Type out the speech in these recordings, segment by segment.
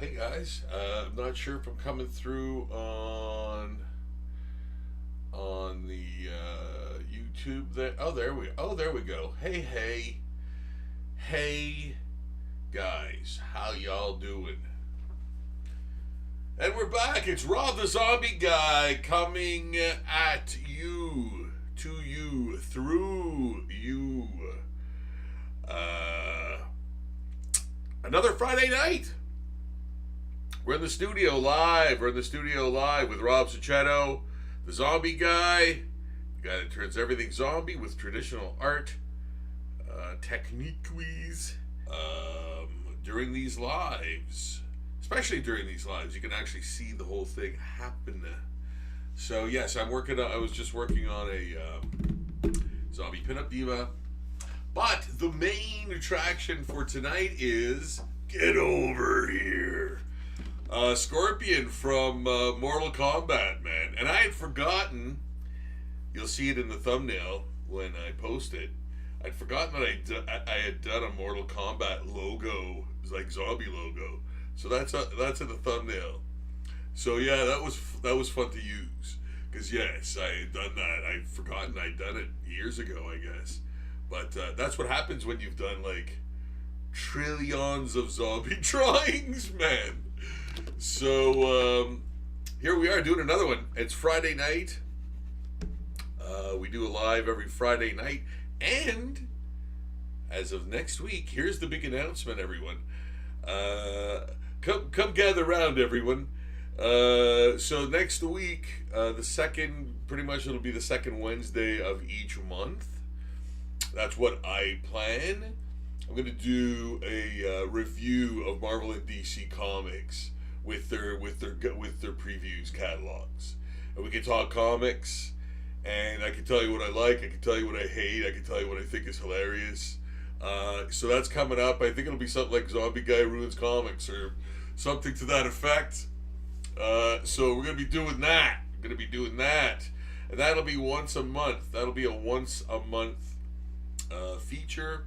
Hey guys, I'm not sure if I'm coming through on the YouTube. There, there we go. Hey guys, how y'all doing? And we're back. It's Rob the Zombie Guy coming at you, to you, through you. Another Friday night. We're in the studio live. We're in the studio live with Rob Sachetto, the Zombie Guy, the guy that turns everything zombie with traditional art, techniques. During these lives, especially during these lives, you can actually see the whole thing happen. So yes, I was just working on a zombie pinup diva. But the main attraction for tonight is get over here. Scorpion from Mortal Kombat, man. And I had forgotten, you'll see it in the thumbnail when I post it, I'd forgotten that I had done a Mortal Kombat logo, like zombie logo. So that's in the thumbnail. So yeah, that was fun to use. Because yes, I had done that. I'd forgotten I'd done it years ago, I guess. But that's what happens when you've done like trillions of zombie drawings, man. So here we are doing another one. It's Friday night. We do a live every Friday night. And as of next week, here's the big announcement, everyone. Come gather around, everyone. So next week, pretty much it'll be the second Wednesday of each month. That's what I plan. I'm going to do a review of Marvel and DC Comics with their previews catalogs. And we can talk comics, and I can tell you what I like, I can tell you what I hate, I can tell you what I think is hilarious. So that's coming up. I think it'll be something like Zombie Guy Ruins Comics or something to that effect. So we're going to be doing that. And that'll be once a month. That'll be a once a month feature,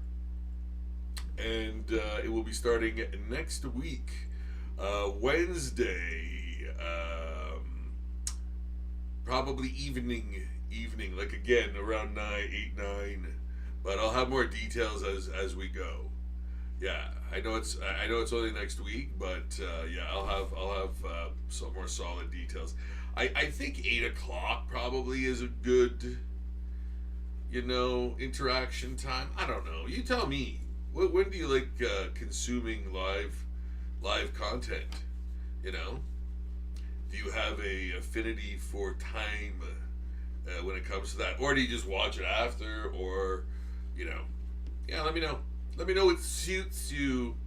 and it will be starting next week, Wednesday, probably evening, like again around 9, but I'll have more details as we go. Yeah, I know it's only next week, but yeah, I'll have some more solid details. I think 8 o'clock probably is a good, interaction time. I don't know. You tell me. When do you like consuming live content? Do you have a affinity for time when it comes to that, or do you just watch it after? Or, yeah. Let me know. Let me know what suits you.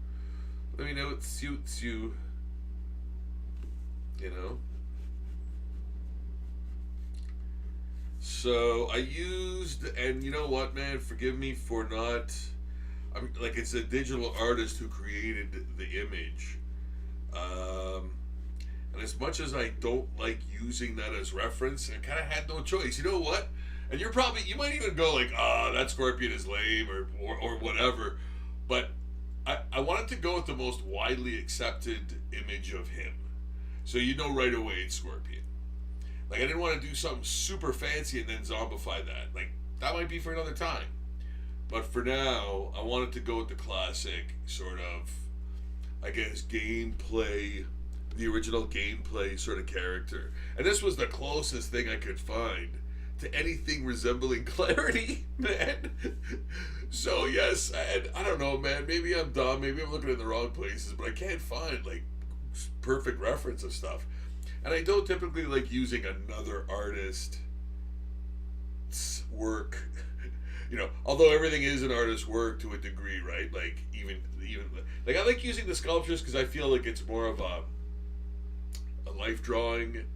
So I used, and you know what, man, forgive me for not, it's a digital artist who created the image. And as much as I don't like using that as reference, I kind of had no choice. You know what? And you might even go like, that Scorpion is lame or whatever. But I wanted to go with the most widely accepted image of him. So right away it's Scorpion. Like, I didn't want to do something super fancy and then zombify that. Like, that might be for another time. But for now, I wanted to go with the classic sort of, I guess, gameplay, the original gameplay sort of character. And this was the closest thing I could find to anything resembling clarity, man. So, yes, and I don't know, man. Maybe I'm dumb. Maybe I'm looking in the wrong places. But I can't find, like, perfect reference of stuff. And I don't typically like using another artist's work, although everything is an artist's work to a degree, right? Like, even like, I like using the sculptures because I feel like it's more of a life drawing.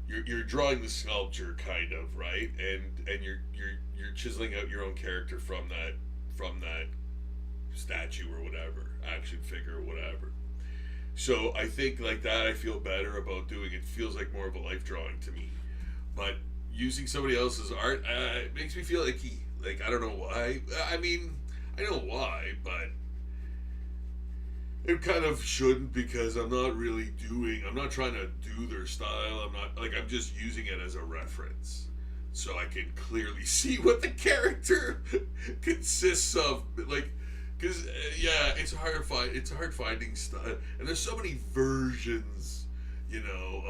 You're drawing the sculpture, kind of, right? And you're chiseling out your own character from that statue or whatever, action figure or whatever. So I think like that, I feel better about doing it. Feels like more of a life drawing to me. But using somebody else's art, it makes me feel icky. Like, I don't know why. I mean, I know why, but It kind of shouldn't because I'm not really I'm not trying to do their style. I'm just using it as a reference. So I can clearly see what the character consists of. Like, because, yeah, it's hard finding stuff. And there's so many versions,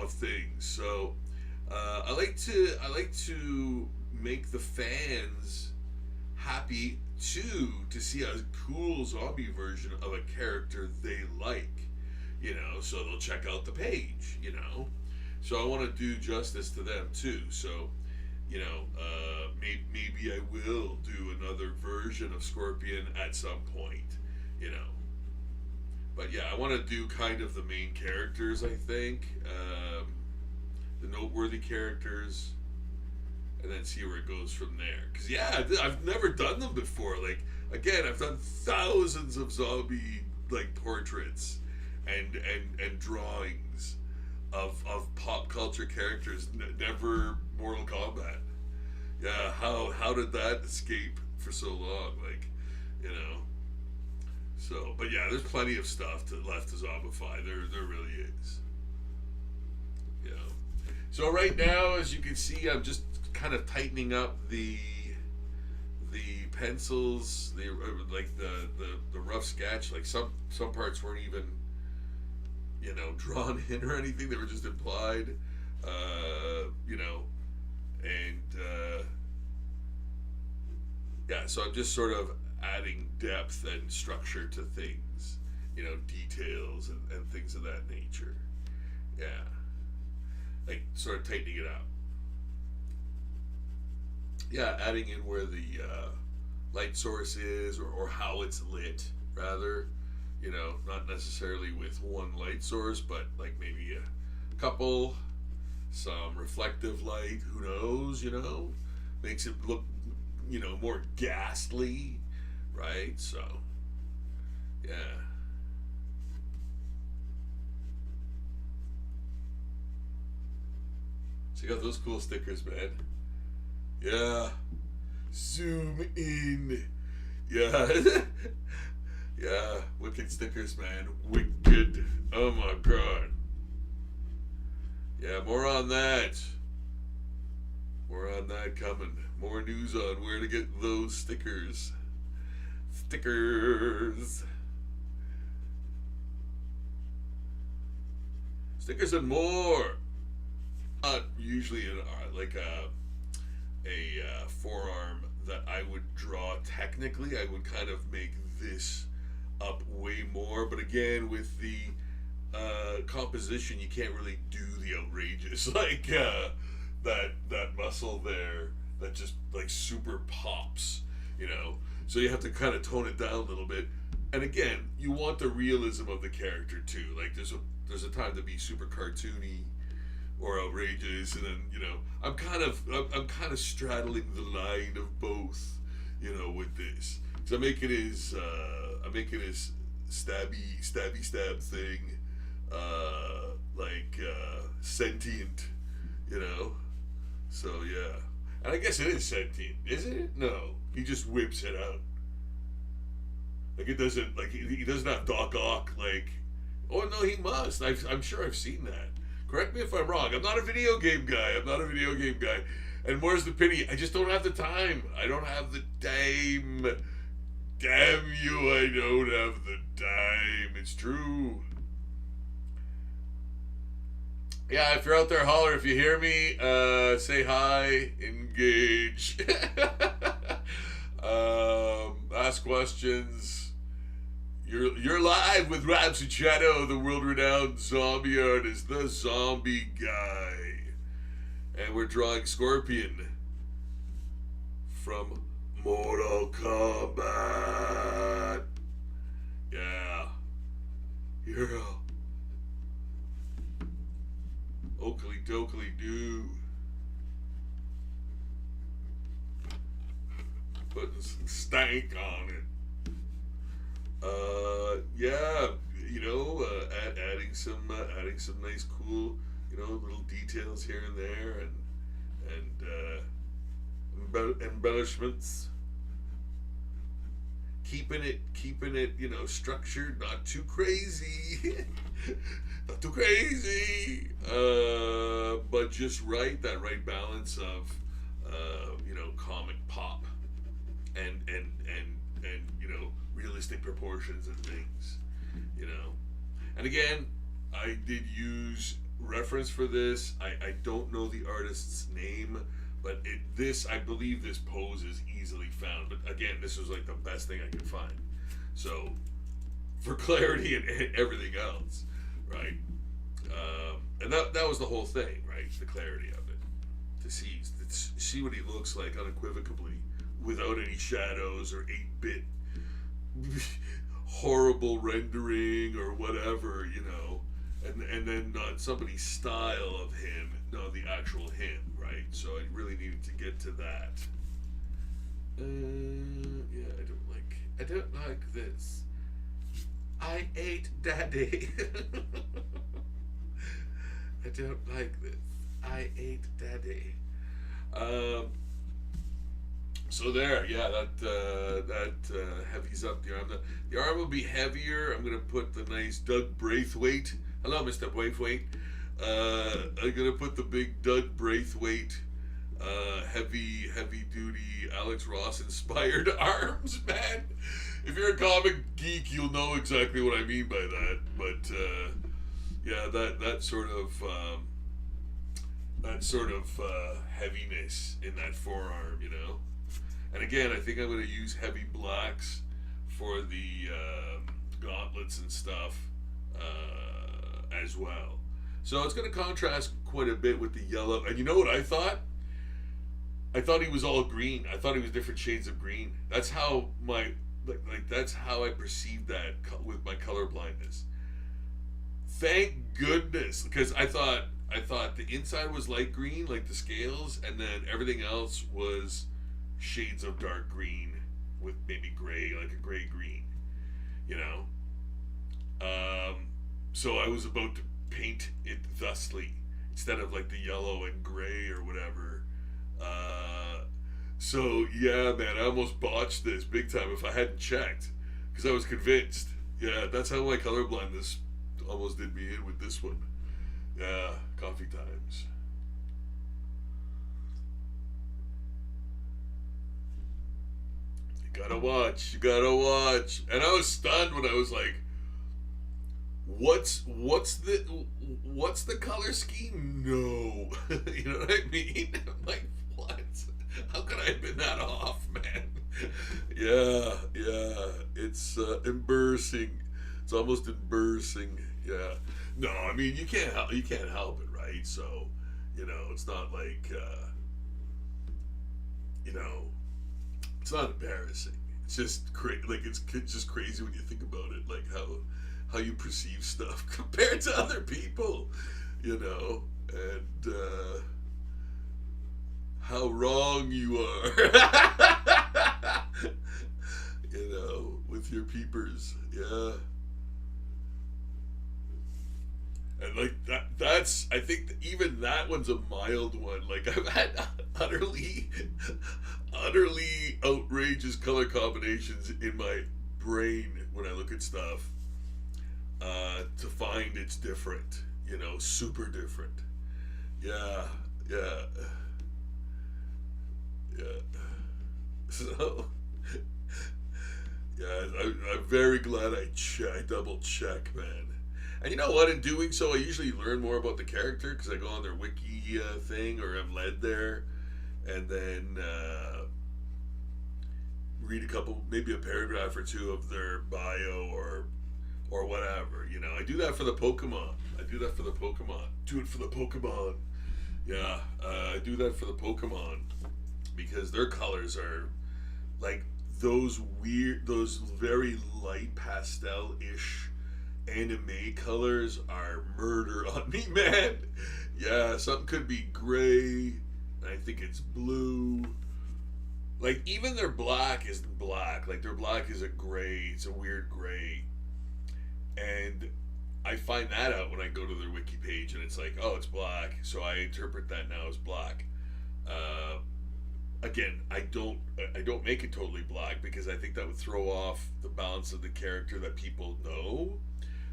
of things. So I like to make the fans happy too to see a cool zombie version of a character they like, so they'll check out the page. So I want to do justice to them too. So, maybe I will do another version of Scorpion at some point, But yeah, I want to do kind of the main characters, I think, the noteworthy characters, and then see where it goes from there. Because yeah, I've never done them before. Like, again, I've done thousands of zombie portraits and drawings of pop culture characters. Never Mortal Kombat. Yeah, how did that escape for so long? So, but yeah, there's plenty of stuff left to zombify. There really is. So right now, as you can see, I'm just kind of tightening up the pencils, the rough sketch. Like some parts weren't even drawn in or anything; they were just implied. Yeah. So I'm just sort of adding depth and structure to things, details and things of that nature. Yeah, like sort of tightening it up. Yeah, adding in where the light source is, or how it's lit, rather. Not necessarily with one light source, but like maybe a couple, some reflective light, who knows, makes it look, more ghastly, right? So, yeah. Check out those cool stickers, man. Yeah. Zoom in. Yeah. Yeah. Wicked stickers, man. Wicked. Oh my god. Yeah, more on that. More on that coming. More news on where to get those stickers. Stickers. Stickers and more. Not usually like a forearm that I would draw technically. I would kind of make this up way more, but again, with the composition, you can't really do the outrageous that muscle there that just super pops, so you have to kind of tone it down a little bit. And again, you want the realism of the character too. Like there's a time to be super cartoony or outrageous, and then I'm kind of straddling the line of both, with this. So I make it as stab thing, sentient, So yeah, and I guess it is sentient, isn't it? No, he just whips it out. It doesn't he doesn't have Doc Ock Oh no, he must. I'm sure I've seen that. Correct me if I'm wrong. I'm not a video game guy. And more's the pity, I just don't have the time. I don't have the time. Damn you, I don't have the time. It's true. Yeah, if you're out there, holler. If you hear me, say hi, engage. Ask questions. You're live with Raps and Shadow, the world-renowned zombie artist, the zombie guy. And we're drawing Scorpion from Mortal Kombat. Yeah. Oakley dokley doo. Putting some stank on it. Adding some nice, cool, little details here and there, and embellishments. keeping it, structured, not too crazy, not too crazy, but just right, that right balance of, comic pop and realistic proportions and things, and again, I did use reference for this. I don't know the artist's name, but I believe this pose is easily found. But again, this was like the best thing I could find. So, for clarity and everything else, right? And that was the whole thing, right? The clarity of it, to see what he looks like unequivocally, without any shadows or 8-bit horrible rendering or whatever, and then not somebody's style of him, no, the actual him, right? So I really needed to get to that. Yeah, I don't like this. I ate daddy. I don't like this. I ate daddy. So there, yeah, that heavies up the arm. The arm will be heavier. I'm gonna put the nice Doug Braithwaite. Hello, Mr. Braithwaite. I'm gonna put the big Doug Braithwaite, heavy duty Alex Ross inspired arms, man. If you're a comic geek, you'll know exactly what I mean by that. But yeah, that sort of heaviness in that forearm, And again, I think I'm going to use heavy blacks for the gauntlets and stuff as well. So it's going to contrast quite a bit with the yellow. And you know what I thought? I thought he was all green. I thought he was different shades of green. That's how that's how I perceived that with my color blindness. Thank goodness, because I thought the inside was light green, like the scales, and then everything else was shades of dark green with maybe gray, like a gray green, so I was about to paint it thusly instead of like the yellow and gray or whatever. So yeah, man, I almost botched this big time if I hadn't checked, because I was convinced. Yeah, that's how my colorblindness almost did me in with this one. Yeah, coffee times. You gotta watch. And I was stunned when I was like, what's the color scheme? No. You know what I mean? I'm like, what? How could I have been that off, man? Yeah. It's embarrassing. It's almost embarrassing. Yeah. No, I mean, you can't help it, right? So, it's not like it's not embarrassing. It's just it's just crazy when you think about it, like how you perceive stuff compared to other people, and how wrong you are, with your peepers. Yeah. And like that's I think that even that one's a mild one. Like, I've had utterly outrageous color combinations in my brain when I look at stuff, to find it's different, super different. Yeah. So yeah, I'm very glad I double check, man. And you know what? In doing so, I usually learn more about the character because I go on their wiki thing, or I'm led there, and then read maybe a paragraph or two of their bio or whatever. I do that for the Pokemon. Do it for the Pokemon. Yeah, I do that for the Pokemon because their colors are like those very light pastel-ish anime colors are murder on me, man. Yeah, something could be gray, I think it's blue. Like, even their black isn't black. Like, their black is a gray. It's a weird gray. And I find that out when I go to their wiki page, and it's like, oh, it's black, so I interpret that now as black. again, I don't make it totally black because I think that would throw off the balance of the character that people know.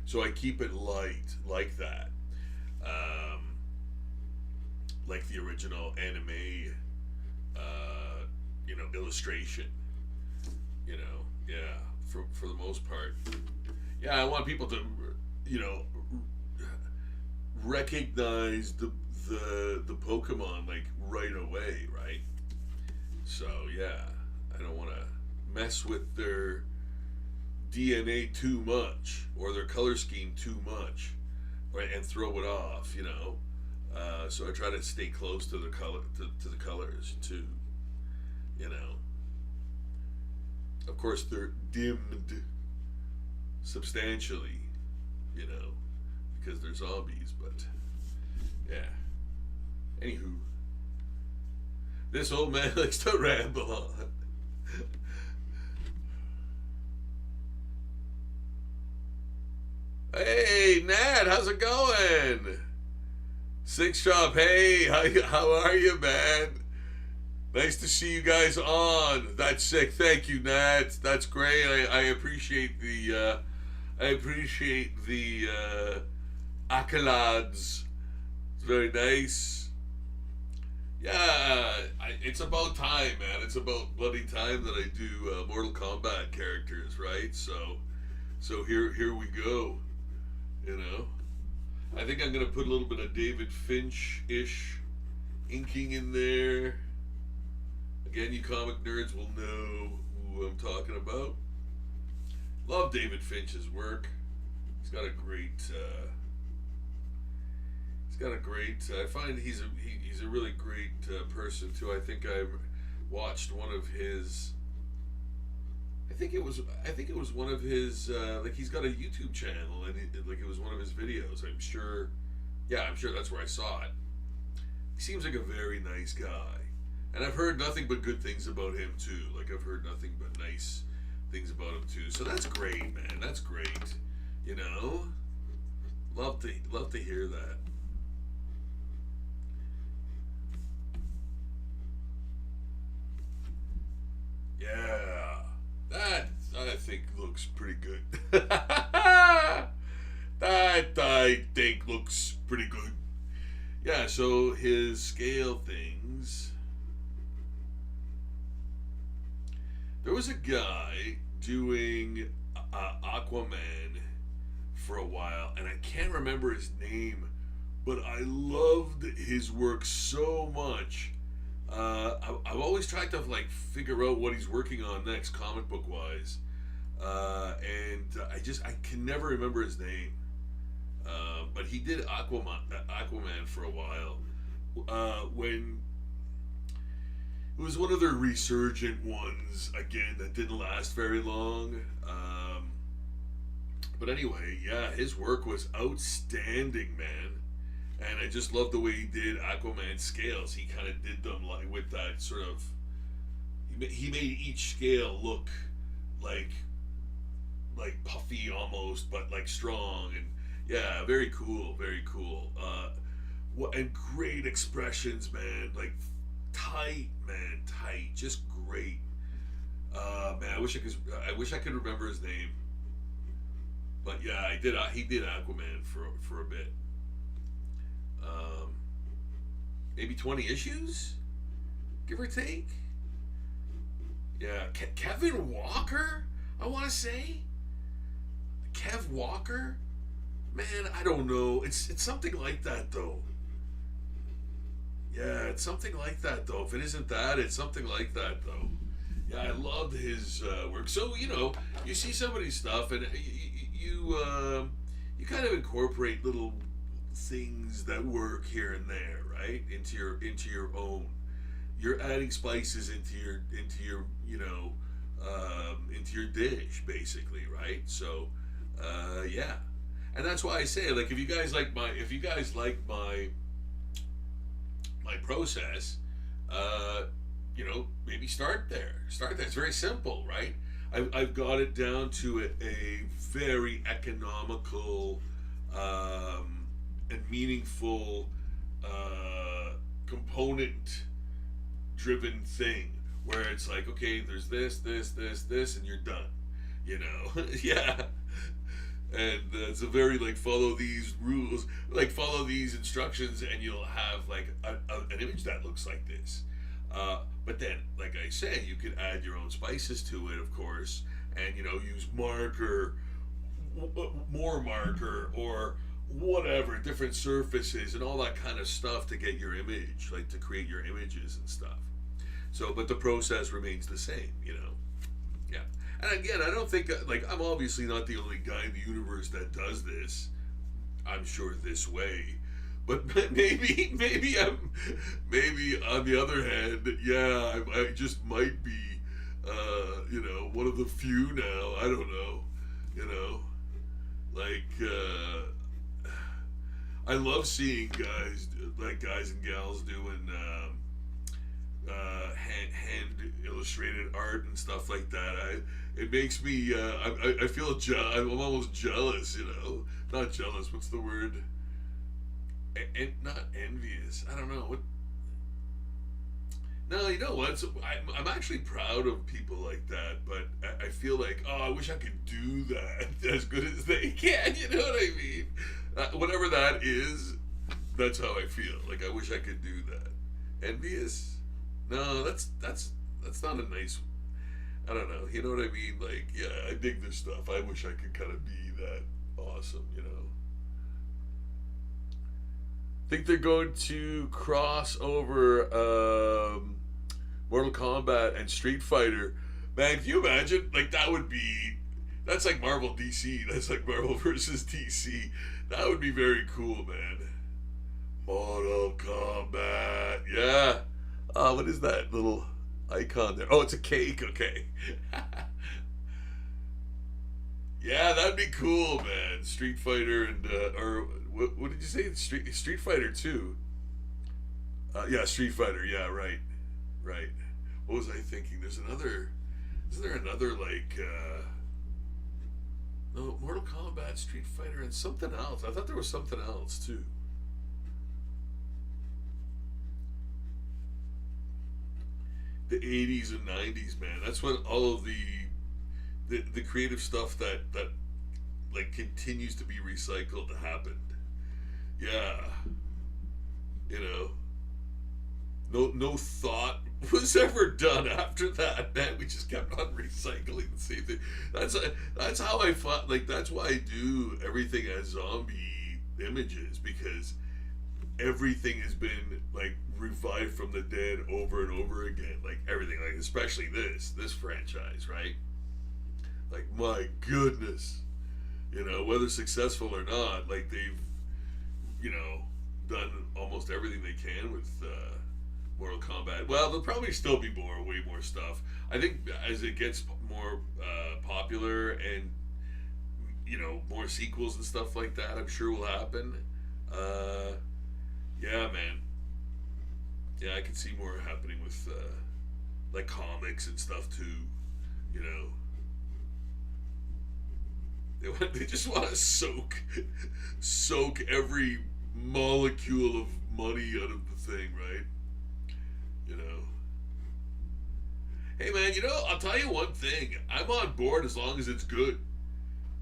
So I keep it light like that, um, like the original anime, illustration. Yeah, for the most part. Yeah, I want people to, you know, recognize the Pokemon like right away, right? So yeah, I don't want to mess with their DNA too much or their color scheme too much, right? And throw it off, So I try to stay close to the to the colors too, you know. Of course, they're dimmed substantially, because they're zombies. But yeah. Anywho, this old man likes to ramble on. Hey, Nat, how's it going? Six Shop, hey, how are you, man? Nice to see you guys on. That's sick. Thank you, Nat. That's great. I appreciate the accolades. It's very nice. Yeah, it's about time, man. It's about bloody time that I do Mortal Kombat characters, right? So here we go. I think I'm gonna put a little bit of David Finch-ish inking in there. Again, you comic nerds will know who I'm talking about. Love David Finch's work. He's got a great. I find he's a really great person too. I think I watched one of his. I think it was one of his. Like he's got a YouTube channel, and it was one of his videos. I'm sure. Yeah, I'm sure that's where I saw it. He seems like a very nice guy. And I've heard nothing but good things about him too. Like I've heard nothing but nice things about him too. So that's great, man. That's great. Love to hear that. Yeah. That I think looks pretty good. That I think looks pretty good. Yeah, so his scale things. There was a guy doing Aquaman for a while, and I can't remember his name, but I loved his work so much. I've always tried to figure out what he's working on next, comic book wise, and I can never remember his name. But he did Aquaman for a while, when it was one of their resurgent ones again that didn't last very long. But anyway, yeah, his work was outstanding, man. And I just love the way he did Aquaman scales. He kind of did them with that sort of. He made each scale look like puffy almost, but strong, and yeah, very cool, very cool. And great expressions, man. Tight, man, tight, just great. Man, I wish I could remember his name. But yeah, he did Aquaman for a bit. Maybe 20 issues, give or take. Yeah, Kevin Walker, I want to say. Kev Walker, man, I don't know. It's something like that though. Yeah, it's something like that though. If it isn't that, it's something like that though. Yeah, I loved his work. So you see somebody's stuff, and you kind of incorporate little things that work here and there, right? Into your own. You're adding spices into your into your dish, basically, right? So yeah, and that's why I say, if you guys like my process, maybe start there. It's very simple, right? I've got it down to a very economical and meaningful component driven thing where it's like, okay, there's this, and you're done. You know, yeah. And it's a very like follow these rules, like follow these instructions, and you'll have like an image that looks like this. But then, like I said, you could add your own spices to it, of course, and you know, use marker, more marker, or whatever, different surfaces and all that kind of stuff to get your image, like to create your images and stuff. So, but the process remains the same, you know. Yeah. And again, I don't think, like, I'm obviously not the only guy in the universe that does this. I'm sure this way. But maybe on the other hand, yeah, I just might be, you know, one of the few now. I don't know, you know, like, I love seeing guys and gals doing hand illustrated art and stuff like that. It makes me I feel I'm almost jealous, you know. Not jealous. What's the word? And not envious. I don't know what. No, you know what? So I'm actually proud of people like that, but I feel like, oh, I wish I could do that as good as they can. You know what I mean? Whatever that is, that's how I feel. Like I wish I could do that. Envious? No, that's not a nice. I don't know. You know what I mean? Like, yeah, I dig this stuff. I wish I could kind of be that awesome. You know. Think they're going to cross over Mortal Kombat and Street Fighter. Man, can you imagine? Like that would be. That's like Marvel DC. That's like Marvel versus DC. That would be very cool, man. Mortal Kombat. Yeah. What is that little icon there? Oh, it's a cake. Okay. Yeah, that'd be cool, man. Street Fighter and or what did you say? Street Fighter 2. Yeah, Street Fighter. Yeah, right. What was I thinking? Isn't there another like no, Mortal Kombat, Street Fighter, and something else. I thought there was something else too. The 80s and 90s, man. That's when all of the creative stuff that like continues to be recycled happened. Yeah. You know. No thought was ever done after that, man. We just kept on recycling the same thing. That's how I thought. Like that's why I do everything as zombie images, because everything has been like revived from the dead over and over again. Like everything, like especially this franchise, right? Like my goodness, you know, whether successful or not, like they've, you know, done almost everything they can with Mortal Kombat. Well, there'll probably still be way more stuff. I think as it gets more popular and, you know, more sequels and stuff like that, I'm sure will happen. Yeah, man. Yeah, I can see more happening with like comics and stuff too. You know, they just want to soak every molecule of money out of the thing, right? You know. Hey man, you know, I'll tell you one thing. I'm on board as long as it's good.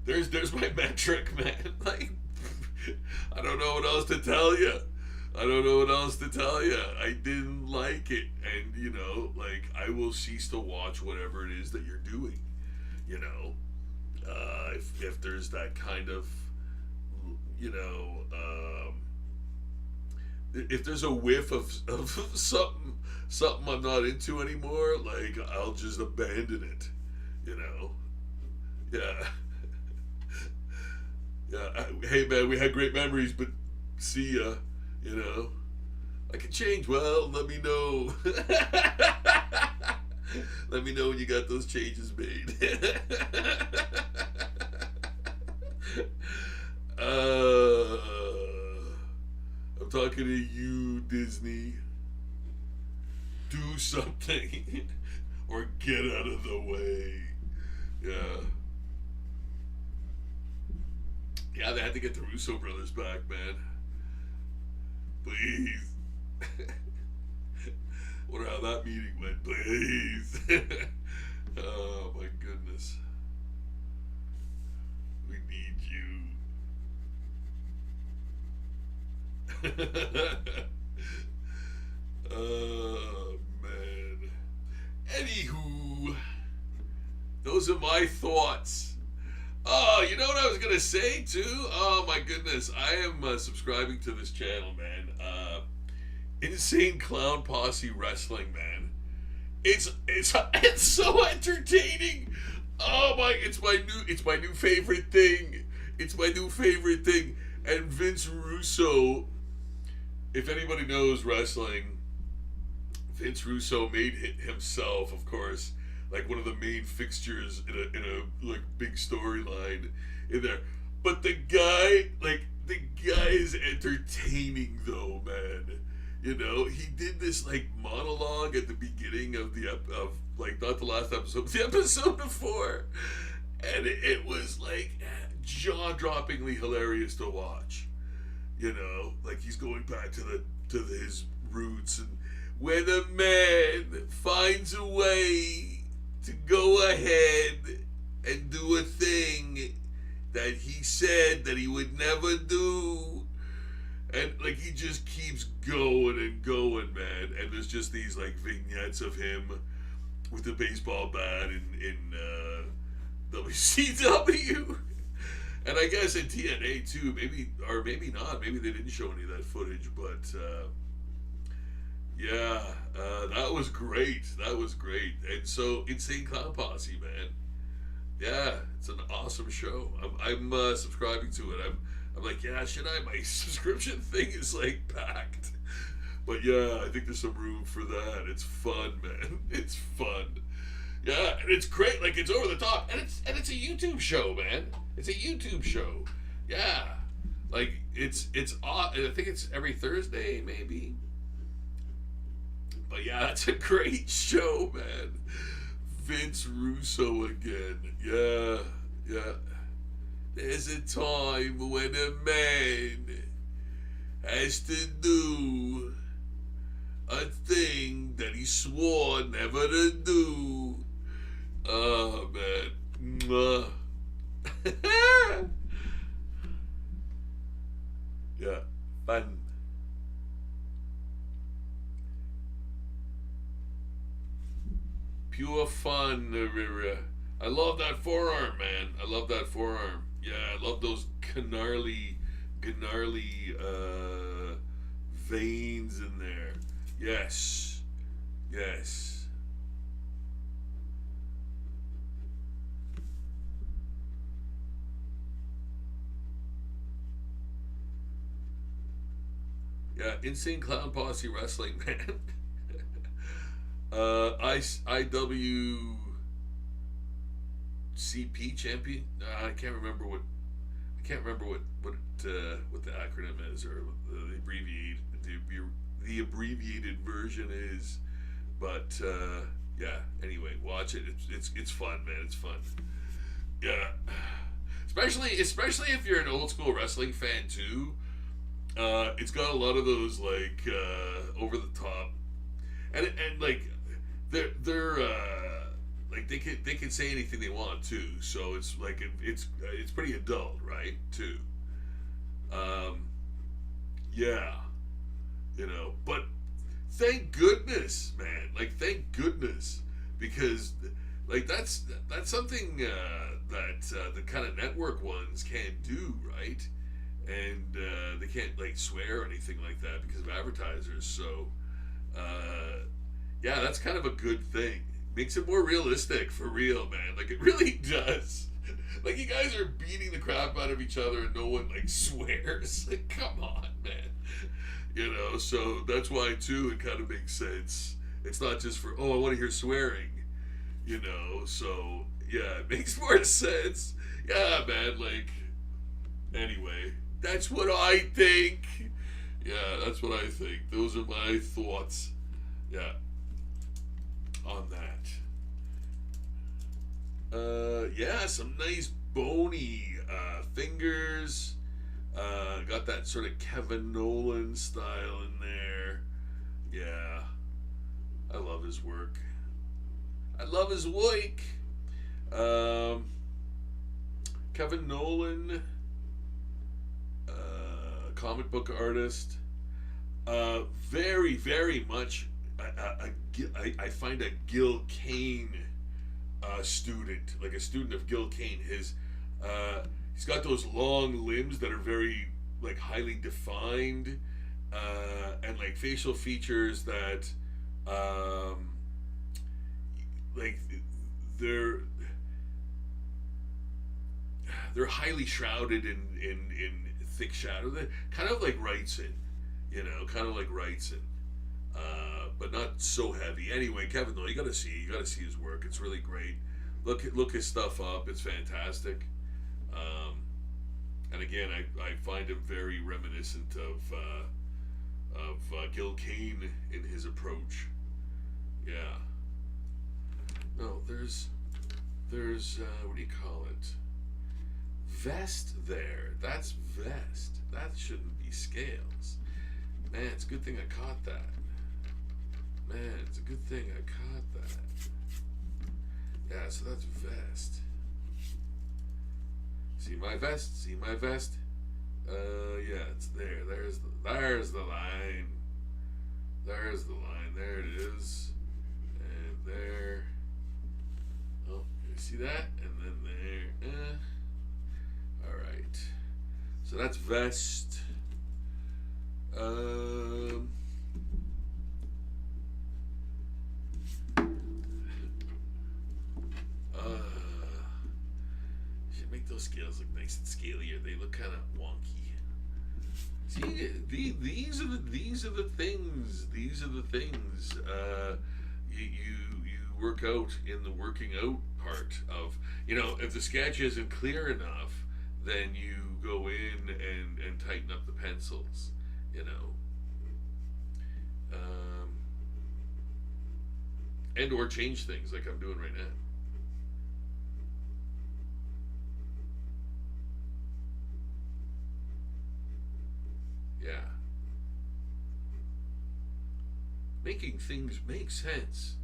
There's my metric, man. Like, I don't know what else to tell you. I didn't like it, and you know, like I will cease to watch whatever it is that you're doing. You know, if there's that kind of, you know, if there's a whiff of something I'm not into anymore, like I'll just abandon it. You know, yeah. Yeah, hey man, we had great memories, but see ya. You know, I can change. Well, let me know. Let me know when you got those changes made. I'm talking to you, Disney. Do something or get out of the way. Yeah. Yeah, they had to get the Russo brothers back, man. Please. What else? how that meeting went, please. Oh my goodness. We need you. Oh man. Anywho, those are my thoughts. Oh, you know what I was gonna say too? Oh my goodness, I am subscribing to this channel, man. Insane Clown Posse Wrestling, man. It's so entertaining. Oh my, it's my new favorite thing. It's my new favorite thing. And Vince Russo, if anybody knows wrestling, Vince Russo made himself, of course, like one of the main fixtures in a like big storyline in there. But the guy is entertaining though, man. You know, he did this like monologue at the beginning of like not the last episode, but the episode before, and it was like jaw-droppingly hilarious to watch. You know, like he's going back to his roots, and when a man finds a way to go ahead and do a thing that he said that he would never do. And like he just keeps going and going, man. And there's just these like vignettes of him with the baseball bat in WCW, and I guess in TNA too. Maybe or maybe not. Maybe they didn't show any of that footage, but yeah, that was great. That was great. And so Insane Clown Posse, man. Yeah, it's an awesome show. I'm subscribing to it. I'm like, yeah, should I? My subscription thing is like packed. But yeah, I think there's some room for that. It's fun, man. It's fun. Yeah, and it's great. Like it's over the top, and it's a YouTube show, man. It's a YouTube show. Yeah, like it's I think it's every Thursday, maybe. But yeah, it's a great show, man. Vince Russo again. Yeah, yeah. There's a time when a man has to do a thing that he swore never to do. Oh, man. Mwah. Yeah, fun. Pure fun, Rira. I love that forearm, man. I love that forearm. Yeah, I love those gnarly veins in there. Yes. Yes. Yeah, Insane Clown Posse Wrestling, man. IWCP champion. I can't remember what the acronym is, or the abbreviated version is. But yeah. Anyway, watch it. It's fun, man. It's fun. Yeah. Especially if you're an old school wrestling fan too. It's got a lot of those like over the top, and like they're like they can say anything they want too. So it's like it's pretty adult, right? Too. Yeah, you know. But thank goodness, man. Like thank goodness, because like that's something that the kind of network ones can't do, right? And they can't like swear or anything like that because of advertisers. So yeah, that's kind of a good thing. Makes it more realistic, for real, man. Like it really does. Like you guys are beating the crap out of each other and no one like swears. Like come on, man. You know, so that's why too it kind of makes sense. It's not just for, oh, I want to hear swearing, you know. So yeah, it makes more sense. Yeah, man. Like anyway, that's what I think. Yeah, that's what I think. Those are my thoughts. Yeah, on that. Yeah, some nice bony fingers. Got that sort of Kevin Nolan style in there. Yeah, I love his work. I love his work. Kevin Nolan, comic book artist. Very, very much. I find a Gil Kane student, like a student of Gil Kane. He's got those long limbs that are very like highly defined, and like facial features that, like they're highly shrouded in thick shadow. They're kind of like Wrightson, kind of like Wrightson. But not so heavy. Anyway, Kevin, though, you gotta see his work. It's really great. Look his stuff up. It's fantastic. And again, I find him very reminiscent of Gil Kane in his approach. Yeah. No, there's what do you call it? Vest there. That's vest. That shouldn't be scales. Man, it's a good thing I caught that. Man, it's a good thing I caught that. Yeah, so that's vest. See my vest? See my vest? Yeah, it's there. There's the line. There's the line. There it is. And there. Oh, you see that? And then there. Alright. So that's vest. Should make those scales look nice and scalier. They look kind of wonky. See, these are the things. These are the things. You work out in the working out part of, if the sketch isn't clear enough, then you go in and tighten up the pencils. And or change things like I'm doing right now. Yeah. Making things make sense.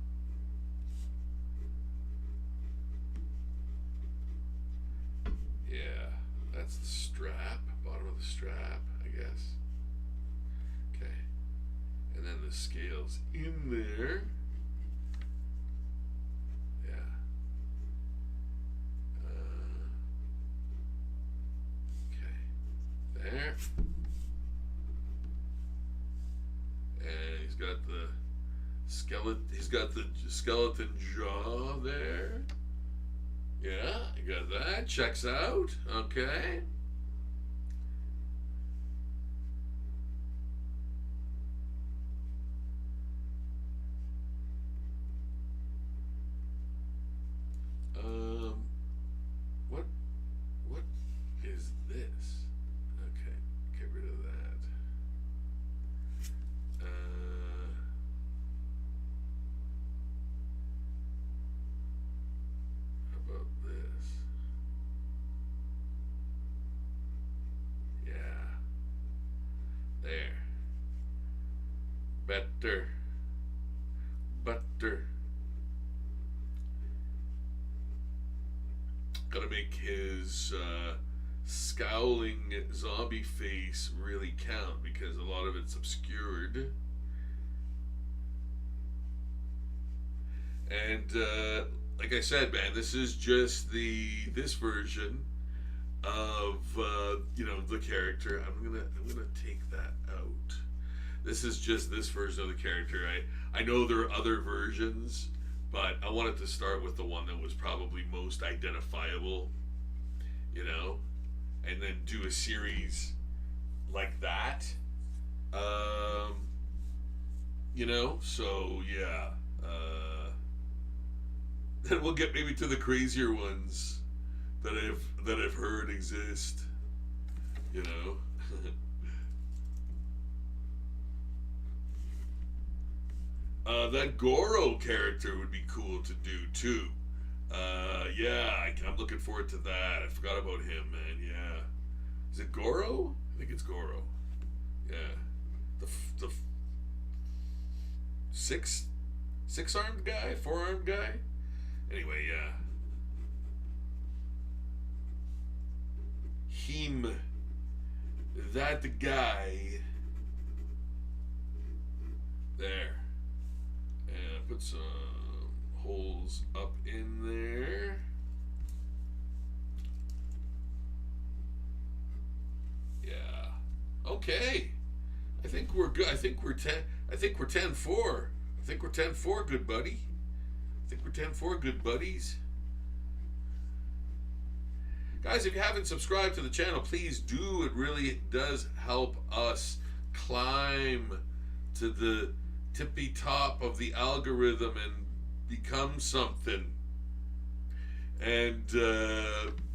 Yeah, that's the strap, bottom of the strap, I guess. Okay. And then the scales in there. There. And he's got the skeleton jaw there. Yeah, you got that. Checks out. Okay. What is this? Okay, get rid of that. How about this? Yeah. There. Better. Butter. Gotta make his scowling zombie face really count because a lot of it's obscured. And like I said, man, this is just this version of the character. I'm gonna take that out. This is just this version of the character. I know there are other versions, but I wanted to start with the one that was probably most identifiable, and then do a series like that. So yeah. Then we'll get maybe to the crazier ones that I've heard exist. That Goro character would be cool to do too. Yeah, I'm looking forward to that. I forgot about him, man. Yeah, is it Goro? I think it's Goro. Yeah, the sixth Six-armed guy? Four-armed guy? Anyway, yeah. Him. That the guy. There. And put some holes up in there. Yeah. Okay. I think we're good. I think we're 10. I think we're 10-4. I think we're 10-4, good buddy. I think we're 10-4, good buddies. Guys, if you haven't subscribed to the channel, please do. It really does help us climb to the tippy top of the algorithm and become something. And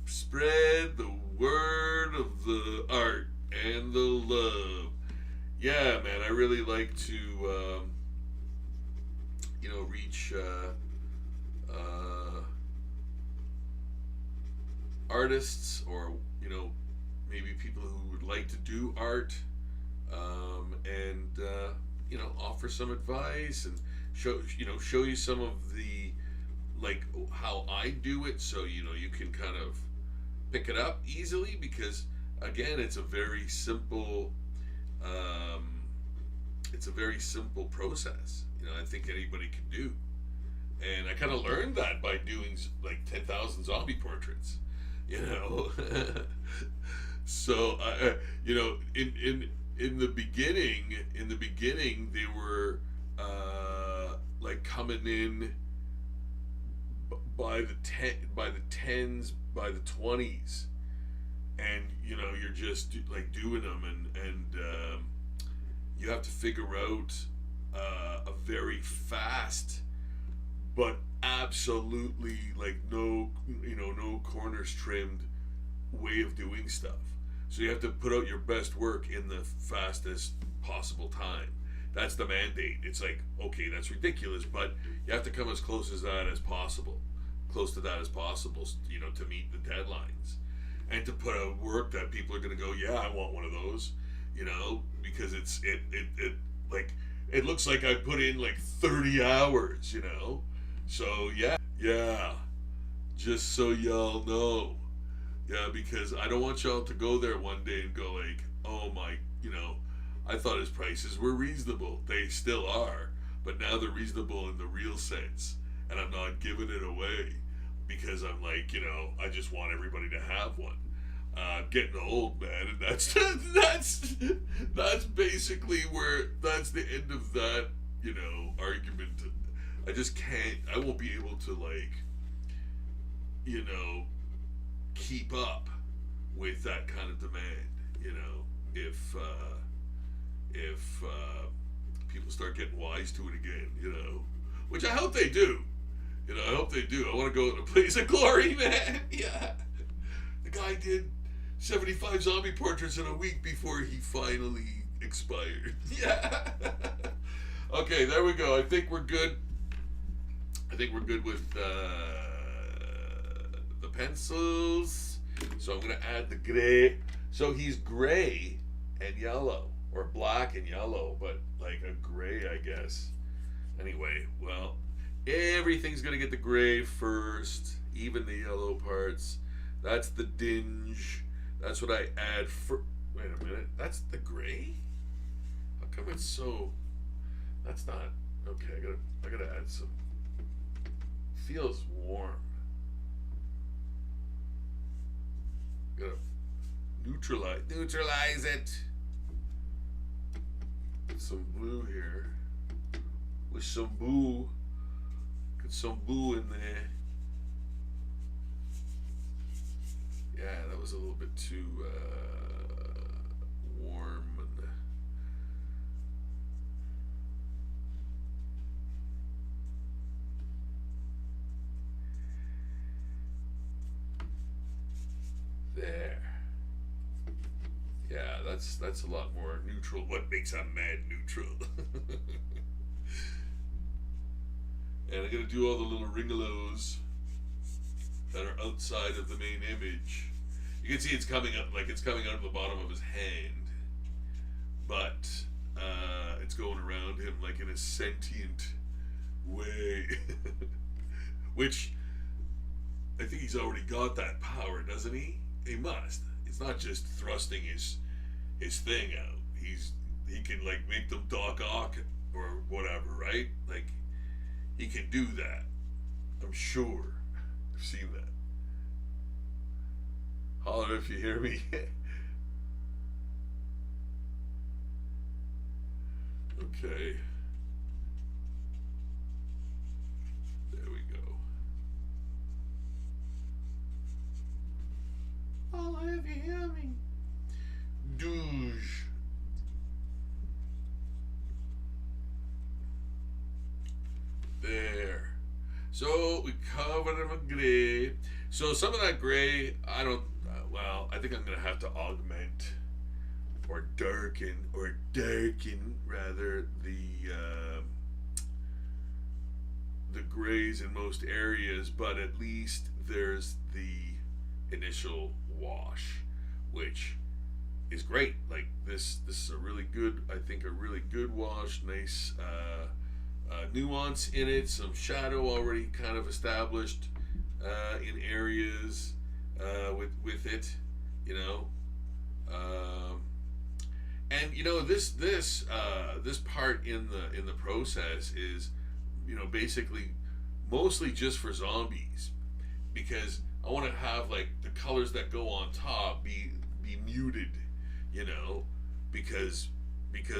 spread the word of the art and the love. Yeah, man, I really like to, reach artists, or maybe people who would like to do art, and offer some advice and show you some of the, like, how I do it, so you can kind of pick it up easily, because again, it's a very simple process. I think anybody can do. And I kind of learned that by doing like 10,000 zombie portraits, So in the beginning they were like coming in by the 10s, by the 20s, and you're just like doing them, and you have to figure out a very fast, but absolutely like no corners trimmed way of doing stuff. So you have to put out your best work in the fastest possible time. That's the mandate. It's like, okay, that's ridiculous, but you have to come as close to that as possible, to meet the deadlines, and to put out work that people are going to go, yeah, I want one of those, because it looks like I put in like 30 hours, So yeah, just so y'all know. Yeah, because I don't want y'all to go there one day and go like, oh my, I thought his prices were reasonable. They still are, but now they're reasonable in the real sense, and I'm not giving it away because I'm like, I just want everybody to have one. I'm getting old, man, and that's basically that's the end of that, argument. I just can't. I won't be able to, like, keep up with that kind of demand, if people start getting wise to it again, which I hope they do. I hope they do. I want to go to a place of glory, man. Yeah. The guy did 75 zombie portraits in a week before he finally expired. Yeah. Okay, there we go. I think we're good. I think we're good with the pencils. So I'm going to add the gray. So he's gray and yellow, or black and yellow, but like a gray, I guess. Anyway, well, everything's going to get the gray first, even the yellow parts. That's the dinge. That's what I add for. Wait a minute. That's the gray? How come it's so. That's not. Okay, I gotta add some. Feels warm. Gotta neutralize it. Get some blue here. With some boo. Get some boo in there. Yeah, that was a little bit too warm. There. Yeah, that's a lot more neutral. What makes a man neutral? And I'm gonna do all the little ringalos that are outside of the main image. You can see it's coming up, like it's coming out of the bottom of his hand, but it's going around him like in a sentient way. which I think he's already got that power, doesn't he? He must. It's not just thrusting his thing out. He can like make them Doc Ock or whatever, right? Like he can do that. I'm sure. I've seen that. Holler if you hear me. Okay. There we go. Holler if you hear me. Douche. There. So we covered him in gray. So some of that gray, I don't. Well, I think I'm gonna have to augment or darken rather the grays in most areas, but at least there's the initial wash, which is great. Like this is a really good, I think a really good wash. Nice nuance in it, some shadow already kind of established in areas with it, you know. And you know this part in the process is, you know, basically mostly just for zombies, because I want to have like the colors that go on top be muted, you know, because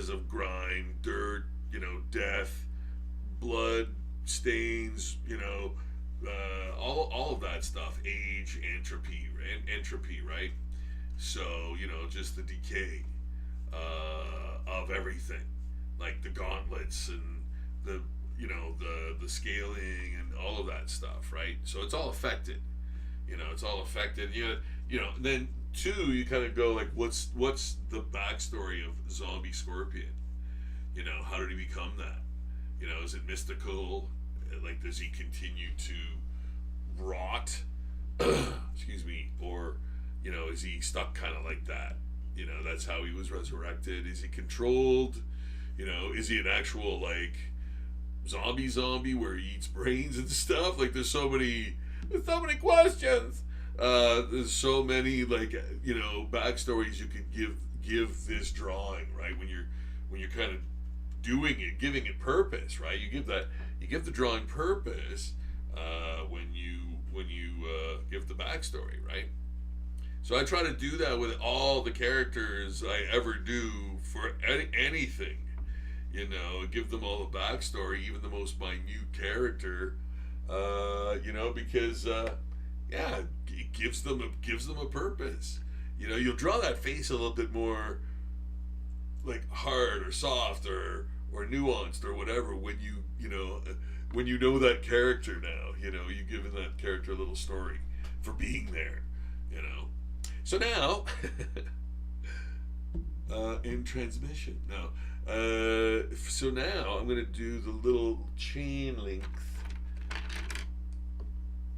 of grime, dirt, you know, death, blood, stains, you know, all of that stuff, age, entropy, right? So, you know, just the decay of everything, like the gauntlets and the, you know, the scaling and all of that stuff, right? So it's all affected, you know, it's all affected. You know, then two, you kind of go like, what's the backstory of Zombie Scorpion? You know, how did he become that? You know, is it mystical? Like, does he continue to rot? Excuse me. Or, you know, is he stuck kind of like that? You know, that's how he was resurrected. Is he controlled? You know, is he an actual, like, zombie where he eats brains and stuff? Like, there's so many questions. There's so many, like, you know, backstories you could give this drawing, right? When you're kind of doing it, giving it purpose, right? You give the drawing purpose when you give the backstory, right? So I try to do that with all the characters I ever do for anything, you know, give them all a backstory, even the most minute character, you know, because yeah, it gives them a purpose. You know, you'll draw that face a little bit more like hard or soft or nuanced or whatever when you know that character now. You know, you've given that character a little story for being there, you know. So now in transmission now, so now I'm gonna do the little chain length.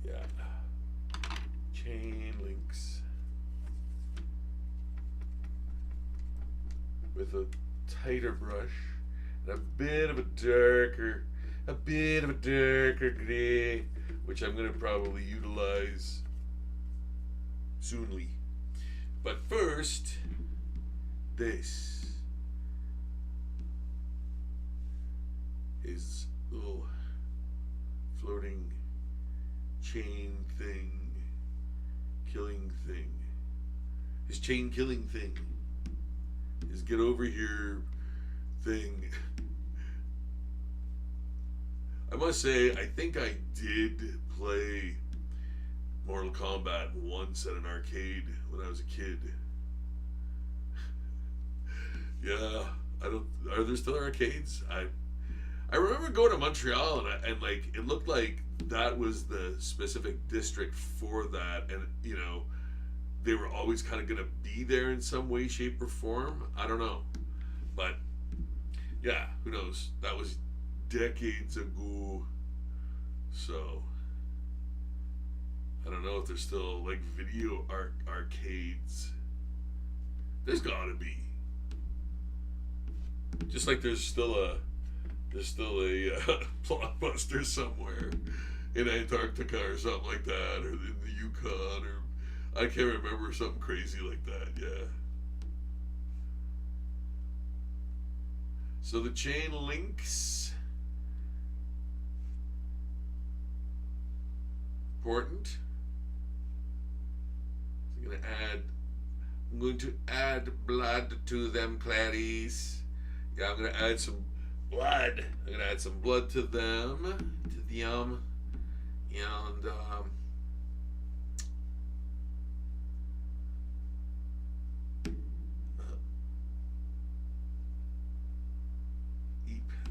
Yeah, chain links with a tighter brush and a bit of a darker gray, which I'm gonna probably utilize soonly. But first, this is little floating chain thing, killing thing. His chain killing thing. His get over here thing. I must say, I think I did play Mortal Kombat once at an arcade when I was a kid. Yeah, are there still arcades? I remember going to Montreal and like it looked like that was the specific district for that, and you know, they were always kind of gonna be there in some way, shape, or form. I don't know, but yeah, who knows? That was decades ago, so I don't know if there's still like video arcades. There's gotta be. Just like there's still a Blockbuster somewhere, in Antarctica or something like that, or in the Yukon, or I can't remember, something crazy like that. Yeah. So the chain links, important. So I'm going to add blood to them, Clarice. Yeah, I'm going to add some blood. I'm going to add some blood to them, and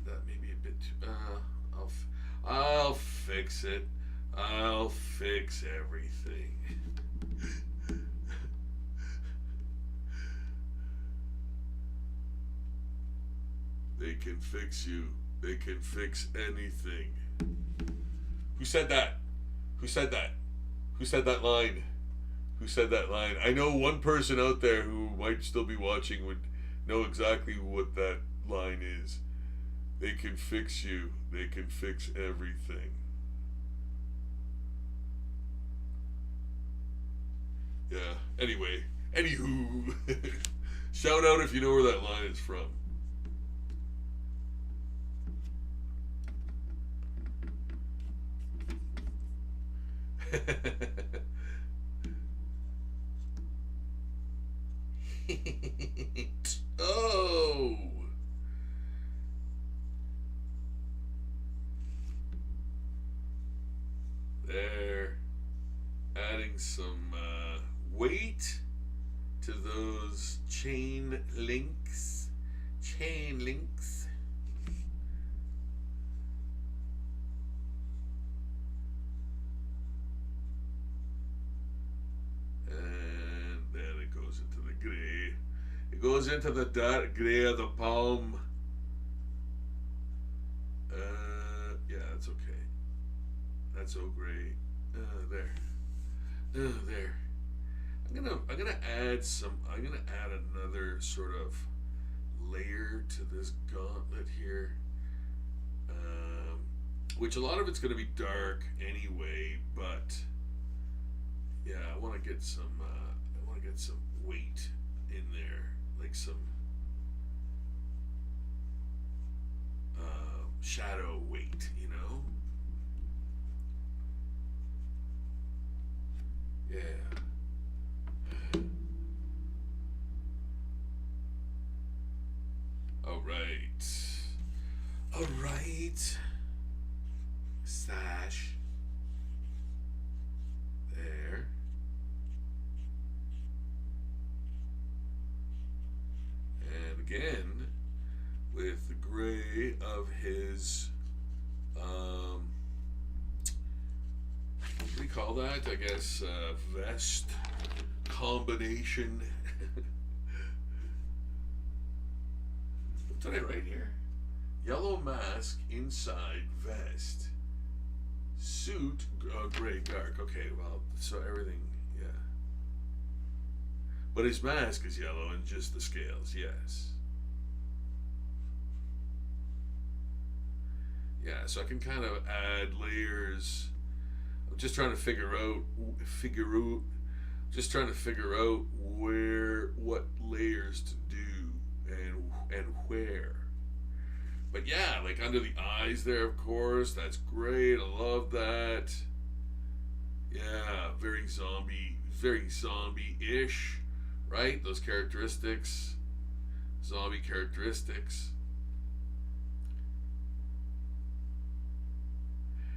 that may be a bit too. I'll fix it. I'll fix everything. They can fix you. They can fix anything. Who said that? Who said that? Who said that line? Who said that line? I know one person out there who might still be watching would know exactly what that line is. They can fix you. They can fix everything. Yeah. Anyway. Anywho. Shout out if you know where that line is from. Oh. There. Adding some weight to those chain links. Chain links. And then it goes into the gray. It goes into the dark gray of the palm. Yeah, that's okay. That's so great. There. There. I'm gonna add another sort of layer to this gauntlet here. Which a lot of it's gonna be dark anyway, but yeah, I wanna get some weight in there. Like some shadow weight, you know? Yeah. All right. Sash. There. And again, with the gray of his, what do you call that? I guess vest combination. What did I write here? Yellow mask inside vest. Suit gray dark. Okay, well, so everything, yeah. But his mask is yellow and just the scales, yes. Yeah, so I can kind of add layers. I'm just trying to figure out what layers to do and where. But yeah, like under the eyes there, of course, that's great. I love that. Yeah, very zombie-ish, right? Those characteristics, zombie characteristics.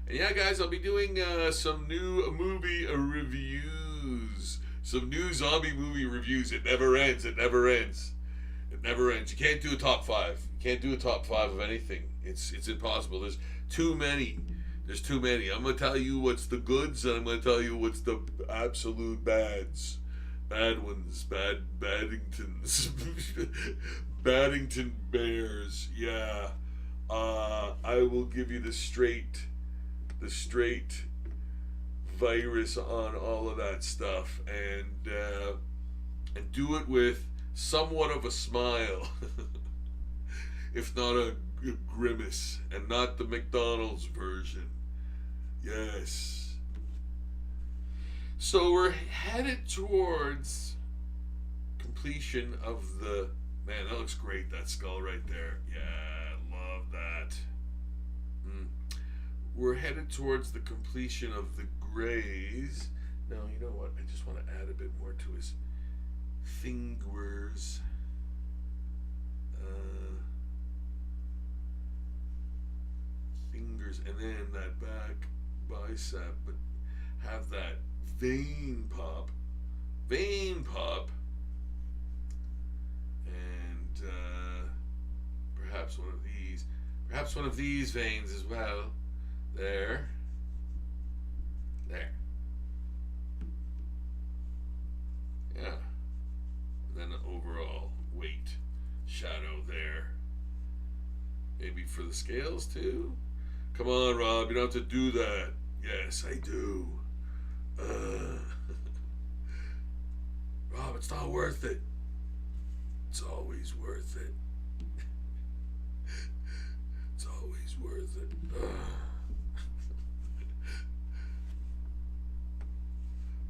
And yeah, guys, I'll be doing some new movie reviews. Some new zombie movie reviews. It never ends. It never ends. It never ends. You can't do a top 5. You can't do a top 5 of anything. It's impossible. There's too many. There's too many. I'm going to tell you what's the goods, and I'm going to tell you what's the absolute bads. Bad ones. Baddingtons. Baddington Bears. Yeah. I will give you the straight virus on all of that stuff, and do it with somewhat of a smile, if not a grimace, and not the McDonald's version. Yes. So we're headed towards completion of the... Man, that looks great, that skull right there. Yeah, love that. We're headed towards the completion of the grays. Now, you know what? I just want to add a bit more to his fingers. Fingers, and then that back bicep, but have that vein pop, and perhaps one of these veins as well. There. Yeah. And then an overall weight shadow there. Maybe for the scales too. Come on, Rob, you don't have to do that. Yes, I do. Rob, it's not worth it. It's always worth it. It's always worth it.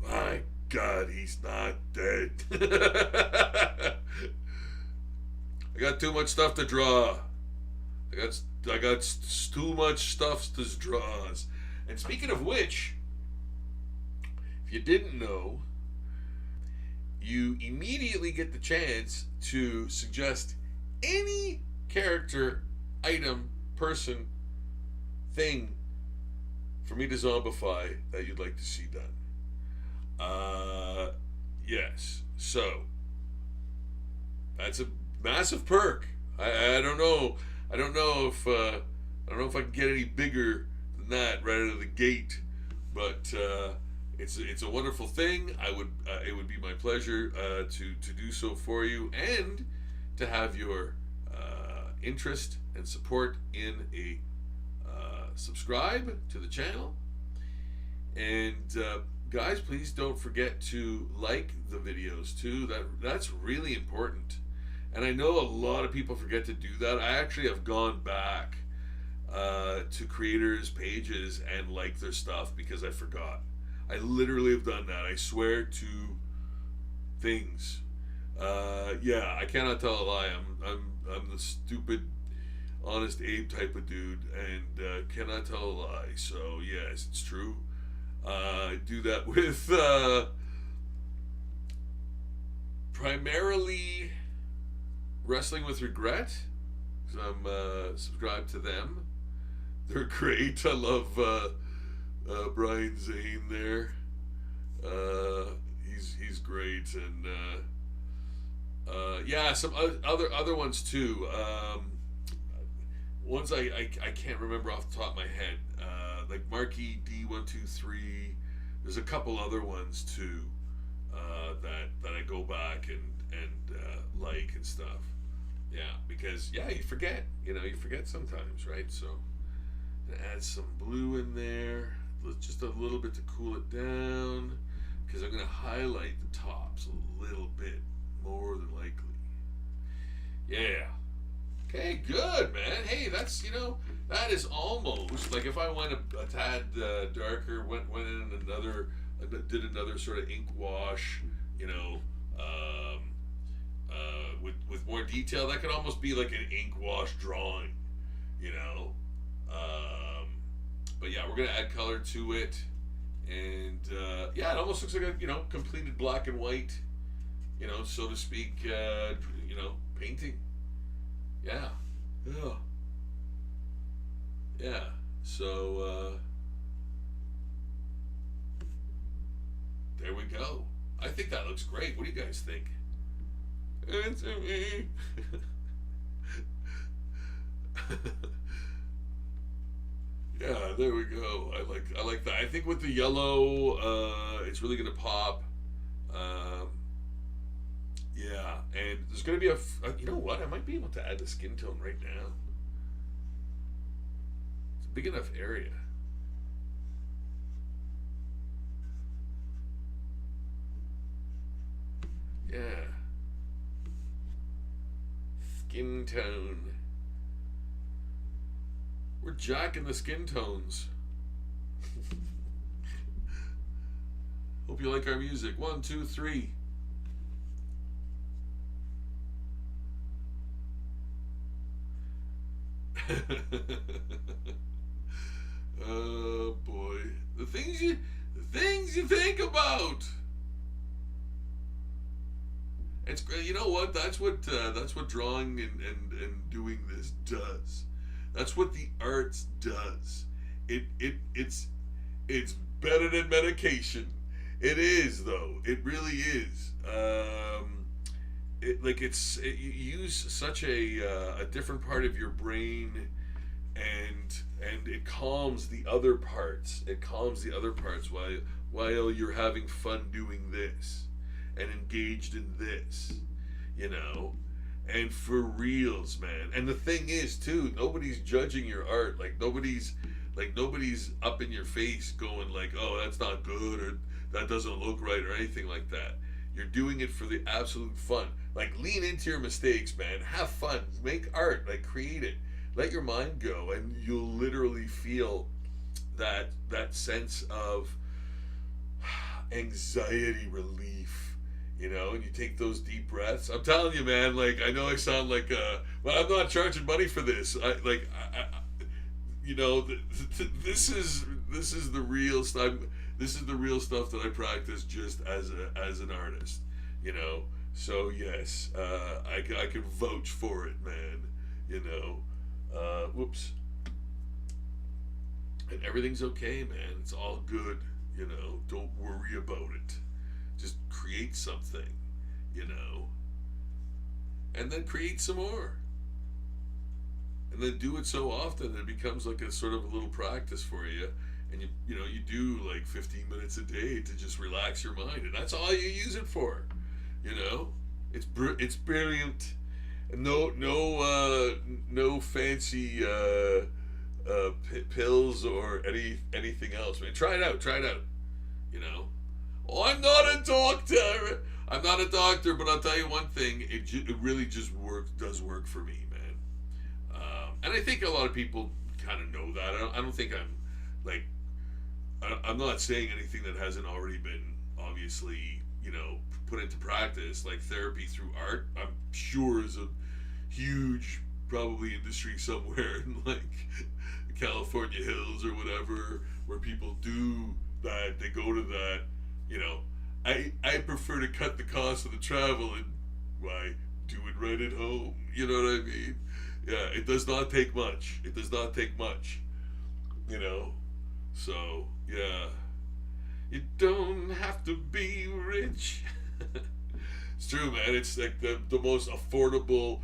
My God, he's not dead. I got too much stuff to draw. I got too much stuff to draw. And speaking of which, if you didn't know, you immediately get the chance to suggest any character, item, person, thing for me to zombify that you'd like to see done. Yes. So that's a massive perk. I don't know. I don't know if I can get any bigger than that right out of the gate, but it's a wonderful thing. It would be my pleasure to do so for you and to have your interest and support in a subscribe to the channel. And guys, please don't forget to like the videos too. That's really important. And I know a lot of people forget to do that. I actually have gone back to creators' pages and liked their stuff because I forgot. I literally have done that. I swear to things. Yeah, I cannot tell a lie. I'm the stupid, honest Abe type of dude, and cannot tell a lie. So yes, it's true. I do that with primarily Wrestling with Regret, because I'm subscribed to them. They're great. I love Brian Zane there. He's great, and yeah, some other ones too. Ones I can't remember off the top of my head. Like Marquee D123. There's a couple other ones too that I go back and like and stuff. Yeah, because you forget. You forget sometimes, right? So add some blue in there, just a little bit to cool it down, because I'm going to highlight the tops a little bit more than likely. Yeah. Okay, good, man. Hey, that's, that is almost like if I went a tad darker, went in did another sort of ink wash, with more detail, that could almost be like an ink wash drawing, but yeah, we're gonna add color to it, and yeah, it almost looks like a completed black and white, so to speak, painting. Yeah. So there we go. I think that looks great. What do you guys think? It's me. Yeah, there we go. I like that. I think with the yellow, it's really gonna pop. Yeah, and there's gonna be you know what? I might be able to add the skin tone right now. It's a big enough area. Yeah. Skin tone. We're jacking the skin tones. Hope you like our music. 1, 2, 3. Oh boy, the things you think about. It's, you know what? That's what drawing and doing this does. That's what the arts does. It's better than medication. It is, though. It really is. You use such a different part of your brain, and it calms the other parts. It calms the other parts while you're having fun doing this and engaged in this, you know. And for reals, man. And the thing is, too, nobody's judging your art. Nobody's up in your face going like, "Oh, that's not good," or "That doesn't look right," or anything like that. You're doing it for the absolute fun. Lean into your mistakes, man. Have fun. Make art. Create it. Let your mind go, and you'll literally feel that sense of anxiety relief. And you take those deep breaths. I'm telling you, man. I know I sound like, but I'm not charging money for this. This is the real stuff. This is the real stuff that I practice just as an artist. So yes, I can vouch for it, man. Whoops. And everything's okay, man. It's all good. Don't worry about it. Just create something, and then create some more. And then do it so often that it becomes like a sort of a little practice for you. And you do 15 minutes a day to just relax your mind, and that's all you use it for. It's brilliant. No fancy pills or anything else, man. Try it out. Oh, I'm not a doctor. But I'll tell you one thing. It really just does work for me, man. And I think a lot of people kind of know that. I don't think I'm not saying anything that hasn't already been obviously, put into practice. Therapy through art, I'm sure, is a huge probably industry somewhere in California hills or whatever, where people do that. They go to that. I prefer to cut the cost of the travel and do it right at home. You know what I mean? Yeah, it does not take much. So yeah, you don't have to be rich. It's true, man. It's the most affordable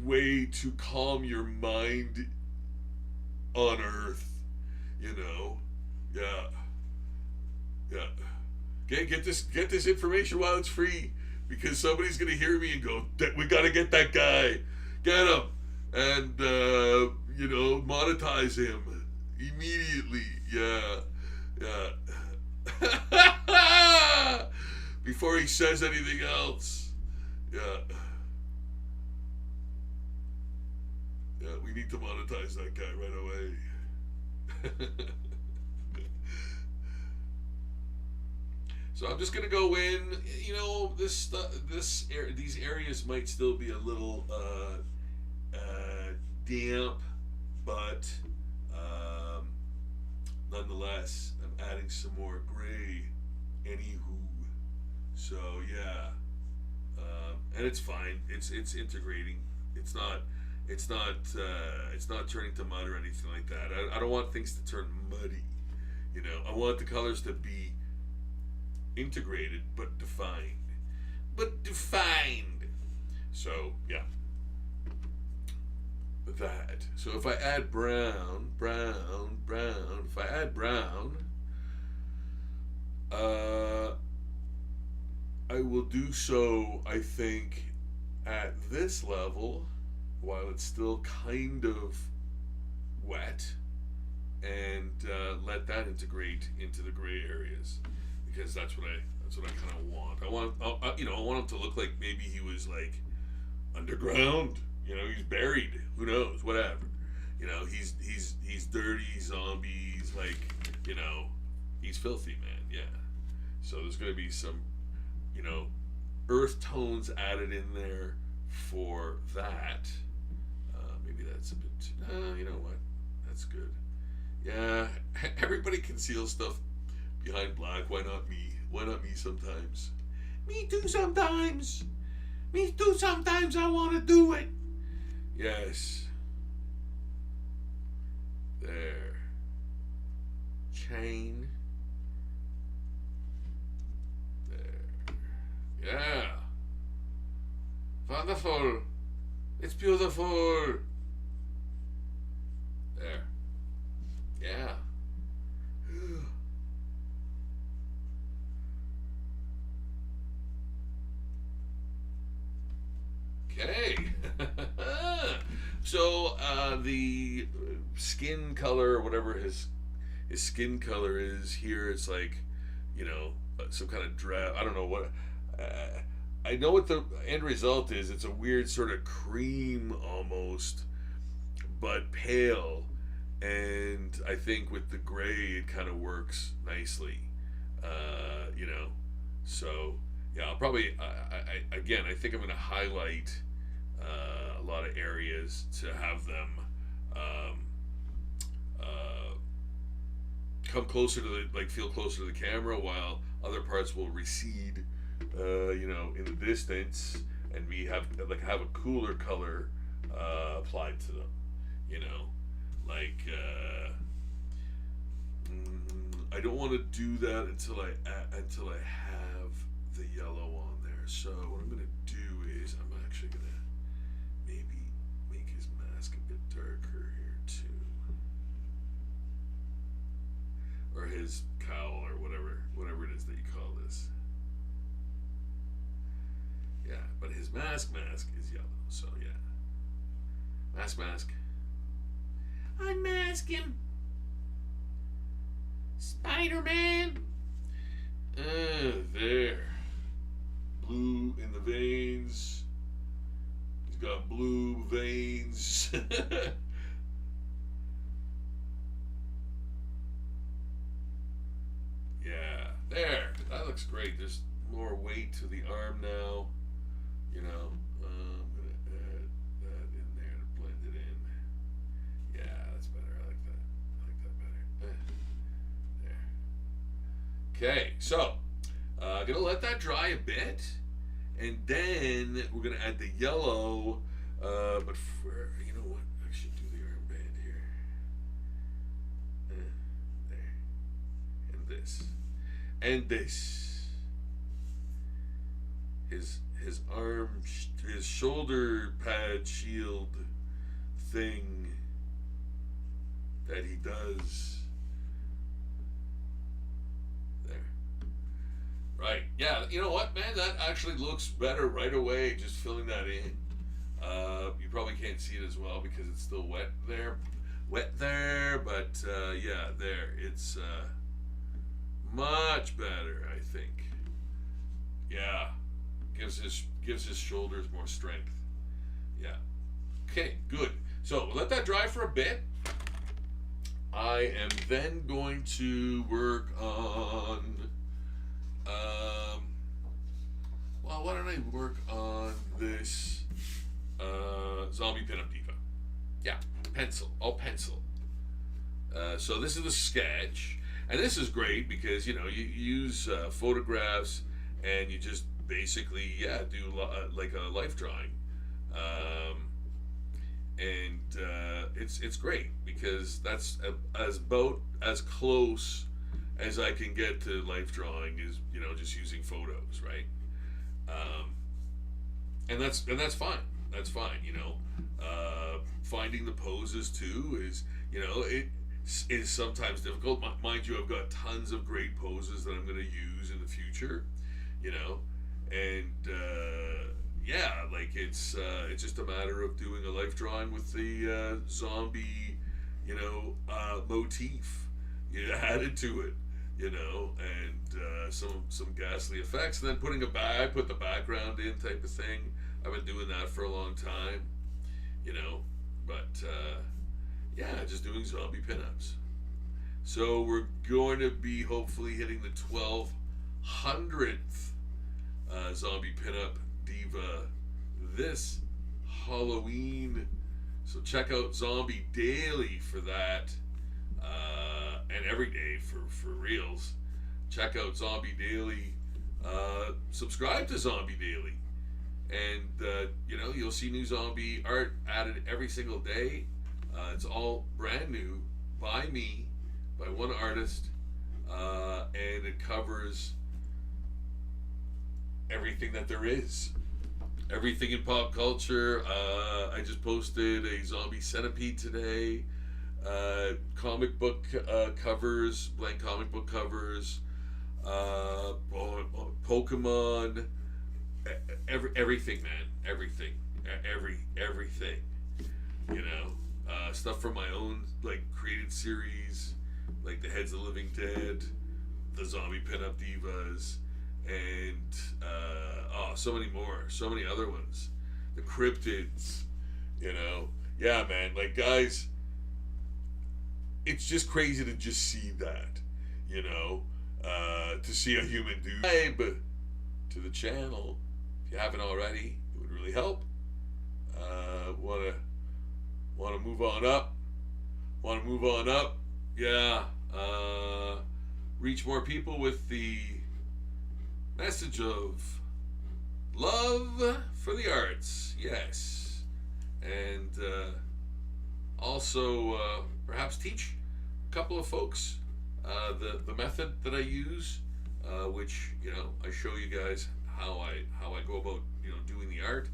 way to calm your mind on earth. Yeah. Get this information while it's free, because somebody's gonna hear me and go, "We gotta get that guy, get him, and monetize him immediately." Yeah. Before he says anything else. Yeah. We need to monetize that guy right away. So I'm just gonna go in. These areas might still be a little damp, but nonetheless, I'm adding some more gray. Anywho, so yeah, and it's fine. It's integrating. It's not turning to mud or anything like that. I don't want things to turn muddy. I want the colors to be integrated but defined. So yeah, that. So if I add brown, if I add brown, I will do so, I think, at this level, while it's still kind of wet, and let that integrate into the gray areas, because that's what I kind of want. I want him to look like maybe he was underground. He's buried. Who knows? Whatever. He's dirty. Zombies. He's filthy, man. Yeah. So there's going to be some, you know, earth tones added in there for that. Maybe that's a bit. You know what? That's good. Yeah, everybody conceals stuff behind black. Why not me? Why not me sometimes? Me too sometimes. Me too sometimes. I want to do it. Yes. There. Chain. There. Yeah. Wonderful. It's beautiful. There. Yeah. Okay. So the skin color, whatever his skin color is here, it's like, you know, some kind of drab. I don't know what. I know what the end result is. It's a weird sort of cream almost, but pale. And I think with the gray, it kind of works nicely. You know, so yeah, I'll probably. Again, I think I'm going to highlight a lot of areas to have them come closer to the, like, feel closer to the camera, while other parts will recede, you know, in the distance, and me have a cooler color applied to them, you know, like I don't want to do that until I have the yellow on there. So what I'm gonna do is I'm actually gonna maybe make his mask a bit darker here too, or his cowl, or whatever it is that you call this. Yeah, but his mask is yellow. So yeah, mask. Unmask him, Spider-Man. There. Blue in the veins. He's got blue veins. Yeah, there. That looks great. There's more weight to the arm now. You know, I'm gonna add that in there to blend it in. Yeah, that's better. I like that. I like that better. There. Okay, so gonna let that dry a bit, and then we're gonna add the yellow. But for, you know what, I should do the armband here. There, and this, and this. His arm, his shoulder pad shield thing that he does. There. Right. Yeah, you know what, man? That actually looks better right away, just filling that in. You probably can't see it as well because it's still wet there. But yeah, there. It's much better, I think. Yeah. Gives his shoulders more strength. Yeah. Okay, good. So let that dry for a bit. I am then going to work on well, why don't I work on this zombie pinup diva? Yeah, pencil. I'll pencil. So this is the sketch, and this is great because, you know, you use photographs, and you just basically, yeah, do like a life drawing, and it's great because that's about as close as I can get to life drawing, is, you know, just using photos, right? And that's fine. That's fine. You know, finding the poses too is, you know, it is sometimes difficult. Mind you, I've got tons of great poses that I'm going to use in the future. You know. And yeah, like it's just a matter of doing a life drawing with the zombie, you know, motif, you added to it, you know, and some ghastly effects, and then put the background in type of thing. I've been doing that for a long time, you know, but yeah, just doing zombie pinups. So we're going to be hopefully hitting the 100th zombie pinup diva this Halloween. So check out Zombie Daily for that, and every day for reals. Check out Zombie Daily. Subscribe to Zombie Daily, and you'll see new zombie art added every single day. It's all brand new by me, by one artist, and it covers everything that there is. Everything in pop culture. I just posted a zombie centipede today. Comic book covers, blank comic book covers. Pokemon. Everything, man. Everything. Everything. Stuff from my own created series, like the Heads of the Living Dead, the Zombie Pinup Divas, and so many more, so many other ones, the Cryptids, yeah, man, guys, it's just crazy to just see that, to see a human do. Subscribe to the channel if you haven't already. It would really help. Want to move on up. Yeah. Reach more people with the message of love for the arts. Yes. And also perhaps teach a couple of folks the method that I use, which I show you guys how I go about doing the art.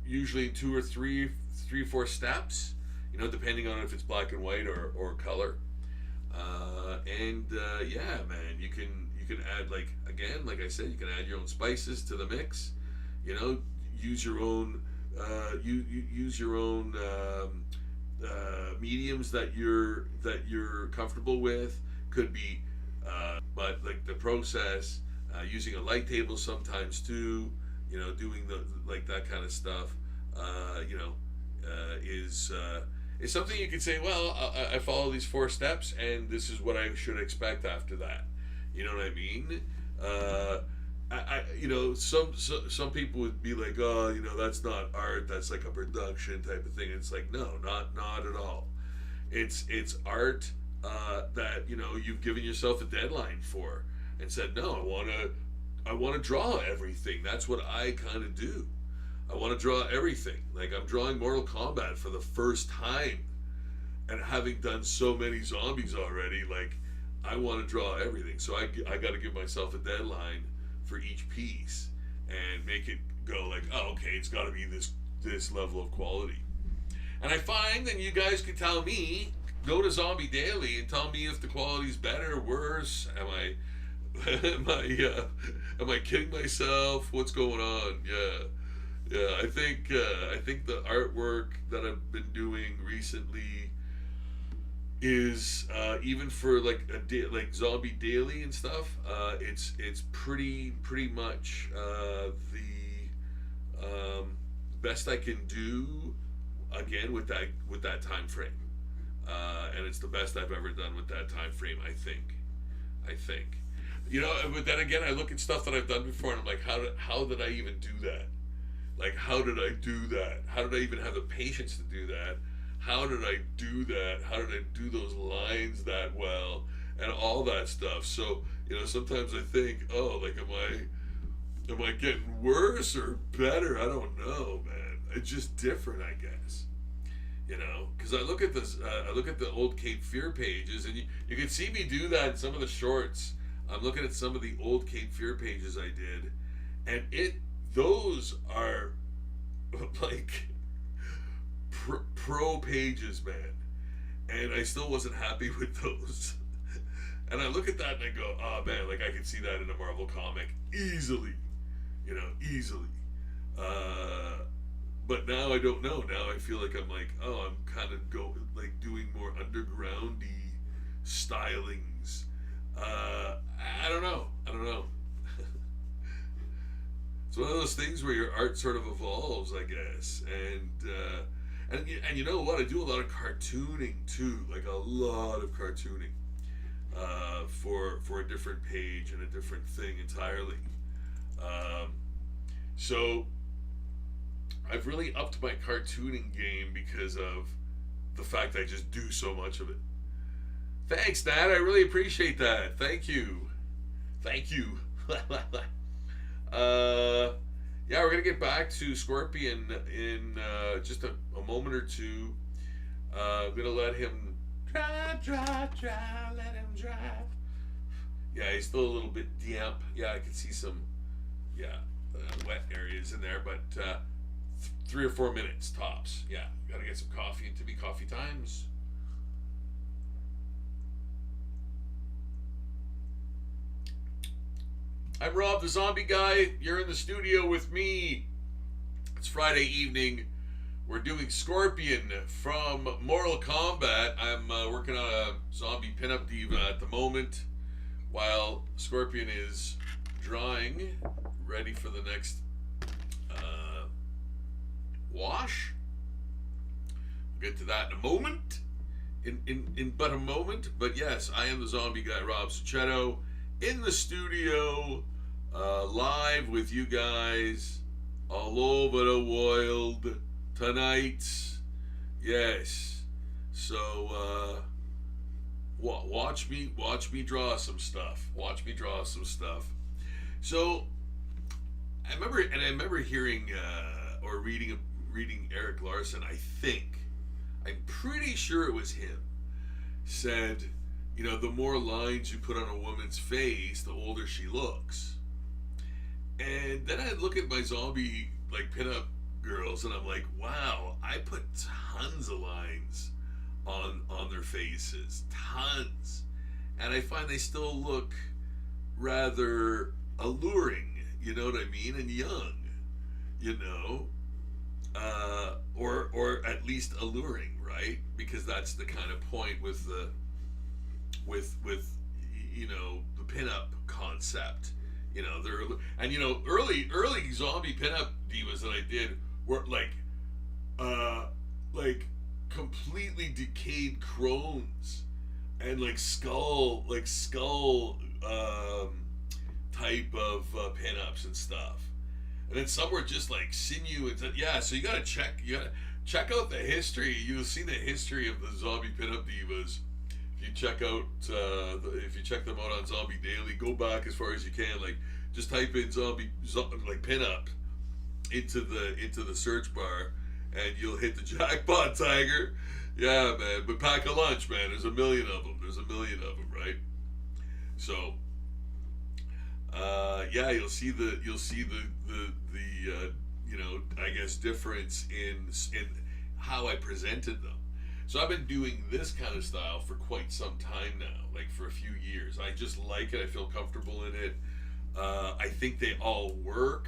Usually 2 or 3, 4 steps, depending on if it's black and white or color. Yeah, man, you can add, like I said, you can add your own spices to the mix. Use your own use your own mediums that you're comfortable with. Could be, but the process, using a light table sometimes too. Doing that kind of stuff. Is something you could say, well, I follow these 4 steps and this is what I should expect after that. You know what I mean? Some people would be like, oh, that's not art, that's like a production type of thing. It's like, no, not at all. It's art that you've given yourself a deadline for and said, no, I want to draw everything. That's what I kind of do. I want to draw everything. I'm drawing Mortal Kombat for the first time, and having done so many zombies already, I want to draw everything. So I got to give myself a deadline for each piece and make it go oh, okay, it's got to be this level of quality. And I find that you guys can tell me, go to Zombie Daily and tell me if the quality's better or worse. Am I kidding myself? What's going on? Yeah. I think the artwork that I've been doing recently is even for like Zombie Daily and stuff. It's pretty much the best I can do, again, with that time frame, and it's the best I've ever done with that time frame. I think. But then again, I look at stuff that I've done before, and I'm like, how did I even do that? How did I do that? How did I even have the patience to do that? How did I do that? How did I do those lines that well? And all that stuff. So, sometimes I think, oh, am I getting worse or better? I don't know, man. It's just different, I guess. Because I look at this, I look at the old Cape Fear pages, and you can see me do that in some of the shorts. I'm looking at some of the old Cape Fear pages I did, and those are pro pages, man. And I still wasn't happy with those. And I look at that and I go, oh man, I can see that in a Marvel comic easily, easily. But now I don't know. Now I feel I'm I'm kind of doing more undergroundy stylings. I don't know. It's one of those things where your art sort of evolves, I guess. And you know what? I do a lot of cartooning too, a lot of cartooning. for a different page and a different thing entirely. Um, so I've really upped my cartooning game because of the fact I just do so much of it. Thanks, Nat. I really appreciate that. Thank you. Thank you. Yeah, we're gonna get back to Scorpion in just a moment or two. I'm gonna let him drive, let him drive. Yeah, he's still a little bit damp. Yeah, I can see some, yeah, wet areas in there, but 3 or 4 minutes tops. Yeah, gotta get some coffee into me. Coffee times. I'm Rob the Zombie Guy. You're in the studio with me. It's Friday evening. We're doing Scorpion from Mortal Kombat. I'm working on a zombie pinup diva at the moment while Scorpion is drying, ready for the next wash. We'll get to that in a moment. In but a moment. But yes, I am the Zombie Guy, Rob Succhetto, in the studio, live with you guys all over the world tonight. Yes. So watch me draw some stuff. Watch me draw some stuff. So I remember hearing or reading Eric Larson. I'm pretty sure it was him, said, you know, the more lines you put on a woman's face, the older she looks. And then I look at my zombie like pinup girls, and I'm like, wow, I put tons of lines on their faces, tons, and I find they still look rather alluring. You know what I mean? And young, you know, or at least alluring, right? Because that's the kind of point with the with you know, the pinup concept. You know, and you know, early zombie pinup divas that I did were like completely decayed crones and like skull type of pinups and stuff. And then some were just like sinew and yeah. So you gotta check out the history. You'll see the history of the zombie pinup divas. If you check them out on Zombie Daily, go back as far as you can. Like, just type in zombie like pinup into the search bar, and you'll hit the jackpot, tiger. Yeah, man. But pack a lunch, man. There's a million of them. Right? So, yeah, you'll see the you know, I guess difference in how I presented them. So I've been doing this kind of style for quite some time now, like for a few years. I just like it. I feel comfortable in it. I think they all work.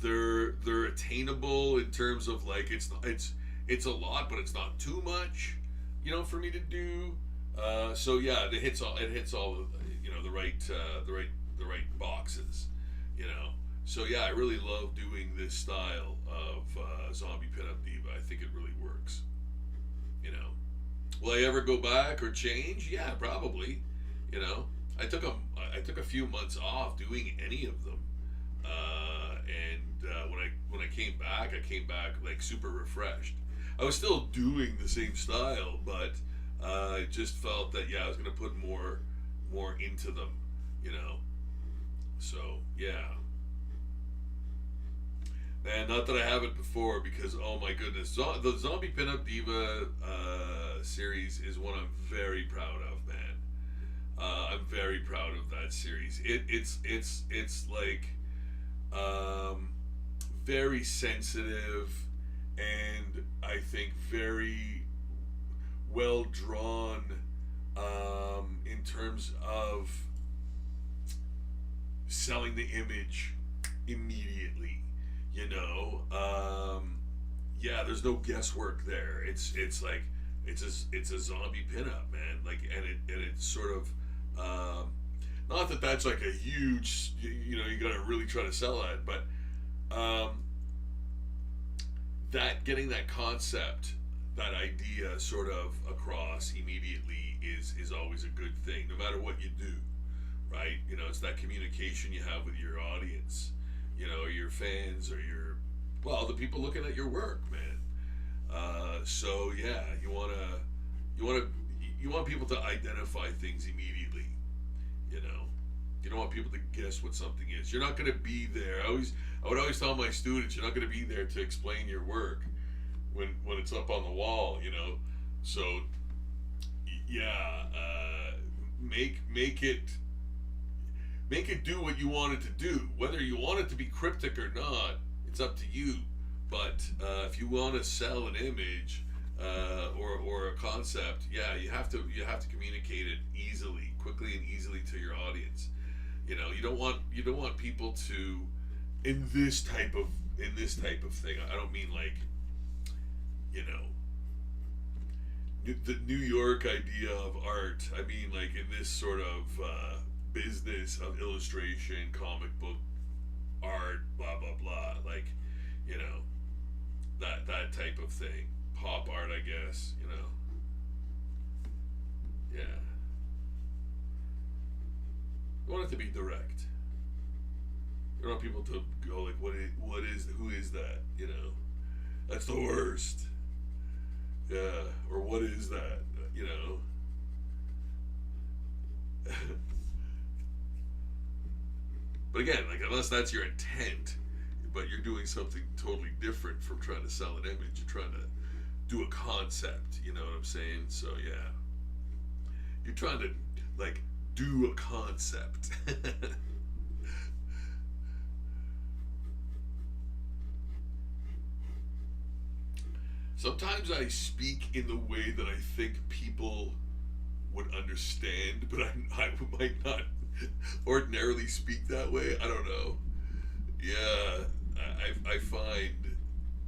They're attainable in terms of like it's a lot, but it's not too much, you know, for me to do. So yeah, it hits all you know, the right boxes, you know. So yeah, I really love doing this style of zombie pinup diva. I think it really works. You know, will I ever go back or change? Yeah, probably. You know, I took a few months off doing any of them, and when I came back like super refreshed. I was still doing the same style, but I just felt that yeah, I was gonna put more into them. You know, so yeah. And not that I haven't before, because oh my goodness, the Zombie Pinup Diva series is one I'm very proud of, man. I'm very proud of that series. It's like very sensitive, and I think very well drawn in terms of selling the image immediately. You know, yeah, there's no guesswork there. It's like it's a zombie pinup, man. Like, and it's sort of not that that's like a huge, you know, you gotta really try to sell that, but that getting that concept that idea sort of across immediately is always a good thing, no matter what you do, right? You know, it's that communication you have with your audience, you know, your fans or your, well, the people looking at your work, man. So yeah, you want people to identify things immediately. You know, you don't want people to guess what something is. You're not going to be there. I would always tell my students, you're not going to be there to explain your work when it's up on the wall. You know, so yeah, make it do what you want it to do. Whether you want it to be cryptic or not, it's up to you. But if you want to sell an image or a concept, yeah, you have to communicate it easily, quickly and easily to your audience. You know, you don't want people to in this type of thing. I don't mean like, you know, the New York idea of art. I mean like in this sort of business of illustration, comic book art, blah blah blah. Like, you know, that type of thing. Pop art, I guess, you know. Yeah. You want it to be direct. You don't want people to go like, who is that? You know, that's the worst. Yeah, or what is that? You know. But again, like, unless that's your intent, but you're doing something totally different from trying to sell an image. You're trying to do a concept, you know what I'm saying? So yeah, you're trying to like do a concept. Sometimes I speak in the way that I think people would understand, but I might not ordinarily speak that way. I don't know. Yeah, I find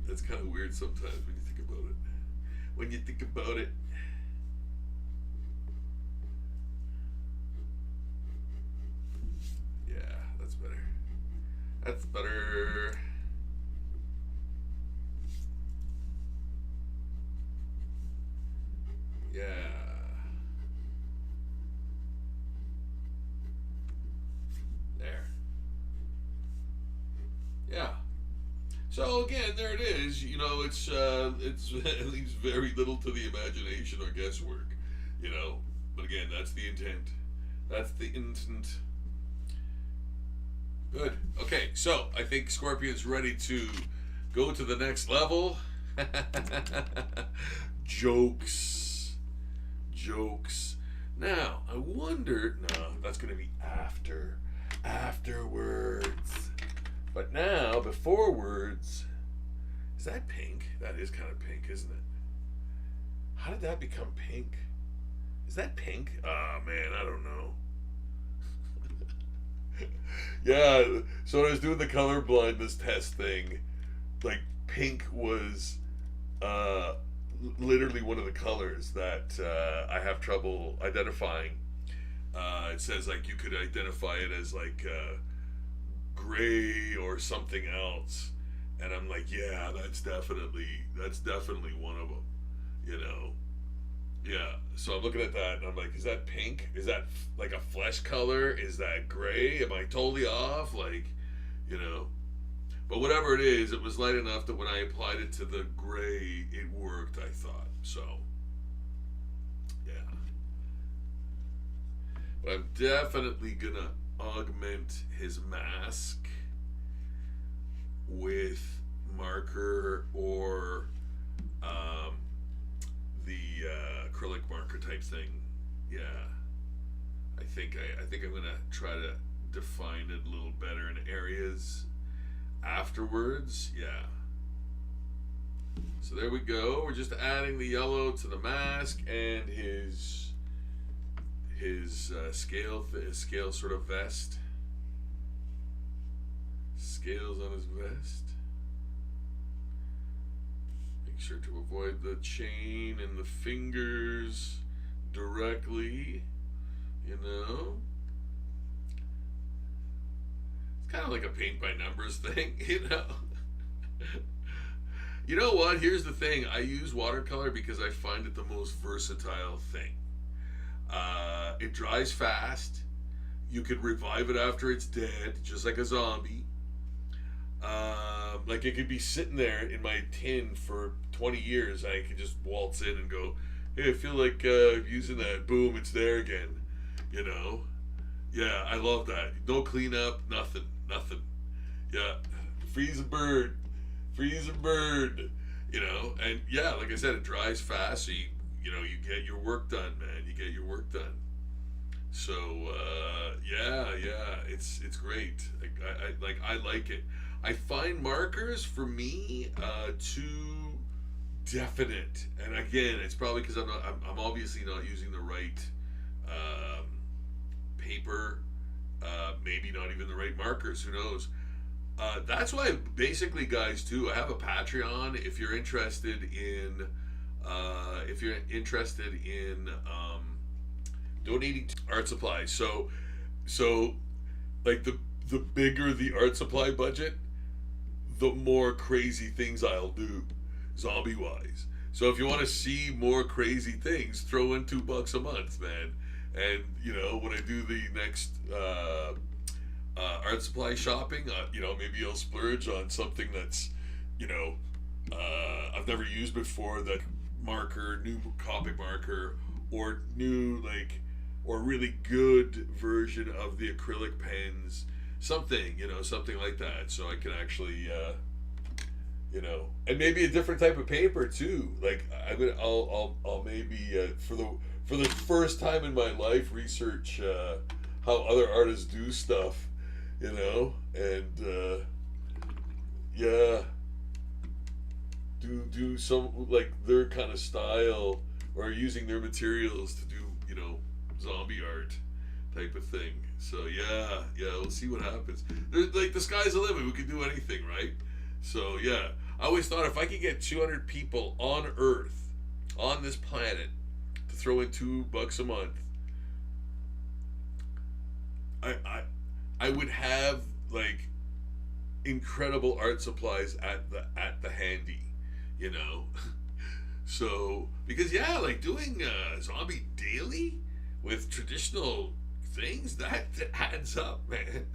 that's kind of weird sometimes when you think about it. When you think about it. Yeah, that's better. That's better. Yeah. There. Yeah. So again, there it is. You know, it leaves very little to the imagination or guesswork. You know, but again, that's the intent. That's the intent. Good. Okay, so I think Scorpion's ready to go to the next level. Jokes. Now, I wonder. No, that's going to be afterwards. But now, before words, is that pink? That is kind of pink, isn't it? How did that become pink? Is that pink? Oh, man, I don't know. Yeah, so when I was doing the color blindness test thing, like, pink was literally one of the colors that I have trouble identifying. It says, like, you could identify it as, like, gray or something else, and I'm like, yeah, that's definitely one of them, you know. Yeah, so I'm looking at that and I'm like, is that pink? Is that like a flesh color? Is that gray? Am I totally off? Like, you know. But whatever it is, it was light enough that when I applied it to the gray, it worked, I thought. So yeah, but I'm definitely gonna augment his mask with marker or the acrylic marker type thing. Yeah, I think I'm gonna try to define it a little better in areas afterwards. Yeah. So there we go. We're just adding the yellow to the mask and his scale sort of vest. Scales on his vest. Make sure to avoid the chain and the fingers directly, you know. It's kind of like a paint by numbers thing, you know. You know what? Here's the thing. I use watercolor because I find it the most versatile thing. It dries fast. You can revive it after it's dead, just like a zombie. Like it could be sitting there in my tin for 20 years. I could just waltz in and go, "Hey, I feel like using that." Boom, it's there again. You know? Yeah, I love that. No cleanup, nothing, nothing. Yeah, freeze a bird, freeze a bird. You know, and yeah, like I said, it dries fast, so you get your work done, man. You get your work done. So yeah, it's great. I like it. I find markers for me too definite, and again, it's probably because I'm obviously not using the right um, paper, maybe not even the right markers. Who knows? That's why, basically, guys, too. I have a Patreon. If you're interested in, donating to art supplies. So, like the bigger the art supply budget, the more crazy things I'll do, zombie wise. So if you want to see more crazy things, throw in $2 a month, man. And when I do the next art supply shopping, maybe I'll splurge on something that's, I've never used before. That marker, new Copic marker, or new or really good version of the acrylic pens, something like that, so I can actually and maybe a different type of paper too. Like I'll maybe for the first time in my life research how other artists do stuff, and yeah, do some like their kind of style, or using their materials to do zombie art type of thing. So yeah, we'll see what happens. There's the sky's the limit. We can do anything, right? So yeah, I always thought if I could get 200 people on Earth, on this planet, to throw in $2 a month, I would have incredible art supplies at the handy, So because doing zombie daily with traditional things, that adds up, man.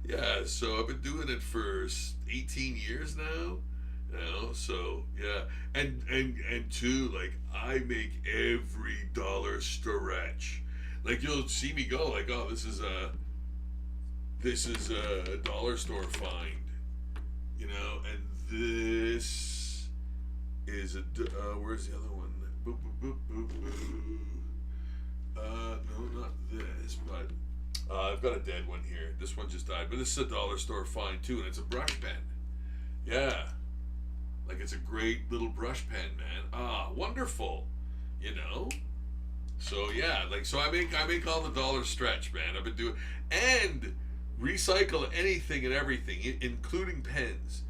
Yeah, so I've been doing it for 18 years now, so yeah, and too, I make every dollar stretch. You'll see me go oh, this is a dollar store find, and this is where's the other one? Boop, boop, boop, boop, boop. No, not this, but I've got a dead one here. This one just died, but this is a dollar store find too, and it's a brush pen. Yeah, it's a great little brush pen, man. Ah, wonderful. So yeah, so I make all the dollar stretch, man. I've been doing, and recycle anything and everything, including pens.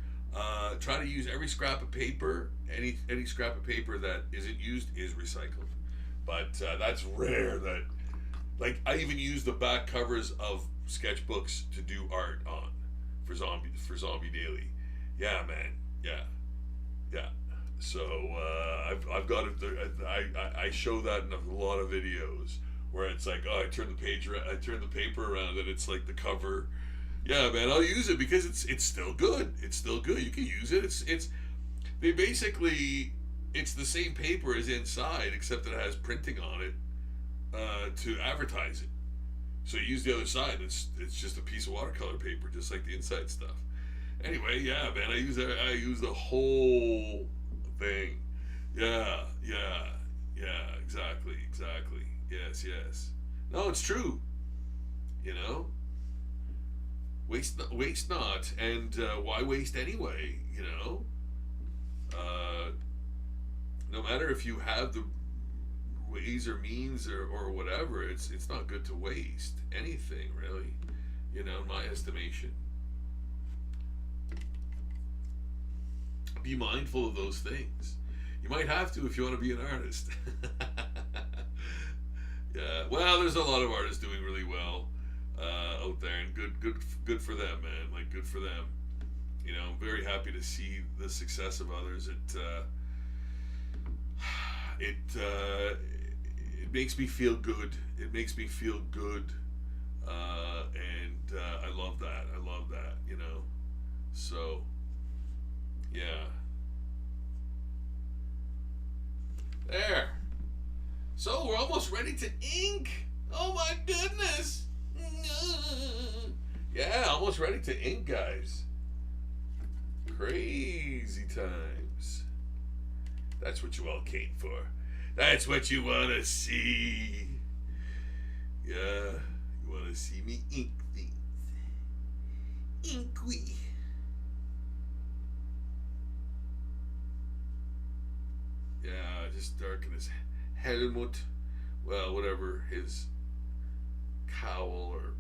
Try to use every scrap of paper. Any scrap of paper that isn't used is recycled. But that's rare. That I even use the back covers of sketchbooks to do art on for Zombie Daily. Yeah, man. Yeah. So I've got it. I show that in a lot of videos where it's I turn the paper around, and it's the cover. Yeah, man, I'll use it because it's still good. It's still good. You can use it. It's the same paper as inside, except that it has printing on it to advertise it. So you use the other side. It's just a piece of watercolor paper, just like the inside stuff. Anyway, yeah, man, I use the whole thing. Yeah, exactly. Yes. No, it's true. Waste not, and why waste anyway? No matter if you have the ways or means or whatever, it's not good to waste anything, really. In my estimation. Be mindful of those things. You might have to if you want to be an artist. Yeah. Well, there's a lot of artists doing really well out there, and good for them, man. Good for them. You know, I'm very happy to see the success of others. It makes me feel good. It makes me feel good, and I love that. I love that. You know, so yeah. There. So we're almost ready to ink. Oh my goodness. Yeah, almost ready to ink, guys. Crazy times. That's what you all came for. That's what you want to see. Yeah, you want to see me ink things. Inkly. Yeah, just darken his helmet. Well, whatever, his cowl or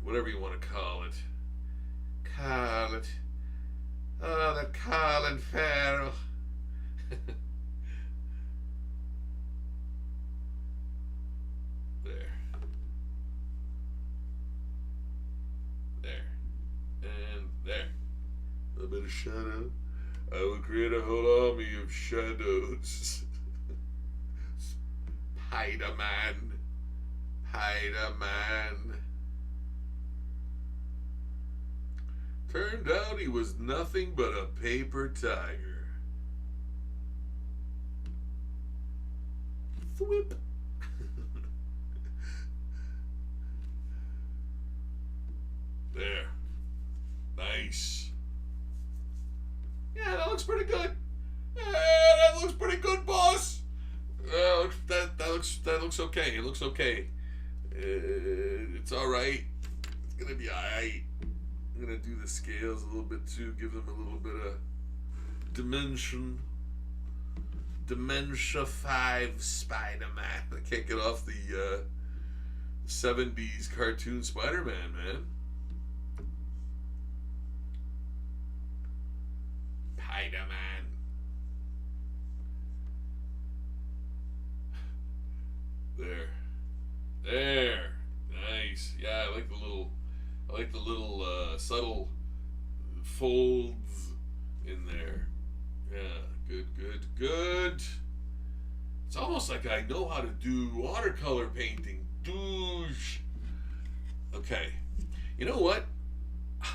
whatever you want to call it. Call it. Oh, that Colin Farrell. There. There. And there. A little bit of shadow. I will create a whole army of shadows. Spider-Man. Spider-Man. Turned out he was nothing but a paper tiger. Thwip. There. Nice. Yeah, that looks pretty good. Yeah, that looks pretty good, boss. That looks okay. It looks okay. It's all right. It's gonna be all right. I'm gonna do the scales a little bit too. Give them a little bit of dimension. Dementia 5 Spider-Man. I can't get off the 70s cartoon Spider-Man, man. Spider-Man. There. There. Nice. Yeah, I like the little subtle folds in there. Yeah, good. It's almost like I know how to do watercolor painting. Douche. Okay. You know what?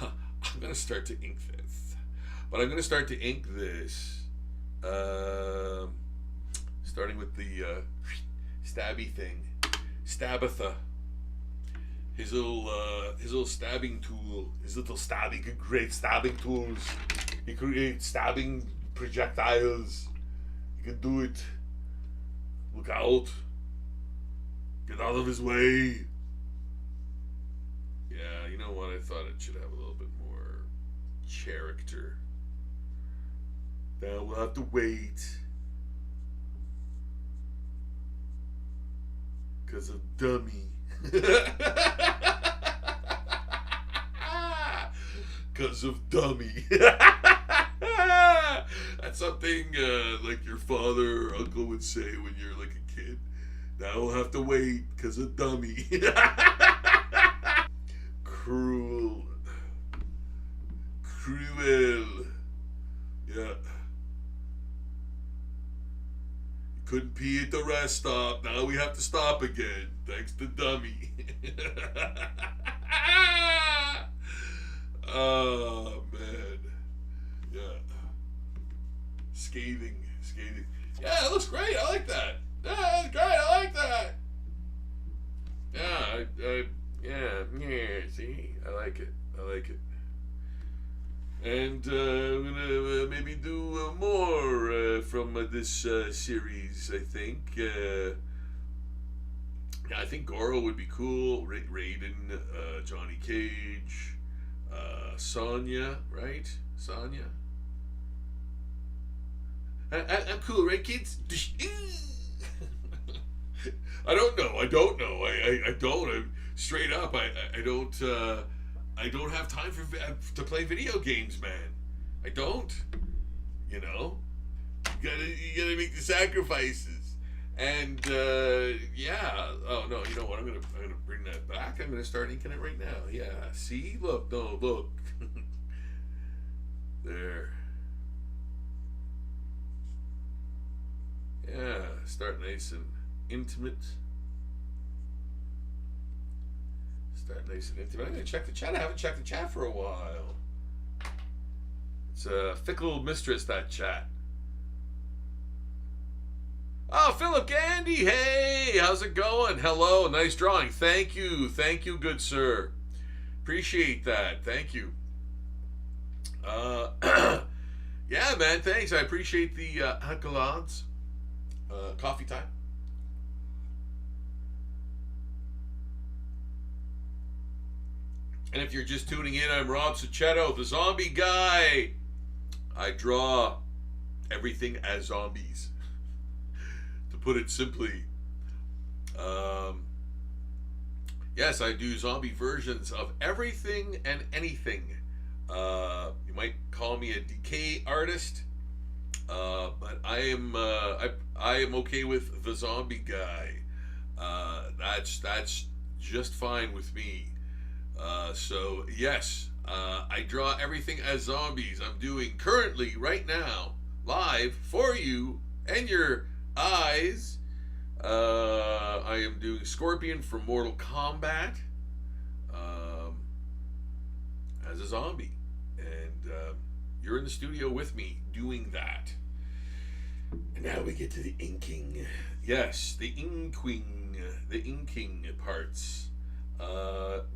I'm going to start to ink this. But I'm going to start to ink this starting with the stabby thing. Stabatha. His little stabbing tool. His little stabbing, great stabbing tools. He creates stabbing projectiles. He can do it. Look out. Get out of his way. Yeah, you know what? I thought it should have a little bit more character. Now we'll have to wait. Because of dummy. Because of dummy. That's something like your father or uncle would say when you're like a kid. Now we'll have to wait because of dummy. Cruel. Yeah. Couldn't pee at the rest stop. Now we have to stop again. Thanks to dummy. Oh, man. Yeah. Scathing. Yeah, it looks great. I like that. Yeah, that's great. I like that. Yeah, see? I like it. And I'm gonna maybe do more from this series. I think. Yeah, I think Goro would be cool. Raiden, Johnny Cage, Sonya, right? Sonya. I'm cool, right, kids? I don't know. I don't. I'm straight up. I don't have time to play video games, man. I don't. You know, you gotta make the sacrifices. And yeah. Oh no. You know what? I'm gonna bring that back. I'm gonna start inking it right now. Yeah. See? Look. No. Look. There. Yeah, start nice and intimate. Start nice and intimate. I'm gonna check the chat. I haven't checked the chat for a while. It's a fickle mistress, that chat. Oh, Philip Gandy, hey, how's it going? Hello, nice drawing. Thank you, good sir. Appreciate that. Thank you. Yeah, man, thanks. I appreciate the accolades. Coffee time. And if you're just tuning in, I'm Rob Sachetto, the zombie guy. I draw everything as zombies. To put it simply. Yes, I do zombie versions of everything and anything. You might call me a decay artist, but I am okay with the zombie guy. That's just fine with me. So yes, I draw everything as zombies. I'm doing currently right now live for you and your eyes. I am doing Scorpion from Mortal Kombat as a zombie, and you're in the studio with me doing that. And now we get to the inking. Yes, the inking parts.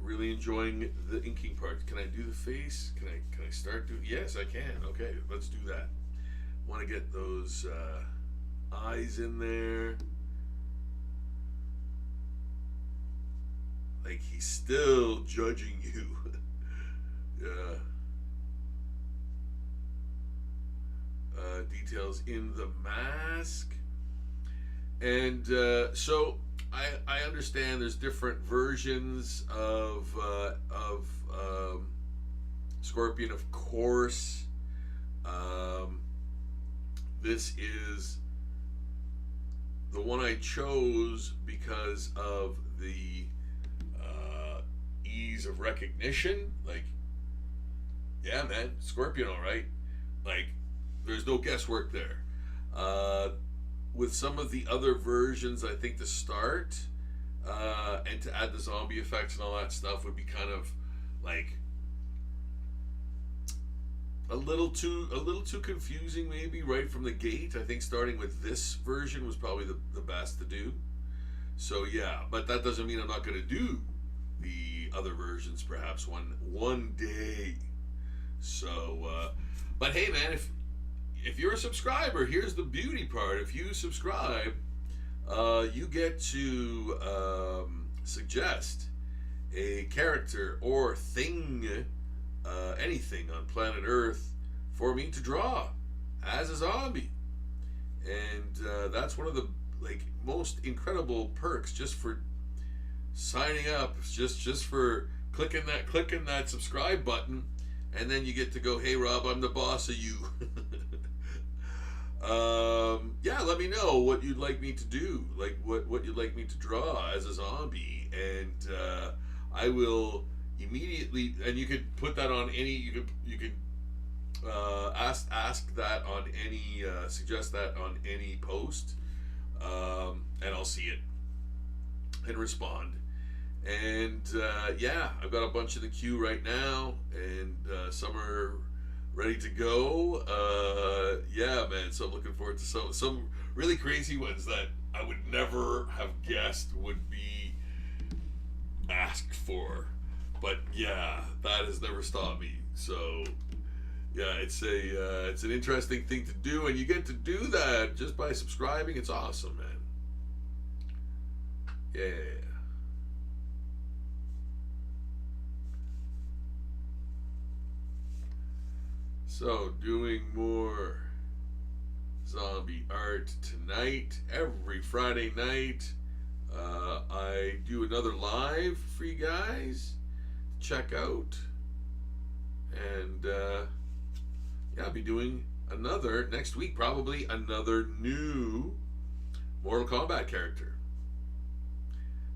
Really enjoying the inking part. Can I do the face? Can I start doing? Yes, I can. Okay, let's do that. Want to get those eyes in there. Like he's still judging you. Yeah. Details in the mask. And so I understand there's different versions of Scorpion, of course. This is the one I chose because of the ease of recognition. Like, yeah, man, Scorpion, all right. Like, there's no guesswork there. With some of the other versions, I think to start and to add the zombie effects and all that stuff would be kind of like a little too confusing, maybe right from the gate. I think starting with this version was probably the best to do. So yeah, but that doesn't mean I'm not going to do the other versions perhaps one day. So but hey, man, if you're a subscriber, here's the beauty part. If you subscribe, you get to suggest a character or thing, anything on planet Earth, for me to draw as a zombie. And that's one of the most incredible perks just for signing up, just for clicking that subscribe button, and then you get to go, hey Rob, I'm the boss of you. Yeah, let me know what you'd like me to do, like what you'd like me to draw as a zombie, and I will immediately. And you could put that on any. You could ask that on any, suggest that on any post, and I'll see it and respond. And yeah, I've got a bunch in the queue right now, and some are ready to go. Yeah, man, so I'm looking forward to some really crazy ones that I would never have guessed would be asked for. But yeah, that has never stopped me. So yeah, it's an interesting thing to do, and you get to do that just by subscribing. It's awesome, man. Yeah. So, doing more zombie art tonight. Every Friday night, I do another live for you guys to check out. And, yeah, I'll be doing another, next week probably, another new Mortal Kombat character.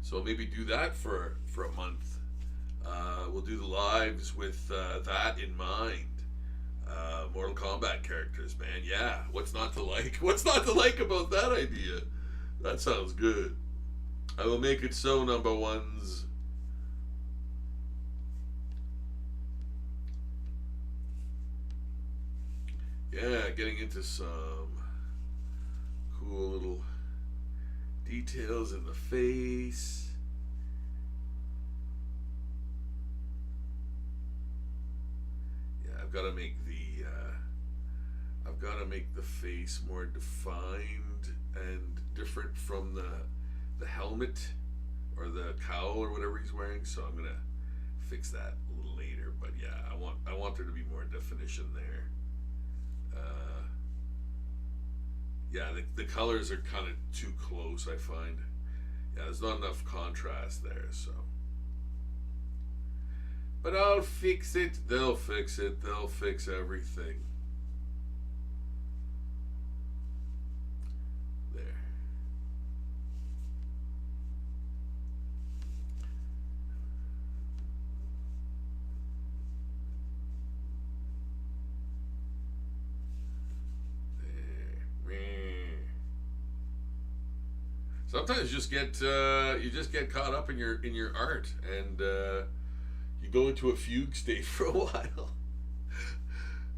So maybe do that for a month. We'll do the lives with that in mind. Mortal Kombat characters, man. Yeah, what's not to like? What's not to like about that idea? That sounds good. I will make it so, number ones. Yeah, getting into some cool little details in the face. Yeah, I've got to make the face more defined and different from the helmet or the cowl or whatever he's wearing. So I'm gonna fix that a little later. But yeah, I want there to be more definition there. Yeah, the colors are kind of too close, I find. Yeah, there's not enough contrast there, so. But I'll fix it. They'll fix it. They'll fix everything. There. Sometimes you just get caught up in your art, and you go into a fugue state for a while.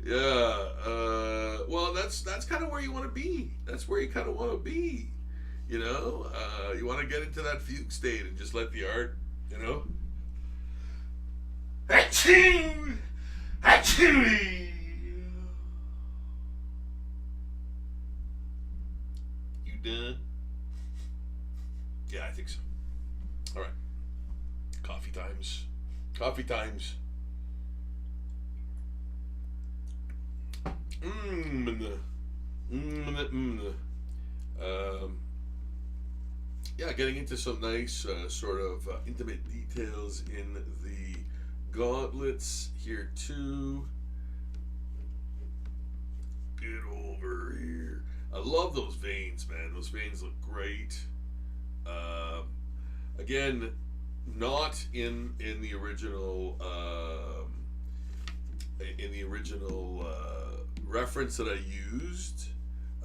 Yeah. Well, that's kind of where you want to be. That's where you kind of want to be. You know, you want to get into that fugue state and just let the art, you know. Achoo! Achoo! You done? Yeah, I think so. All right. Coffee times. Coffee times. Yeah, getting into some nice sort of intimate details in the gauntlets here too. Get over here. I love those veins, man. Those veins look great. Again, not in the original reference that I used.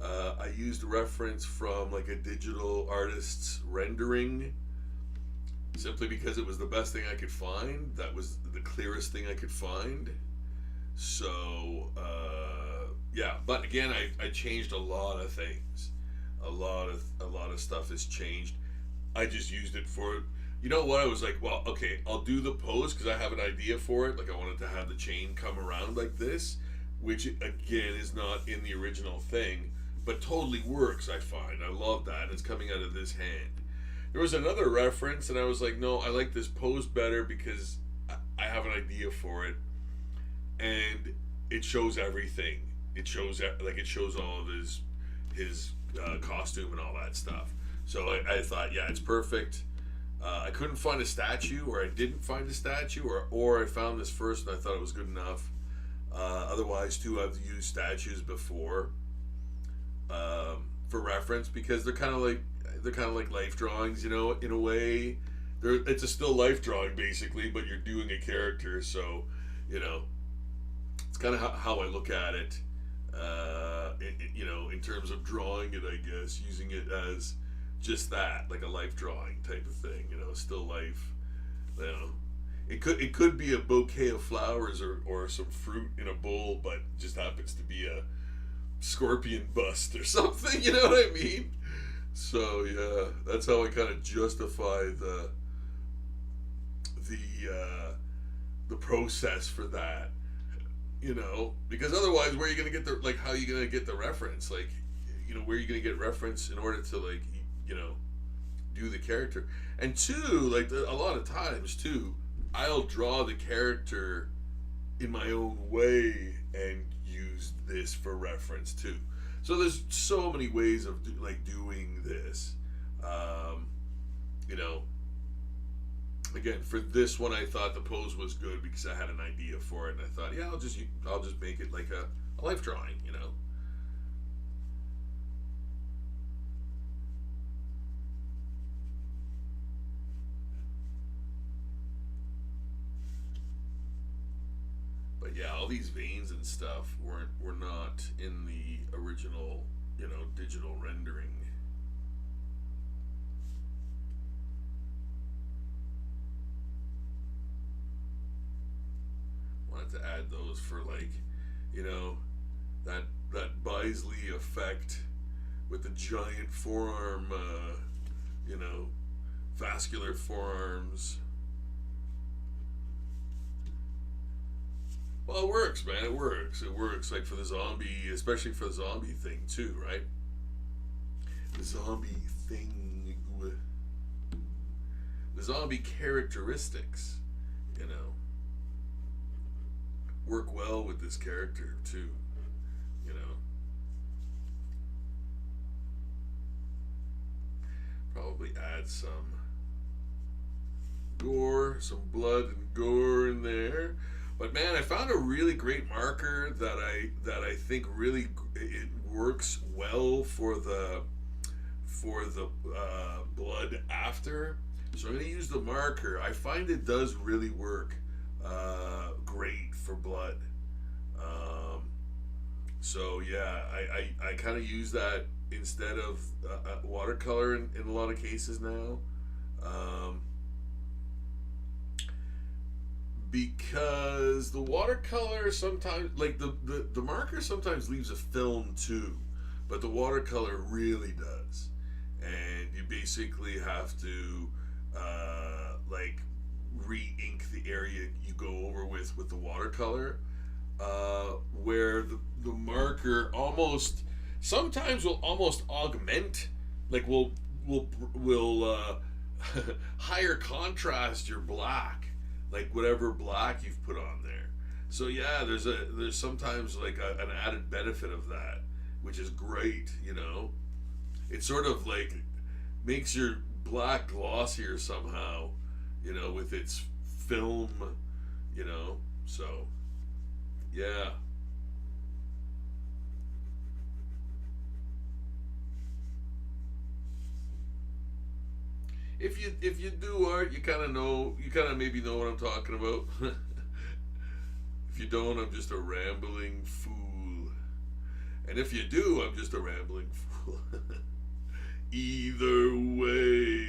I used a reference from like a digital artist's rendering, simply because it was the best thing I could find. That was the clearest thing I could find. So yeah, but again, I changed a lot of things. A lot of stuff has changed. I just used it for, you know what, I was like, well, okay, I'll do the pose because I have an idea for it. Like, I wanted to have the chain come around like this, which again is not in the original thing, but totally works. I find I love that. It's coming out of this hand. There was another reference, and I was like, no, I like this pose better because I have an idea for it, and it shows everything. It shows all of his costume and all that stuff. So I thought, yeah, it's perfect. I couldn't find a statue, or I didn't find a statue, or I found this first and I thought it was good enough. Otherwise, too, I've used statues before for reference because they're kind of like life drawings, you know, in a way. It's a still life drawing basically, but you're doing a character, so you know, it's kind of how I look at it. You know, in terms of drawing it, I guess using it as just that, like a life drawing type of thing, you know, still life. You know, it could be a bouquet of flowers or some fruit in a bowl, but just happens to be a scorpion bust or something. You know what I mean? So yeah, that's how I kind of justify the process for that. You know, because otherwise, where are you gonna get how are you gonna get the reference? Like, you know, where are you gonna get reference in order to like, you know, do the character? And two, like a lot of times too, I'll draw the character in my own way and use this for reference too. So there's so many ways of doing this. You know, again, for this one, I thought the pose was good because I had an idea for it, and I thought, yeah, I'll just make it like a life drawing, you know. But yeah, all these veins and stuff were not in the original, digital rendering. Wanted to add those for like, you know, that Bisley effect with the giant forearm, vascular forearms. Well, it works, man. It works. It works. Like for the zombie, especially for the zombie thing too, right? The zombie thing, the zombie characteristics, work well with this character too. You know, probably add some gore, some blood and gore in there. But man, I found a really great marker that I think really it works well for the blood after. So I'm going to use the marker. I find it does really work great for blood. So yeah, I kind of use that instead of watercolor in a lot of cases now. Because the watercolor sometimes, like the marker sometimes leaves a film too, but the watercolor really does. And you basically have to like re-ink the area you go over with the watercolor, where the marker almost sometimes will almost augment, like will higher contrast your black, like whatever black you've put on there. So yeah, there's sometimes like an added benefit of that, which is great. It sort of like makes your black glossier somehow, with its film, so yeah. If you do art, you kind of maybe know what I'm talking about. If you don't, I'm just a rambling fool. And if you do, I'm just a rambling fool. Either way.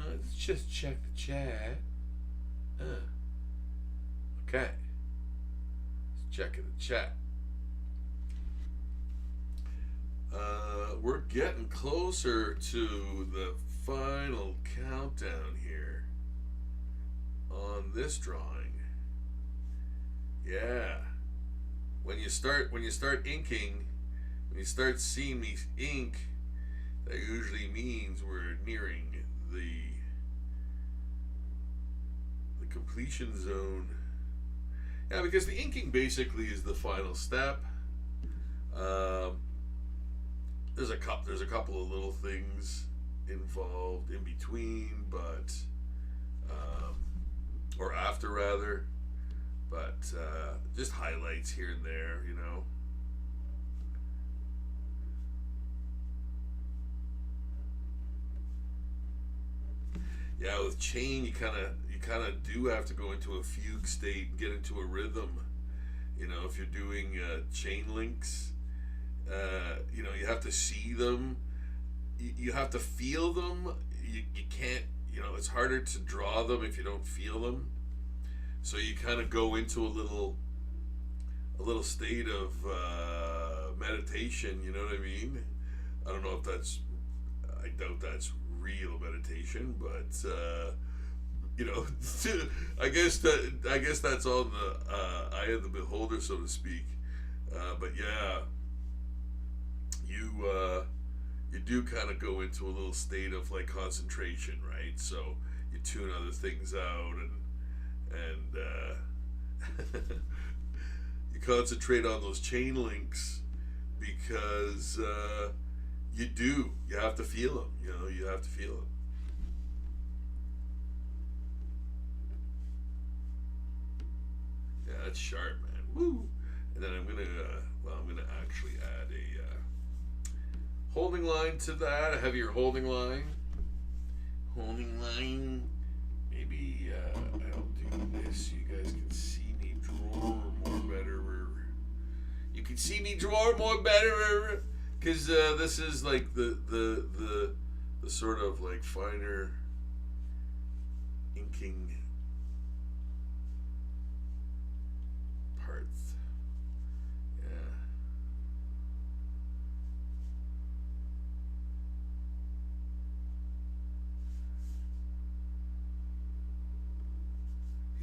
Let's just check the chat. Okay. Let's check the chat. We're getting closer to the final countdown here on this drawing. Yeah. When you start inking, when you start seeing me ink, that usually means we're nearing the completion zone. Yeah, because the inking basically is the final step. There's a couple of little things involved in between, but or after rather, but just highlights here and there, Yeah, with chain, you kind of do have to go into a fugue state and get into a rhythm. If you're doing chain links, you have to see them. You have to feel them. You can't, it's harder to draw them if you don't feel them. So you kind of go into a little state of meditation. You know what I mean? I don't know if I doubt that's real meditation, but I guess that's on the eye of the beholder, so to speak. But yeah, you do kind of go into a little state of like concentration, right? So you tune other things out and you concentrate on those chain links because you have to feel them. You have to feel it. Yeah, that's sharp, man. Woo! And then I'm gonna actually add a holding line to that, a heavier holding line. Holding line. Maybe I'll do this so you guys can see me draw more better. You can see me draw more better, because this is like the sort of like finer inking parts.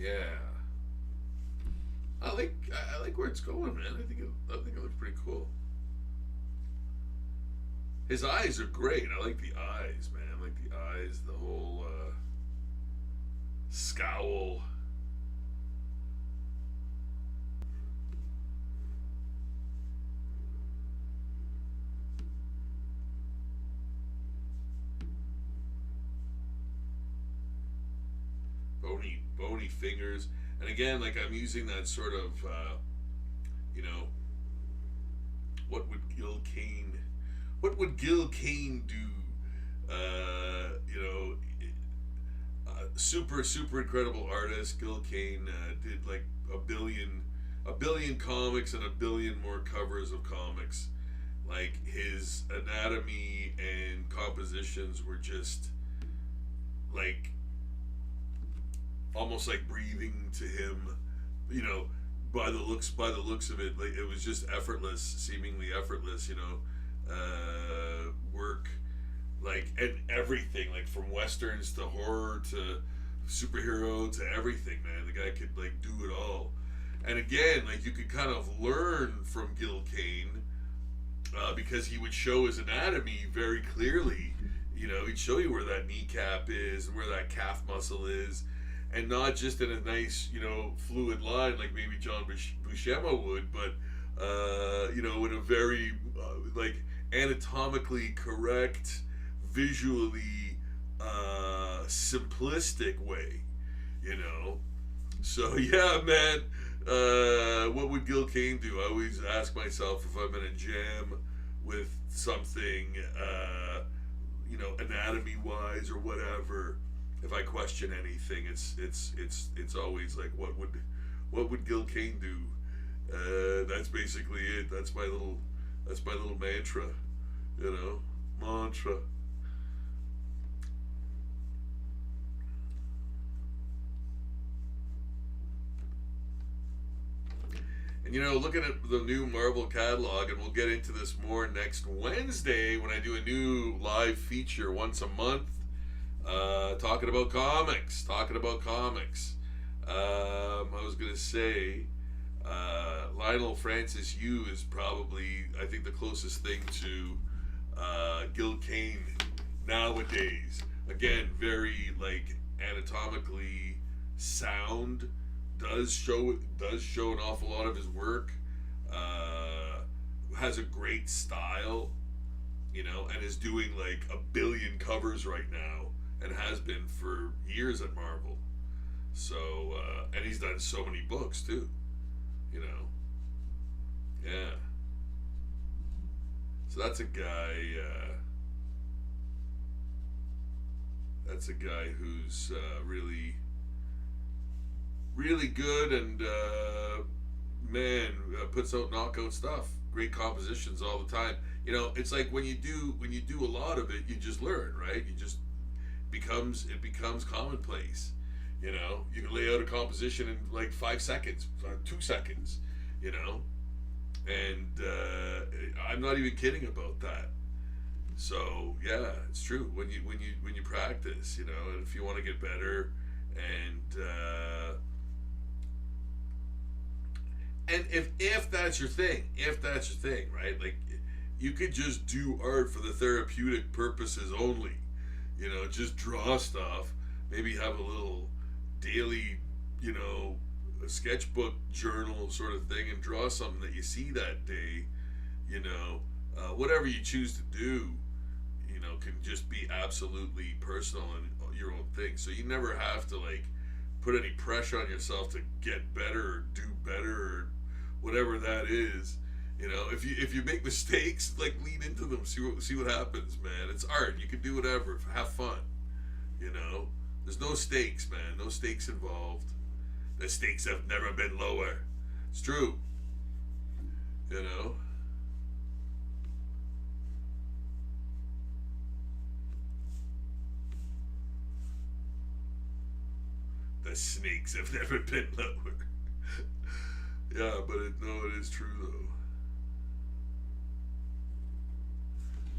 Yeah. I like where it's going, man. I think it looks pretty cool. His eyes are great. I like the eyes, man. I like the eyes, the whole scowl. Bony fingers. And again, like, I'm using that sort of, what would Gil Kane do? Super incredible artist. Gil Kane did like a billion comics and a billion more covers of comics. Like, his anatomy and compositions were just like almost like breathing to him, by the looks of it. Like, it was just effortless, seemingly effortless, work, like, and everything, like from westerns to horror to superhero to everything, man. The guy could like do it all. And again, like, you could kind of learn from Gil Kane, because he would show his anatomy very clearly. He'd show you where that kneecap is and where that calf muscle is, and not just in a nice, fluid line like maybe John Buscema would, but, in a very, like, anatomically correct, visually, simplistic way, So, yeah, man, what would Gil Kane do? I always ask myself if I'm in a jam with something, anatomy-wise or whatever. If I question anything, it's always like, what would Gil Kane do? That's basically it. That's my little mantra, mantra. And looking at the new Marvel catalog, and we'll get into this more next Wednesday when I do a new live feature once a month. Talking about comics. I was going to say, Lionel Francis Yu is probably, I think, the closest thing to Gil Kane nowadays. Again, very, like, anatomically sound. Does show an awful lot of his work. Has a great style, and is doing like a billion covers right now, and has been for years at Marvel. So, and he's done so many books too, yeah. So that's a guy. That's a guy who's really, really good, and puts out knockout stuff. Great compositions all the time. It's like when you do a lot of it, you just learn, right? It becomes commonplace. You can lay out a composition in like 5 seconds, 2 seconds. And I'm not even kidding about that. So yeah, it's true. When you practice, and if you want to get better, and if that's your thing, right? Like, you could just do art for the therapeutic purposes only. Just draw stuff. Maybe have a little daily, a sketchbook journal sort of thing, and draw something that you see that day. Whatever you choose to do, can just be absolutely personal and your own thing. So you never have to like put any pressure on yourself to get better or do better or whatever that is. You know, if you make mistakes, like lean into them, see what happens, man. It's art. You can do whatever. Have fun. You know, there's no stakes, man. No stakes involved. The stakes have never been lower. It's true. You know. The snakes have never been lower. Yeah, but no, it is true though.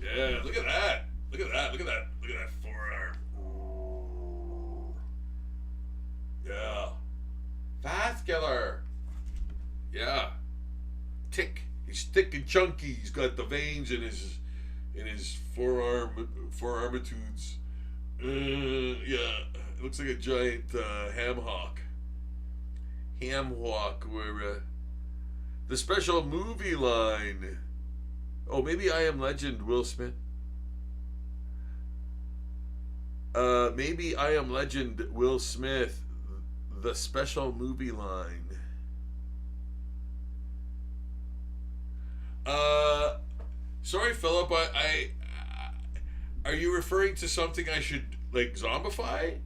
Yeah, look at that. Look at that. Look at that. Look at that forearm. Yeah. Vascular. Yeah. Tick. He's thick and chunky. He's got the veins in his forearmitudes. Yeah. It looks like a giant ham hock. Ham hock, where the special movie line. Oh, maybe I Am Legend, Will Smith. Maybe I Am Legend, Will Smith, the special movie line. Sorry, Philip. I are you referring to something I should like zombify?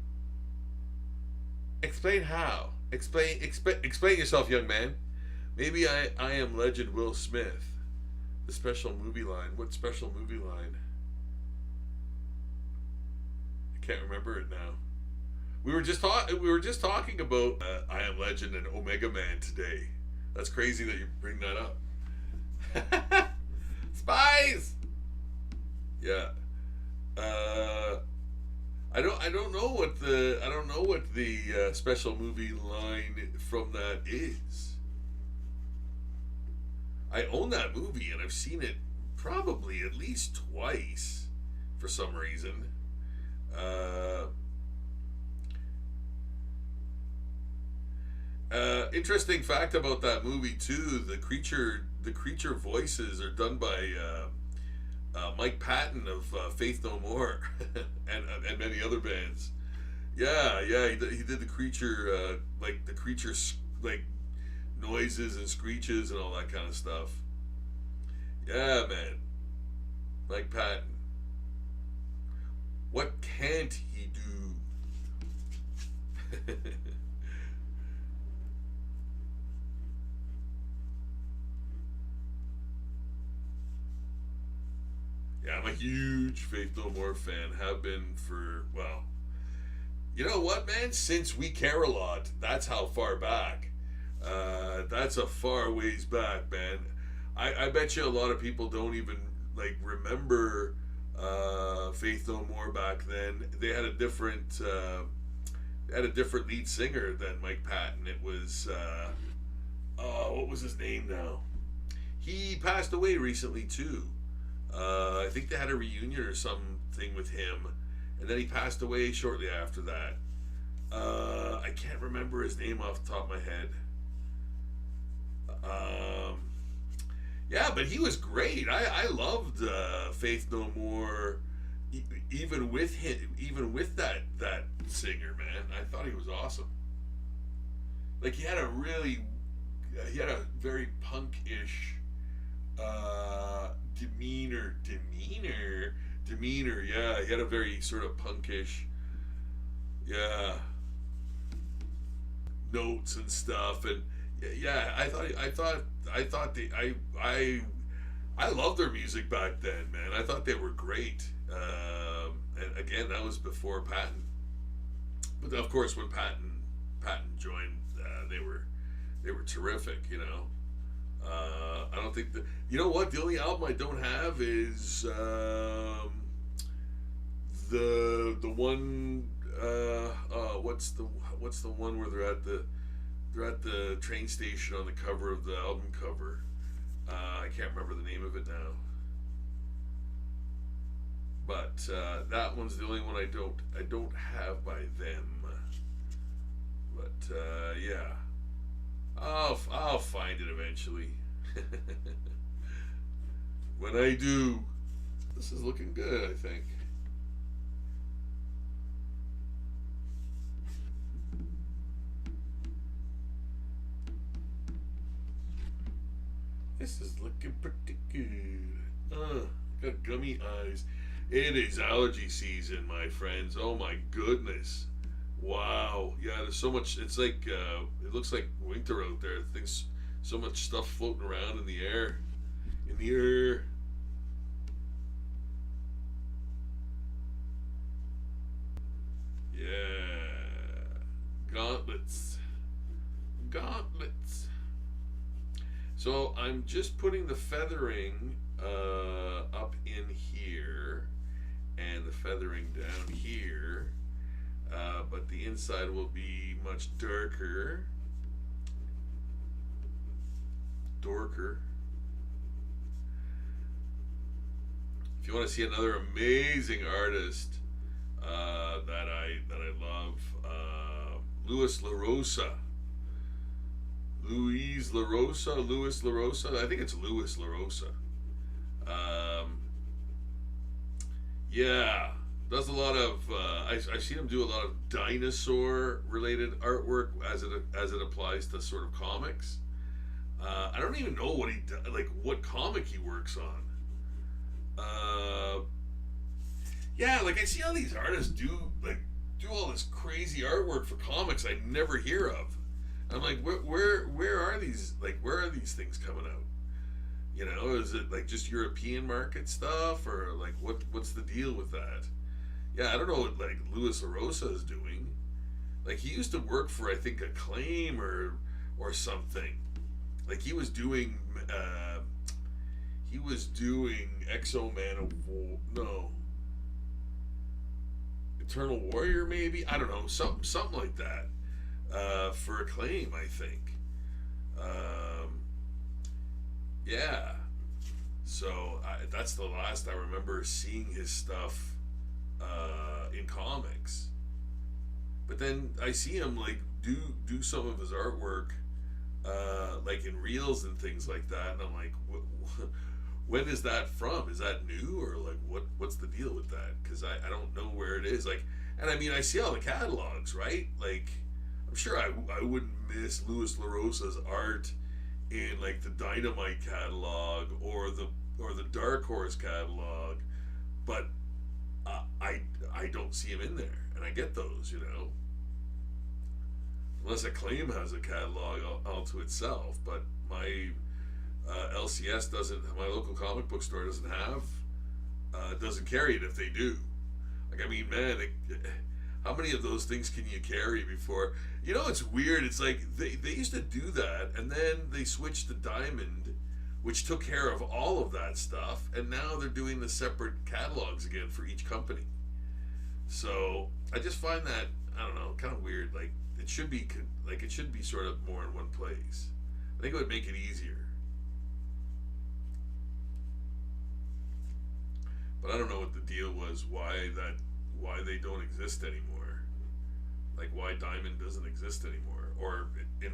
Explain how. Explain yourself, young man. Maybe I Am Legend, Will Smith. The special movie line. What special movie line? I can't remember it now. We were just talking about I Am Legend and Omega Man today. That's crazy that you bring that up. Spies. Yeah. I don't know what the special movie line from that is. I own that movie and I've seen it probably at least twice for some reason. Interesting fact about that movie too: the creature voices are done by Mike Patton of Faith No More and many other bands. Yeah, he did the creature like the creature's like noises and screeches and all that kind of stuff. Yeah, man. Mike Patton. What can't he do? Yeah, I'm a huge Faith No More fan. Have been for, well, you know what, man? Since We Care a Lot, that's how far back. That's a far ways back, man. I bet you a lot of people don't even like remember Faith No More back then. They had a different lead singer than Mike Patton. It was what was his name now? He passed away recently too. I think they had a reunion or something with him, and then he passed away shortly after that. I can't remember his name off the top of my head. Yeah, but he was great. I loved Faith No More, even with that singer, man. I thought he was awesome. Like he had a very punk-ish demeanor. Yeah, he had a very sort of punkish, yeah, notes and stuff, and yeah, I loved their music back then, man. I thought they were great. And again, that was before Patton. But of course, when Patton joined, they were terrific. You know. I don't think that. You know what? The only album I don't have is the one. What's the one where they're at the train station on the cover of the album cover. I can't remember the name of it now. But that one's the only one I don't have by them. But yeah, I'll find it eventually. When I do, this is looking good, I think. This is looking pretty good. Got gummy eyes. It is allergy season, my friends. Oh my goodness. Wow. Yeah, there's so much. It's like, it looks like winter out there. Things, so much stuff floating around in the air. In the air. Yeah. Gauntlets. Gauntlets. So I'm just putting the feathering up in here and the feathering down here, but the inside will be much darker. Dorker. If you want to see another amazing artist that I love, Louis LaRosa. Louis LaRosa. I think it's Louis LaRosa. Yeah, does a lot of. I've seen him do a lot of dinosaur-related artwork as it applies to sort of comics. I don't even know what what comic he works on. Yeah, like I see all these artists do all this crazy artwork for comics I never hear of. I'm like, where are these things coming out? You know, is it like just European market stuff, or like what's the deal with that? Yeah, I don't know what like Louis LaRosa is doing. Like he used to work for I think Acclaim or something. Like he was doing Exo Man of War, no, Eternal Warrior maybe, I don't know, something like that. For Acclaim, I think. Yeah. So that's the last I remember seeing his stuff in comics. But then I see him like do some of his artwork like in reels and things like that, and I'm like, when is that from? Is that new, or like what's the deal with that? Because I don't know where it is. Like, and I mean I see all the catalogs, right? Like I'm sure I wouldn't miss Louis LaRosa's art in like the Dynamite catalog or the Dark Horse catalog, but I don't see him in there, and I get those, you know, unless Acclaim has a catalog all to itself. But my LCS doesn't. My local comic book store doesn't carry it if they do. Like I mean, man. How many of those things can you carry before? You know, it's weird. It's like they used to do that, and then they switched to Diamond, which took care of all of that stuff, and now they're doing the separate catalogs again for each company. So I just find that, I don't know, kind of weird. Like it should be sort of more in one place. I think it would make it easier. But I don't know what the deal was. Why they don't exist anymore. Like why Diamond doesn't exist anymore, or in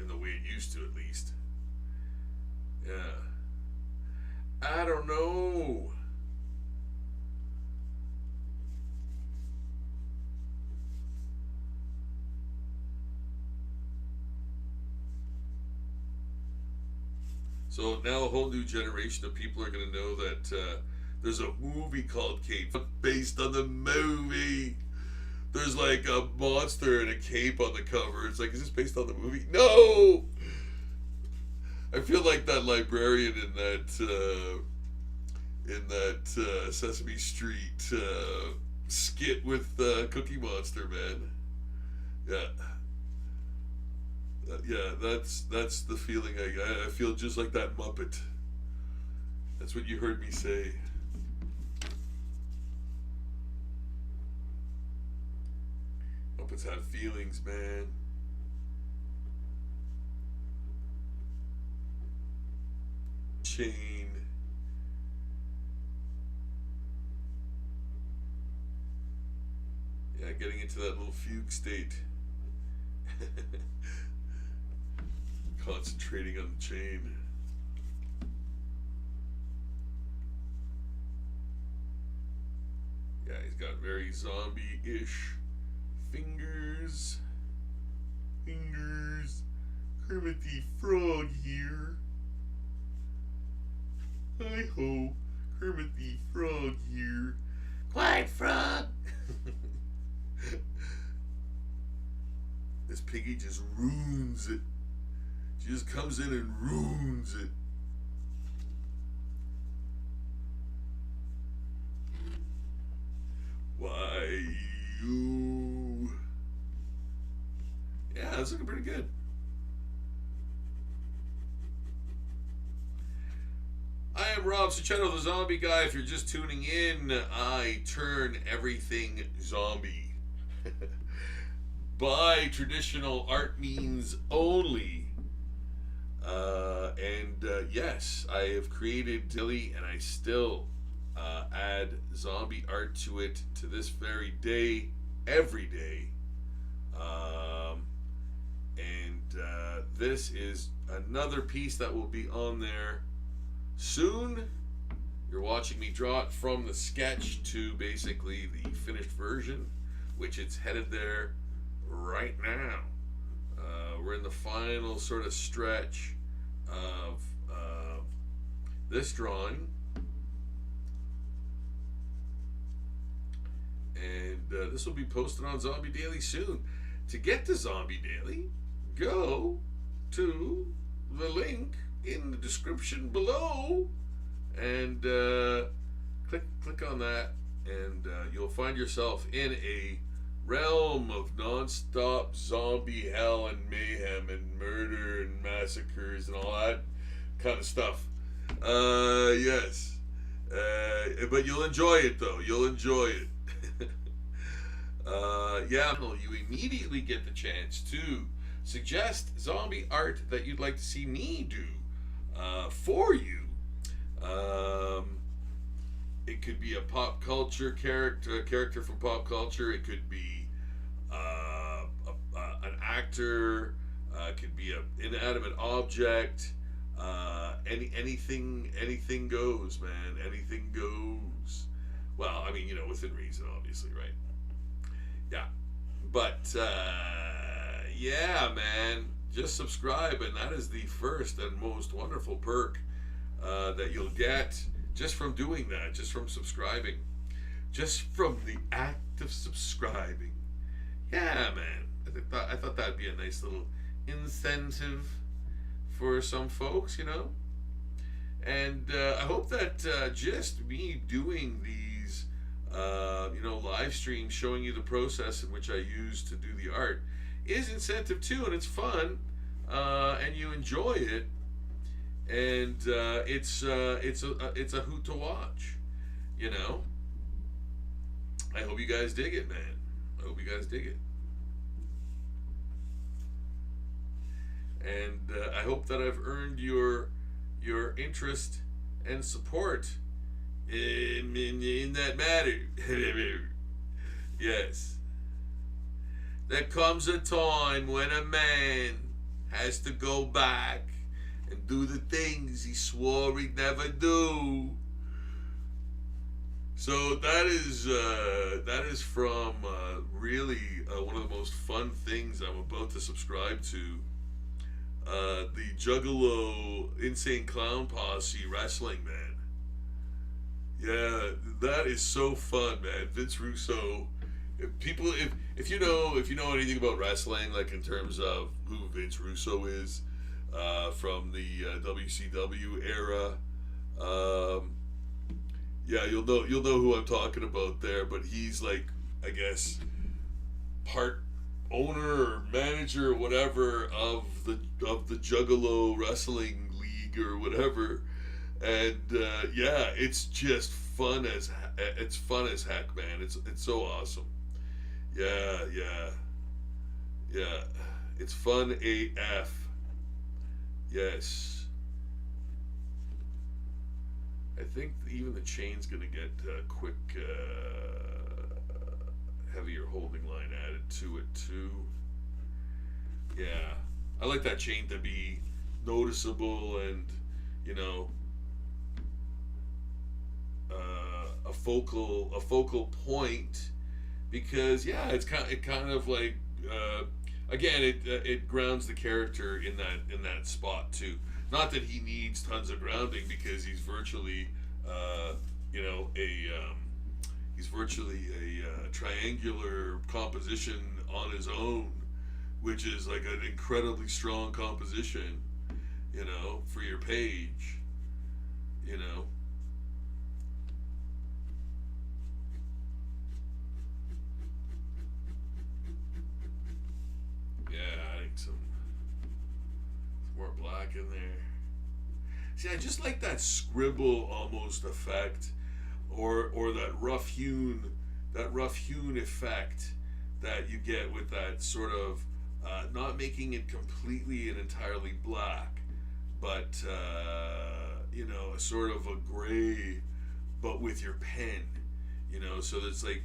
the way it used to, at least. Yeah. I don't know. So now a whole new generation of people are going to know that there's a movie called Cape based on the movie. There's like a monster and a cape on the cover. It's like, is this based on the movie? No! I feel like that librarian in that Sesame Street skit with Cookie Monster, man. Yeah. Yeah, that's the feeling I feel, just like that Muppet. That's what you heard me say. Muppets have feelings, man. Chain. Yeah, getting into that little fugue state. Concentrating on the chain. Yeah, he's got very zombie-ish fingers. Kermit the Frog here. Hi ho, Kermit the Frog here. Quiet, Frog. This piggy just ruins it. She just comes in and ruins it. Why you? Yeah, that's looking pretty good. I am Rob Sachetto, the Zombie Guy. If you're just tuning in, I turn everything zombie. By traditional art means only. Yes, I have created Dilly, and I still add zombie art to it to this very day, every day. This is another piece that will be on there soon. You're watching me draw it from the sketch to basically the finished version, which it's headed there right now. We're in the final sort of stretch of this drawing, and this will be posted on Zombie Daily soon. To get to Zombie Daily, go to the link in the description below and click on that, and you'll find yourself in a realm of non-stop zombie hell and mayhem and murder and massacres and all that kind of stuff. Yes. But you'll enjoy it, though. You'll enjoy it. You immediately get the chance to suggest zombie art that you'd like to see me do for you. It could be a pop culture character from pop culture. It could be an actor. It could be an inanimate object. Anything goes, man. Anything goes. Well, I mean, within reason, obviously, right? Yeah. But yeah, man. Just subscribe, and that is the first and most wonderful perk that you'll get just from doing that, just from subscribing, just from the act of subscribing. Yeah, man. I thought that'd be a nice little incentive for some folks, And I hope that just me doing these, live streams showing you the process in which I use to do the art is incentive too, and it's fun, and you enjoy it, and it's a hoot to watch, I hope you guys dig it, man. I hope you guys dig it. And I hope that I've earned your interest and support in that matter. Yes. There comes a time when a man has to go back and do the things he swore he'd never do. So that is from really one of the most fun things I'm about to subscribe to. The Juggalo Insane Clown Posse Wrestling, man. Yeah, that is so fun, man. Vince Russo. If you know anything about wrestling, like in terms of who Vince Russo is, from the WCW era, yeah, you'll know who I'm talking about there. But he's like, I guess, part owner or manager or whatever of the Juggalo Wrestling League or whatever, and yeah, it's just fun as heck, man. It's so awesome. Yeah, it's fun AF. Yes. I think even the chain's gonna get quick heavier holding line added to it too. Yeah, I like that chain to be noticeable and a focal point, because yeah, it kind of like again it grounds the character in that spot too. Not that he needs tons of grounding, because he's virtually, you know, he's virtually a triangular composition on his own, which is like an incredibly strong composition, you know, for your page, you know. Yeah, adding some more black in there. See, I just like that scribble almost effect, or that rough hewn effect that you get with that sort of not making it completely and entirely black, but you know, a sort of a gray, but with your pen, you know, so that's like,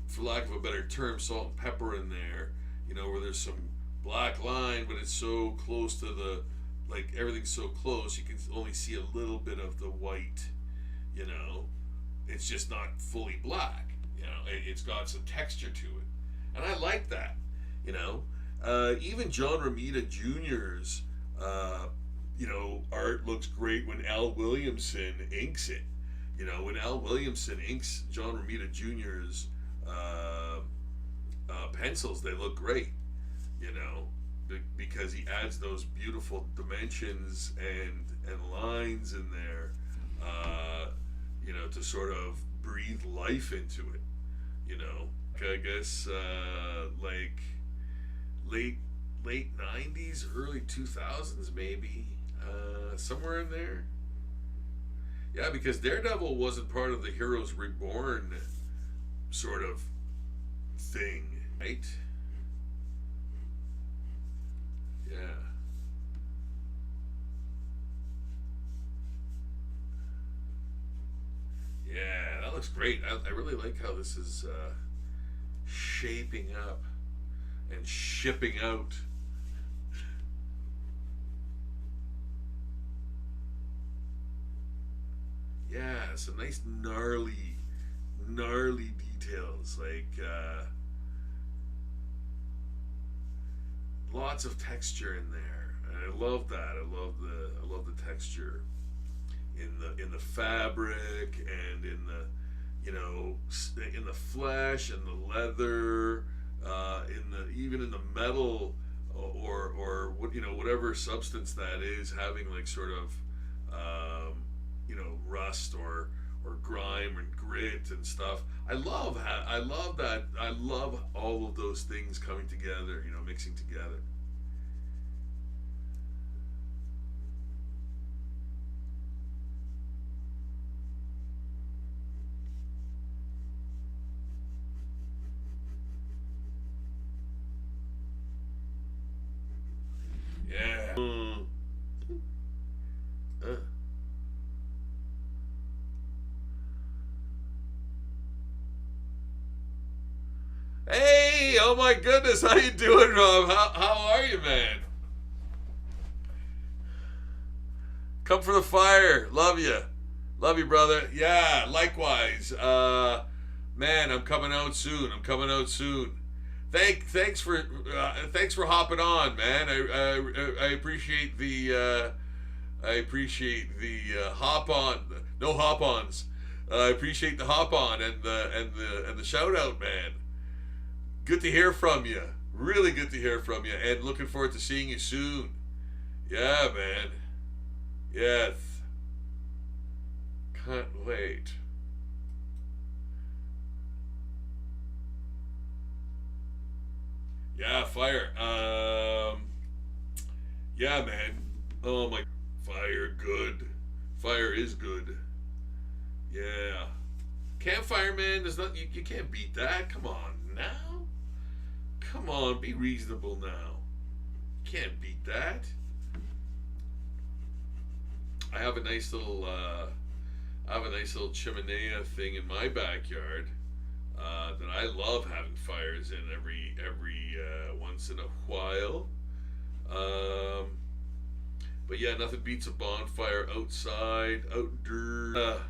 for lack of a better term, salt and pepper in there, you know, where there's some black line, but it's so close to the, like, everything's so close, you can only see a little bit of the white, you know. It's just not fully black, you know. It's got some texture to it, and I like that, you know. Even John Romita Jr.'s, you know, art looks great when Al Williamson inks it. You know, when Al Williamson inks John Romita Jr.'s pencils, they look great, you know, because he adds those beautiful dimensions and lines in there, you know, to sort of breathe life into it, you know. I guess like late 90s, early 2000s maybe, somewhere in there. Yeah, because Daredevil wasn't part of the Heroes Reborn sort of thing, right? Yeah. Yeah, that looks great. I really like how this is shaping up and shipping out. Yeah, some nice gnarly details, like lots of texture in there, and I love that. I love the texture in the fabric, and in the, you know, in the flesh and the leather, in the, even in the metal, or what, you know, whatever substance that is, having like sort of you know, rust or grime and grit and stuff. I love that. I love all of those things coming together, you know, mixing together. Yeah. Uh. Hey, oh my goodness, how you doing, Rob? How are you, man? Come for the fire. Love you, brother. Yeah, likewise. Man, I'm coming out soon. Thanks for hopping on, man. I appreciate the hop on. No hop ons. I appreciate the hop on and the shout out, man. Good to hear from you. Really good to hear from you, and looking forward to seeing you soon. Yeah, man. Yes. Can't wait. Yeah, fire. Yeah, man. Oh my, fire good. Fire is good. Yeah. Campfire, man. There's not, you can't beat that. Come on now. Come on, be reasonable now. Can't beat that. I have a nice little chimenea thing in my backyard that I love having fires in every once in a while. But yeah, nothing beats a bonfire outside, outdoors.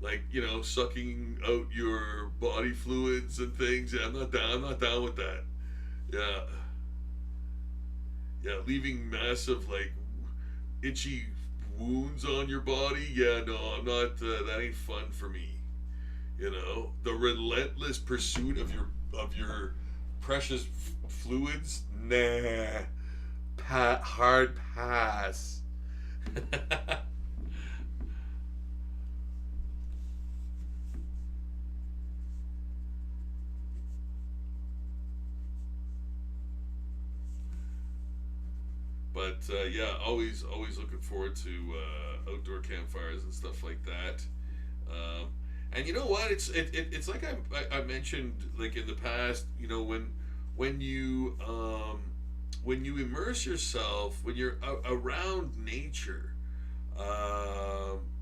Like, you know, sucking out your body fluids and things. Yeah, I'm not down with that. Yeah. Yeah, leaving massive, like, itchy wounds on your body. Yeah, no, I'm not. That ain't fun for me. You know, the relentless pursuit of your precious fluids. Nah, hard pass. But yeah, always looking forward to outdoor campfires and stuff like that. Um, and you know what? It's like I mentioned like in the past. You know when you immerse yourself when you're around nature,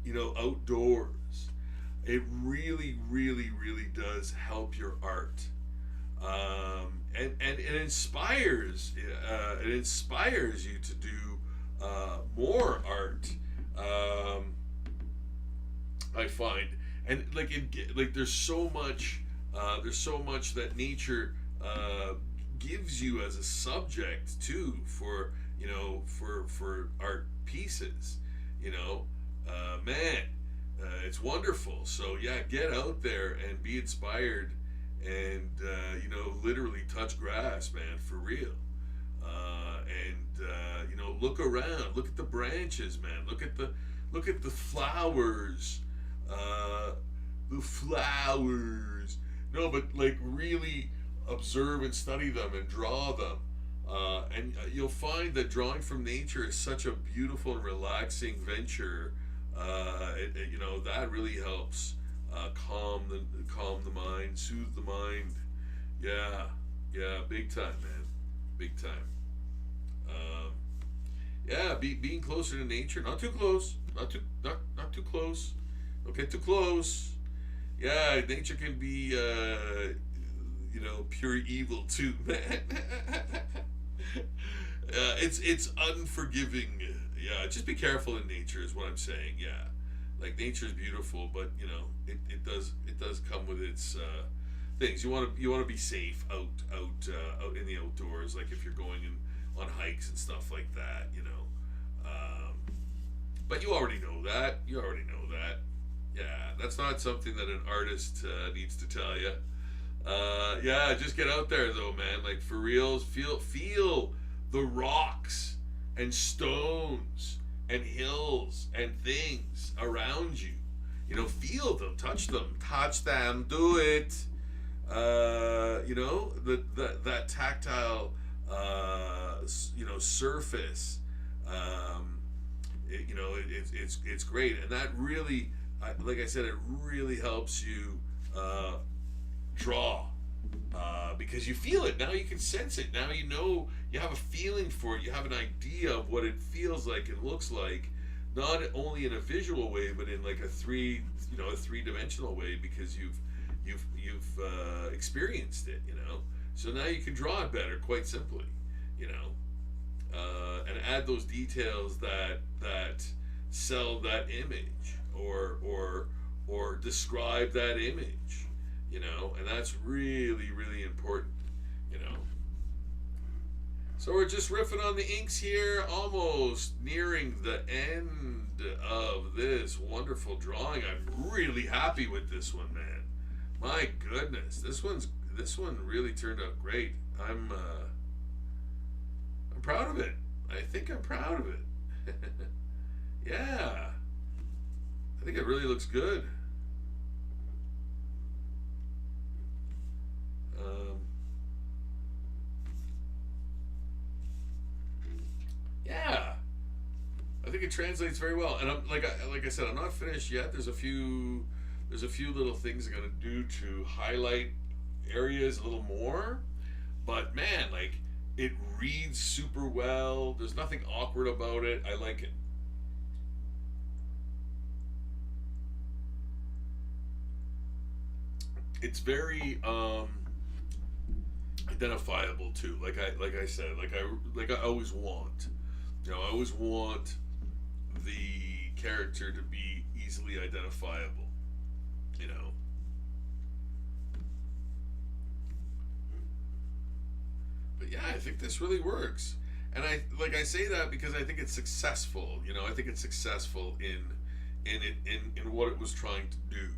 you know, outdoors, it really does help your art. And it inspires you to do more art. Um, I find, and like there's so much that nature gives you as a subject too for for art pieces. You know, man, it's wonderful. So yeah, get out there and be inspired, and literally touch grass, man, for real. And look around, look at the branches, man. Look at the flowers, uh, the flowers. No, but like really observe and study them and draw them. And you'll find that drawing from nature is such a beautiful and relaxing venture. That really helps calm the mind, soothe the mind. Yeah, yeah, big time, man, big time. Um, yeah, being closer to nature, not too close, not too close. Don't get too close. Yeah, nature can be pure evil too, man. It's unforgiving. Yeah, just be careful in nature is what I'm saying. Yeah, like nature is beautiful, but it does come with its things. You want to be safe out in the outdoors. Like if you're going on hikes and stuff like that, but you already know that. You already know that. Yeah, that's not something that an artist needs to tell you. Yeah, just get out there though, man. Like for reals, feel the rocks and stones and hills and things around you. Feel them, touch them, do it. That tactile, surface. It's great, and that really, like I said, it really helps you draw, because you feel it now. You can sense it now. You have a feeling for it. You have an idea of what it feels like and looks like, not only in a visual way, but in like a three-dimensional way, because you've experienced it. So now you can draw it better, quite simply. And add those details that sell that image, or describe that image. And that's really important. you know so we're just riffing on the inks here, almost nearing the end of this wonderful drawing. I'm really happy with this one, man. My goodness, this one really turned out great. I'm proud of it. I think I'm proud of it. Yeah, I think it really looks good. Um, yeah, I think it translates very well. And I'm like I said, I'm not finished yet. There's a few little things I'm gonna do to highlight areas a little more. But man, like, it reads super well. There's nothing awkward about it. I like it. It's very identifiable too. Like I said, like I always want. I always want the character to be easily identifiable. You know. But yeah, I think this really works. And I say that because I think it's successful. You know, I think it's successful in what it was trying to do.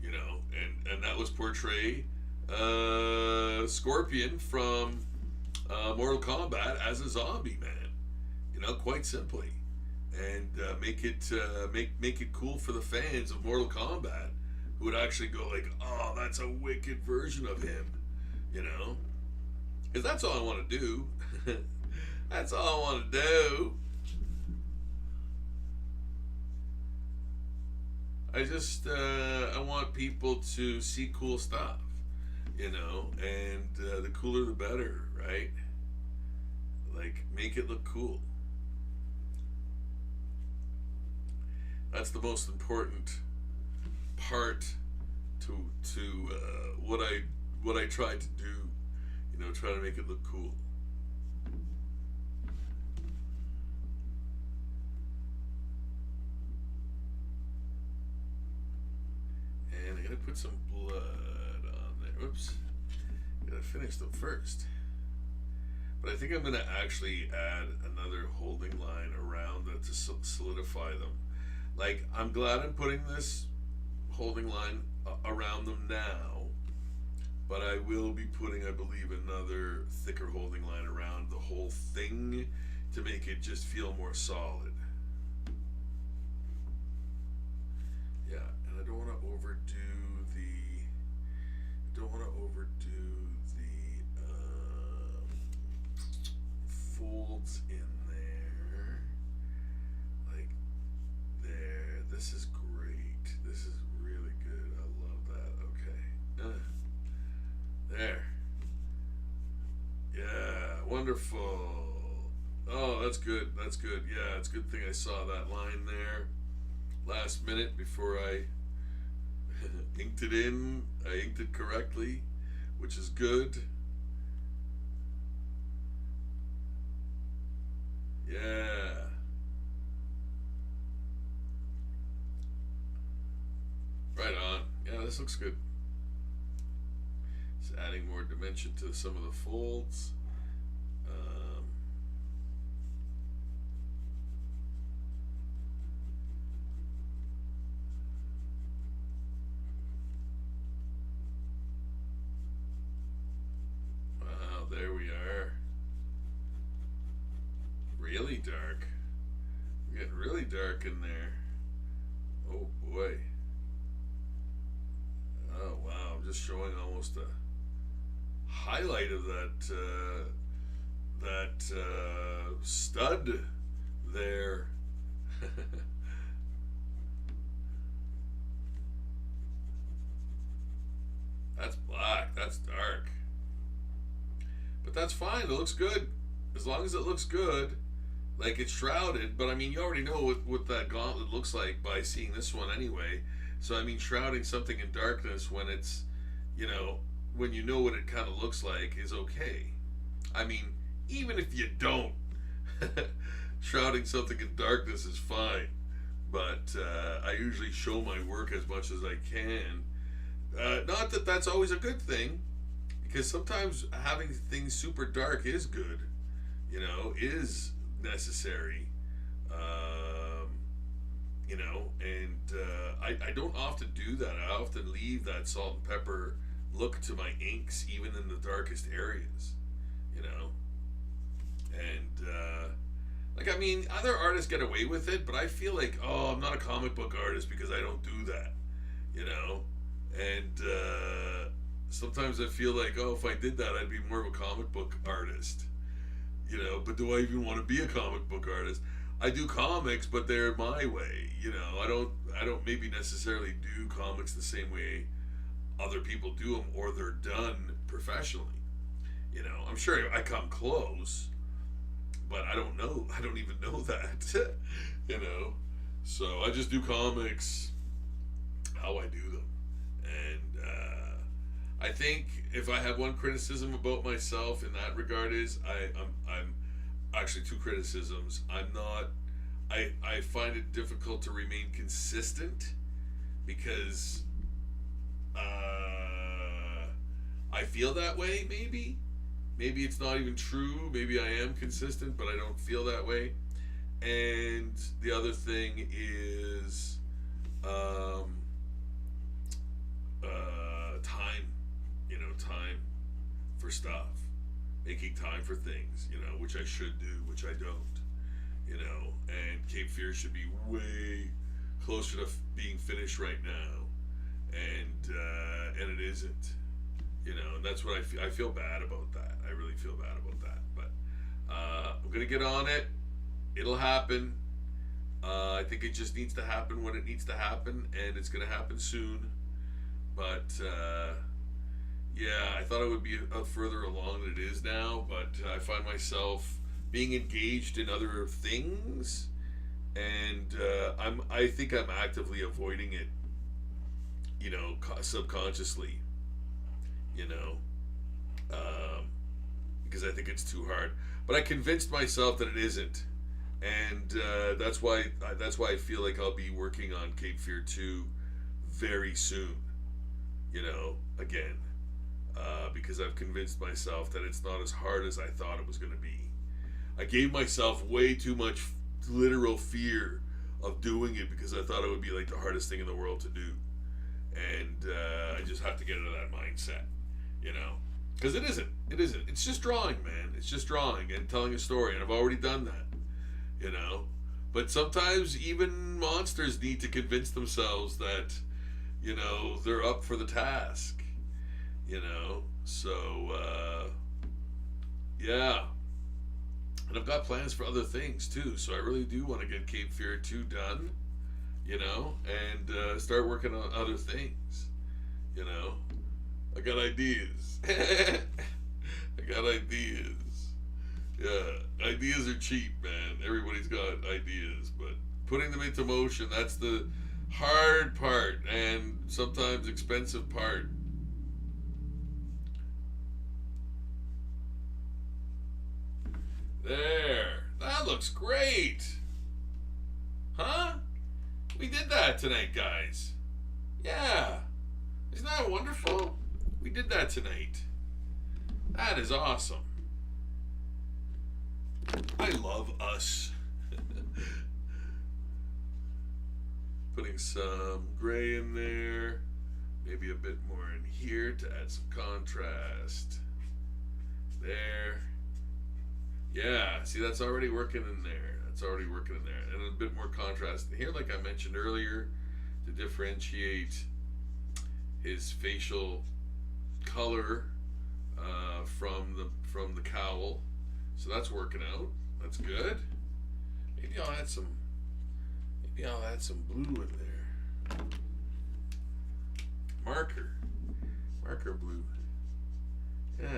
You know, and that was portray Scorpion from Mortal Kombat as a zombie man. You know, quite simply, and make it cool for the fans of Mortal Kombat, who would actually go like, "Oh, that's a wicked version of him," you know, because that's all I want to do. That's all I want to do. I want people to see cool stuff, you know, and the cooler the better, right? Like, make it look cool. That's the most important part to what I try to do, you know, try to make it look cool. And I gotta put some blood on there. Oops. Gotta finish them first. But I think I'm gonna actually add another holding line around that to solidify them. Like, I'm glad I'm putting this holding line around them now, but I will be putting, I believe, another thicker holding line around the whole thing to make it just feel more solid. Yeah, and I don't want to overdo the folds in there. Like, there. This is great. This is really good. I love that. Okay. There. Yeah, wonderful. Oh, that's good. That's good. Yeah, it's a good thing I saw that line there last minute before I inked it in. I inked it correctly, which is good. Yeah. Right on. Yeah, this looks good. Just adding more dimension to some of the folds. Wow, there we are. Really dark. We're getting really dark in there. Oh boy. Oh wow, I'm just showing almost a highlight of that stud there. That's black, that's dark. But that's fine, it looks good. As long as it looks good, like it's shrouded, but I mean, you already know what that gauntlet looks like by seeing this one anyway. So I mean, shrouding something in darkness when it's, you know, when you know what it kind of looks like is okay. I mean, even if you don't, shrouding something in darkness is fine. But I usually show my work as much as I can. Not that that's always a good thing, because sometimes having things super dark is good, you know, is necessary. You know, and I don't often do that. I often leave that salt and pepper look to my inks, even in the darkest areas, you know. And like, I mean, other artists get away with it, but I feel like, oh, I'm not a comic book artist because I don't do that, you know. And sometimes I feel like, oh, if I did that, I'd be more of a comic book artist, you know. But do I even want to be a comic book artist? I do comics, but they're my way, you know. I don't maybe necessarily do comics the same way other people do them, or they're done professionally. You know, I'm sure I come close, but I don't know. I don't even know that, you know. So I just do comics how I do them, and I think if I have one criticism about myself in that regard is I'm actually two criticisms. I find it difficult to remain consistent because I feel that way. Maybe maybe it's not even true. Maybe I am consistent, but I don't feel that way. And the other thing is time. You know, time for stuff, making time for things. You know, which I should do, which I don't. You know, and Cape Fear should be way closer to being finished right now, and it isn't. You know, and that's what I feel. I feel bad about that. I really feel bad about that. But I'm gonna get on it. It'll happen. I think it just needs to happen when it needs to happen, and it's gonna happen soon. But yeah, I thought it would be further along than it is now. But I find myself being engaged in other things, and I think I'm actively avoiding it. You know, subconsciously. You know, because I think it's too hard. But I convinced myself that it isn't, and that's why I feel like I'll be working on Cape Fear 2 very soon. You know, again, because I've convinced myself that it's not as hard as I thought it was going to be. I gave myself way too much literal fear of doing it because I thought it would be like the hardest thing in the world to do, and I just have to get into that mindset. You know, because it isn't. It's just drawing, man. It's just drawing and telling a story, and I've already done that. You know, but sometimes even monsters need to convince themselves that, you know, they're up for the task. You know, so yeah, and I've got plans for other things too. So I really do want to get Cape Fear 2 done. You know, and start working on other things. You know. I got ideas. I got ideas. Yeah, ideas are cheap, man. Everybody's got ideas, but putting them into motion, that's the hard part and sometimes expensive part. There. That looks great. Huh? We did that tonight, guys. Yeah. Isn't that wonderful? We did that tonight. That is awesome. I love us. Putting some gray in there. Maybe a bit more in here to add some contrast. There. Yeah, see, that's already working in there. That's already working in there. And a bit more contrast in here, like I mentioned earlier, to differentiate his facial color from the cowl. So that's working out. That's good. Maybe I'll add some blue in there. Marker blue. Yeah.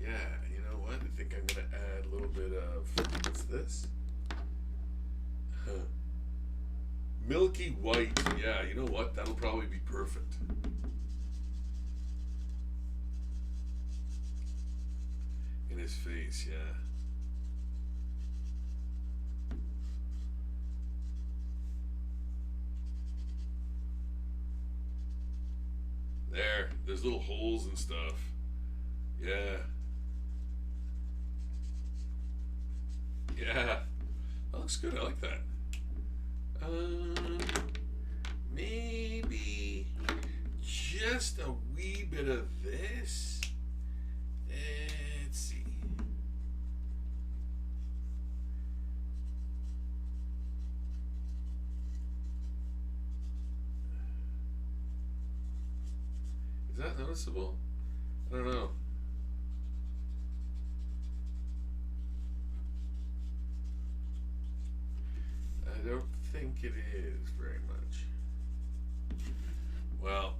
Yeah, you know what? I think I'm gonna add a little bit of, what's this? Milky white. Yeah, you know what? That'll probably be perfect. In his face, yeah. There's little holes and stuff. Yeah. Yeah. That looks good. I like that. Maybe just a wee bit of this. Let's see. Is that noticeable? I don't know. I don't think it is very much. Well,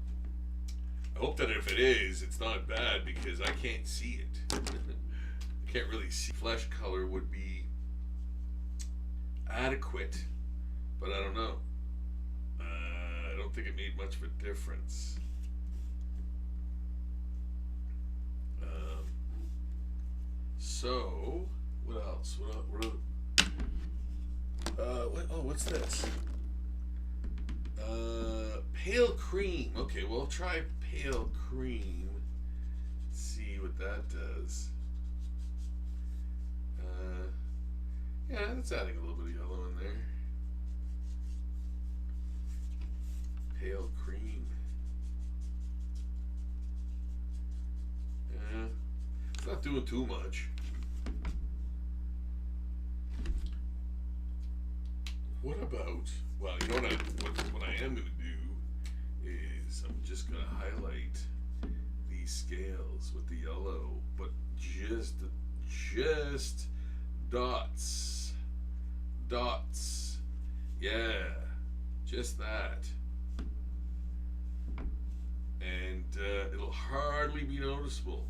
I hope that if it is, it's not bad because I can't see it. I can't really see. Flesh color would be adequate, but I don't know. I don't think it made much of a difference. So, what else? What's this? Pale cream. Okay, well, try pale cream. Let's see what that does. Yeah, that's adding a little bit of yellow in there. Pale cream. Yeah, it's not doing too much. What about, well, you know what I am going to do is I'm just going to highlight these scales with the yellow, but just dots. Dots. Yeah, just that. And it'll hardly be noticeable.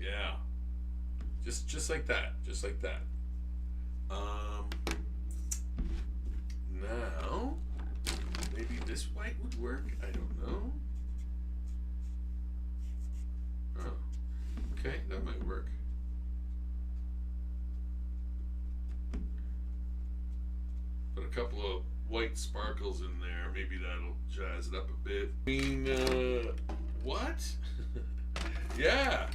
Yeah, just like that, just like that. Now maybe this white would work. I don't know. Oh, okay, that might work. Put a couple of white sparkles in there. Maybe that'll jazz it up a bit. I mean, what? Yeah.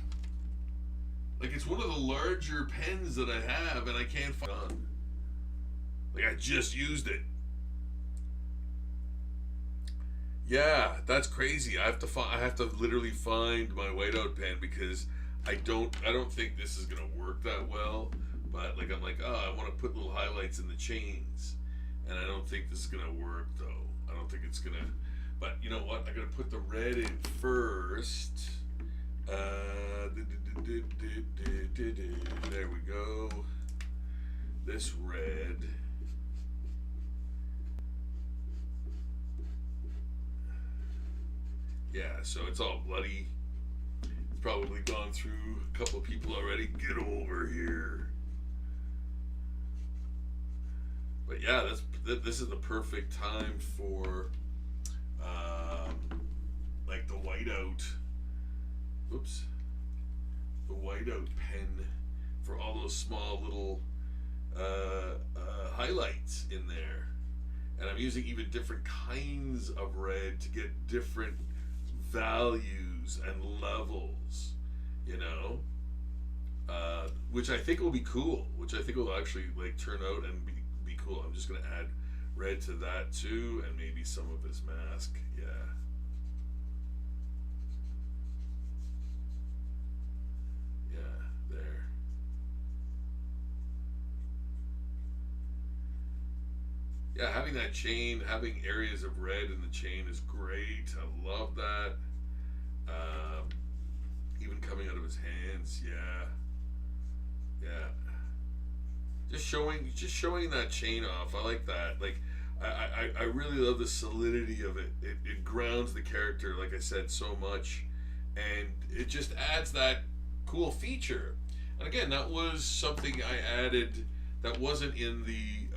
Like, it's one of the larger pens that I have, and I can't find it. Like, I just used it. Yeah, that's crazy. I have to literally find my whiteout pen because I don't think this is gonna work that well. But like, I'm like, oh, I want to put little highlights in the chains, and I don't think this is gonna work though. I don't think it's gonna. But you know what? I'm gonna put the red in first. There we go. This red. Yeah, so it's all bloody. It's probably gone through a couple of people already. Get over here. But yeah, this is the perfect time for like the whiteout. Oops. The whiteout pen for all those small little highlights in there. And I'm using even different kinds of red to get different values and levels, you know, which I think will be cool, which I think will actually like turn out and be cool. I'm just going to add red to that too, and maybe some of his mask. Yeah. There. Yeah, having that chain, having areas of red in the chain is great. I love that. Even coming out of his hands, yeah. Just showing that chain off. I like that. Like, I really love the solidity of it. It grounds the character, like I said, so much, and it just adds that cool feature. And again, that was something I added that wasn't in the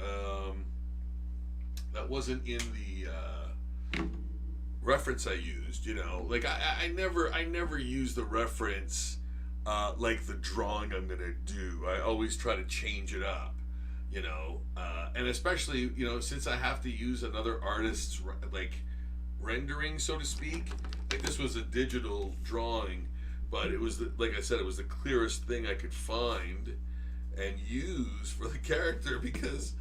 reference I used. You know, like I never use the reference like the drawing I'm gonna do. I always try to change it up. You know, and especially, you know, since I have to use another artist's like rendering, so to speak. Like, this was a digital drawing, but it was like I said, it was the clearest thing I could find and use for the character, because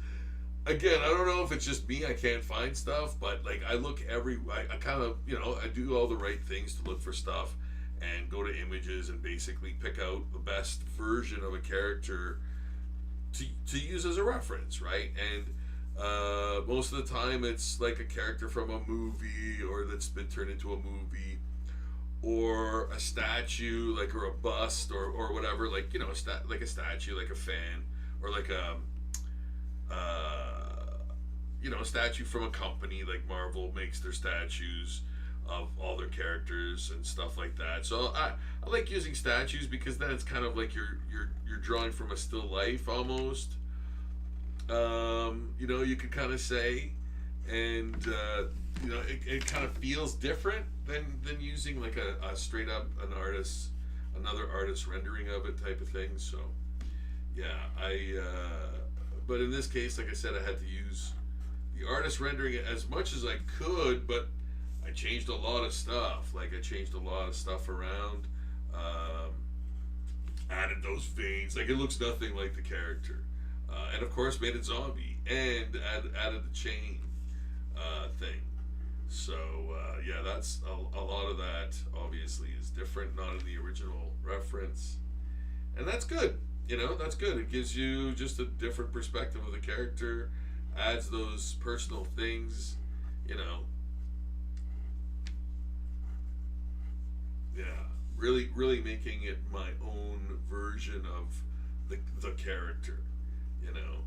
again, I don't know if it's just me, I can't find stuff, but like I look I kind of, you know, I do all the right things to look for stuff and go to images and basically pick out the best version of a character to use as a reference, right? And most of the time it's like a character from a movie, or that's been turned into a movie, or a statue, like, or a bust, or whatever, like, you know, like a statue, like a fan, or like a you know, a statue from a company, like Marvel makes their statues of all their characters and stuff like that. So I like using statues, because then it's kind of like you're drawing from a still life almost. You know, you could kind of say, and you know, it kind of feels different than using like a straight up another artist's rendering of it type of thing. So Yeah, but in this case, like I said, I had to use the artist rendering it as much as I could, but I changed a lot of stuff. Like I changed a lot of stuff around, um, added those veins. Like it looks nothing like the character, and of course made it zombie and added the chain thing. So yeah, that's a lot of that. Obviously, is different, not in the original reference, and that's good. You know, that's good. It gives you just a different perspective of the character, adds those personal things. You know, yeah, really making it my own version of the character. You know,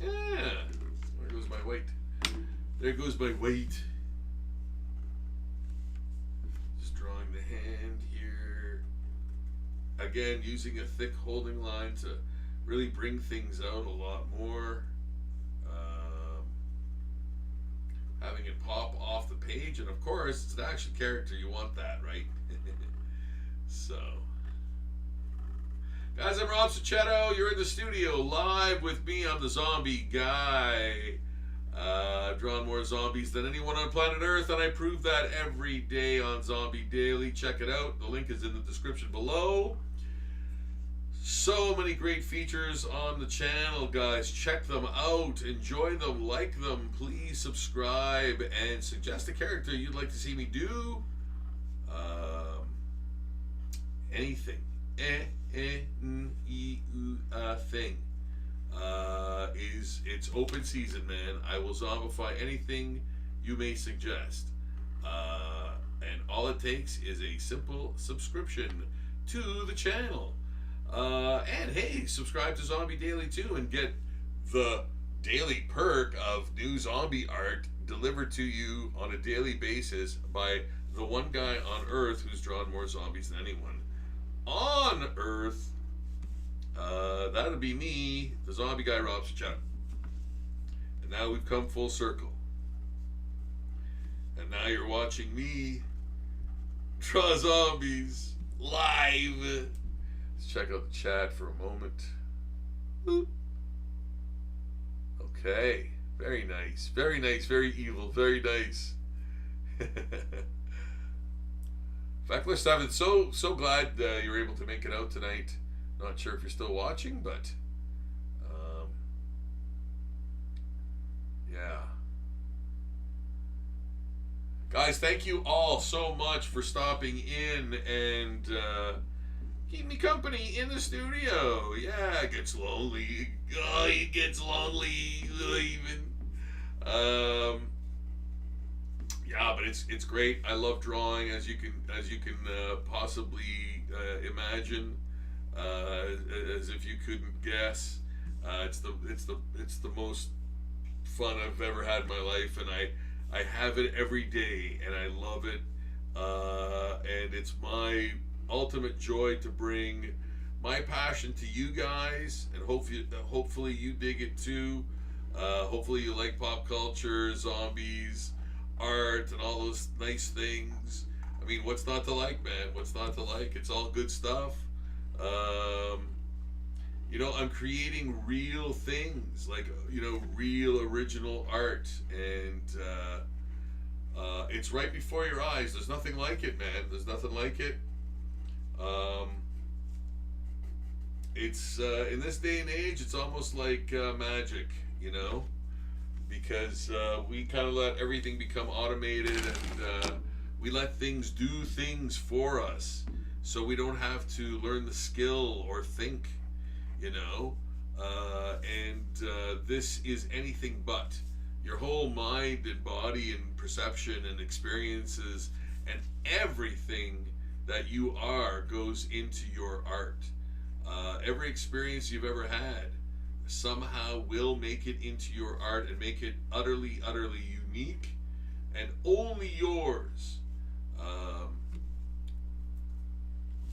yeah. There goes my weight. There goes my weight. Just drawing the hand here. Again, using a thick holding line to really bring things out a lot more. Having it pop off the page, and of course, it's an action character. You want that, right? So, guys, I'm Rob Sachetto. You're in the studio live with me. I'm the zombie guy. I've drawn more zombies than anyone on planet Earth, and I prove that every day on Zombie Daily. Check it out. The link is in the description below. So many great features on the channel, guys. Check them out. Enjoy them. Like them. Please subscribe and suggest a character you'd like to see me do. Anything. Thing. It's open season, man. I will zombify anything you may suggest. And all it takes is a simple subscription to the channel. And hey, subscribe to Zombie Daily too and get the daily perk of new zombie art delivered to you on a daily basis by the one guy on Earth who's drawn more zombies than anyone on Earth. That would be me, the zombie guy, Rob Sachetto. And now we've come full circle. And now you're watching me draw zombies live. Let's check out the chat for a moment. Boop. Okay. Very nice. Very nice. Very evil. Very nice. Fackler 7, so glad you were able to make it out tonight. Not sure if you're still watching, but yeah. Guys, thank you all so much for stopping in and keep me company in the studio. Yeah, it gets lonely. Oh, it gets lonely even. Yeah, but it's great. I love drawing, as you can possibly imagine, as if you couldn't guess. It's the most fun I've ever had in my life, and I have it every day, and I love it. And it's my ultimate joy to bring my passion to you guys, and hopefully you dig it too. Hopefully you like pop culture, zombies, art, and all those nice things. I mean, what's not to like, man? What's not to like? It's all good stuff. You know, I'm creating real things, like, you know, real original art, and it's right before your eyes. There's nothing like it, man. There's nothing like it. It's in this day and age, it's almost like magic, you know, because we kind of let everything become automated, and we let things do things for us, so we don't have to learn the skill or think, you know. This is anything but. Your whole mind and body and perception and experiences and everything that you are goes into your art. Every experience you've ever had somehow will make it into your art and make it utterly unique and only yours.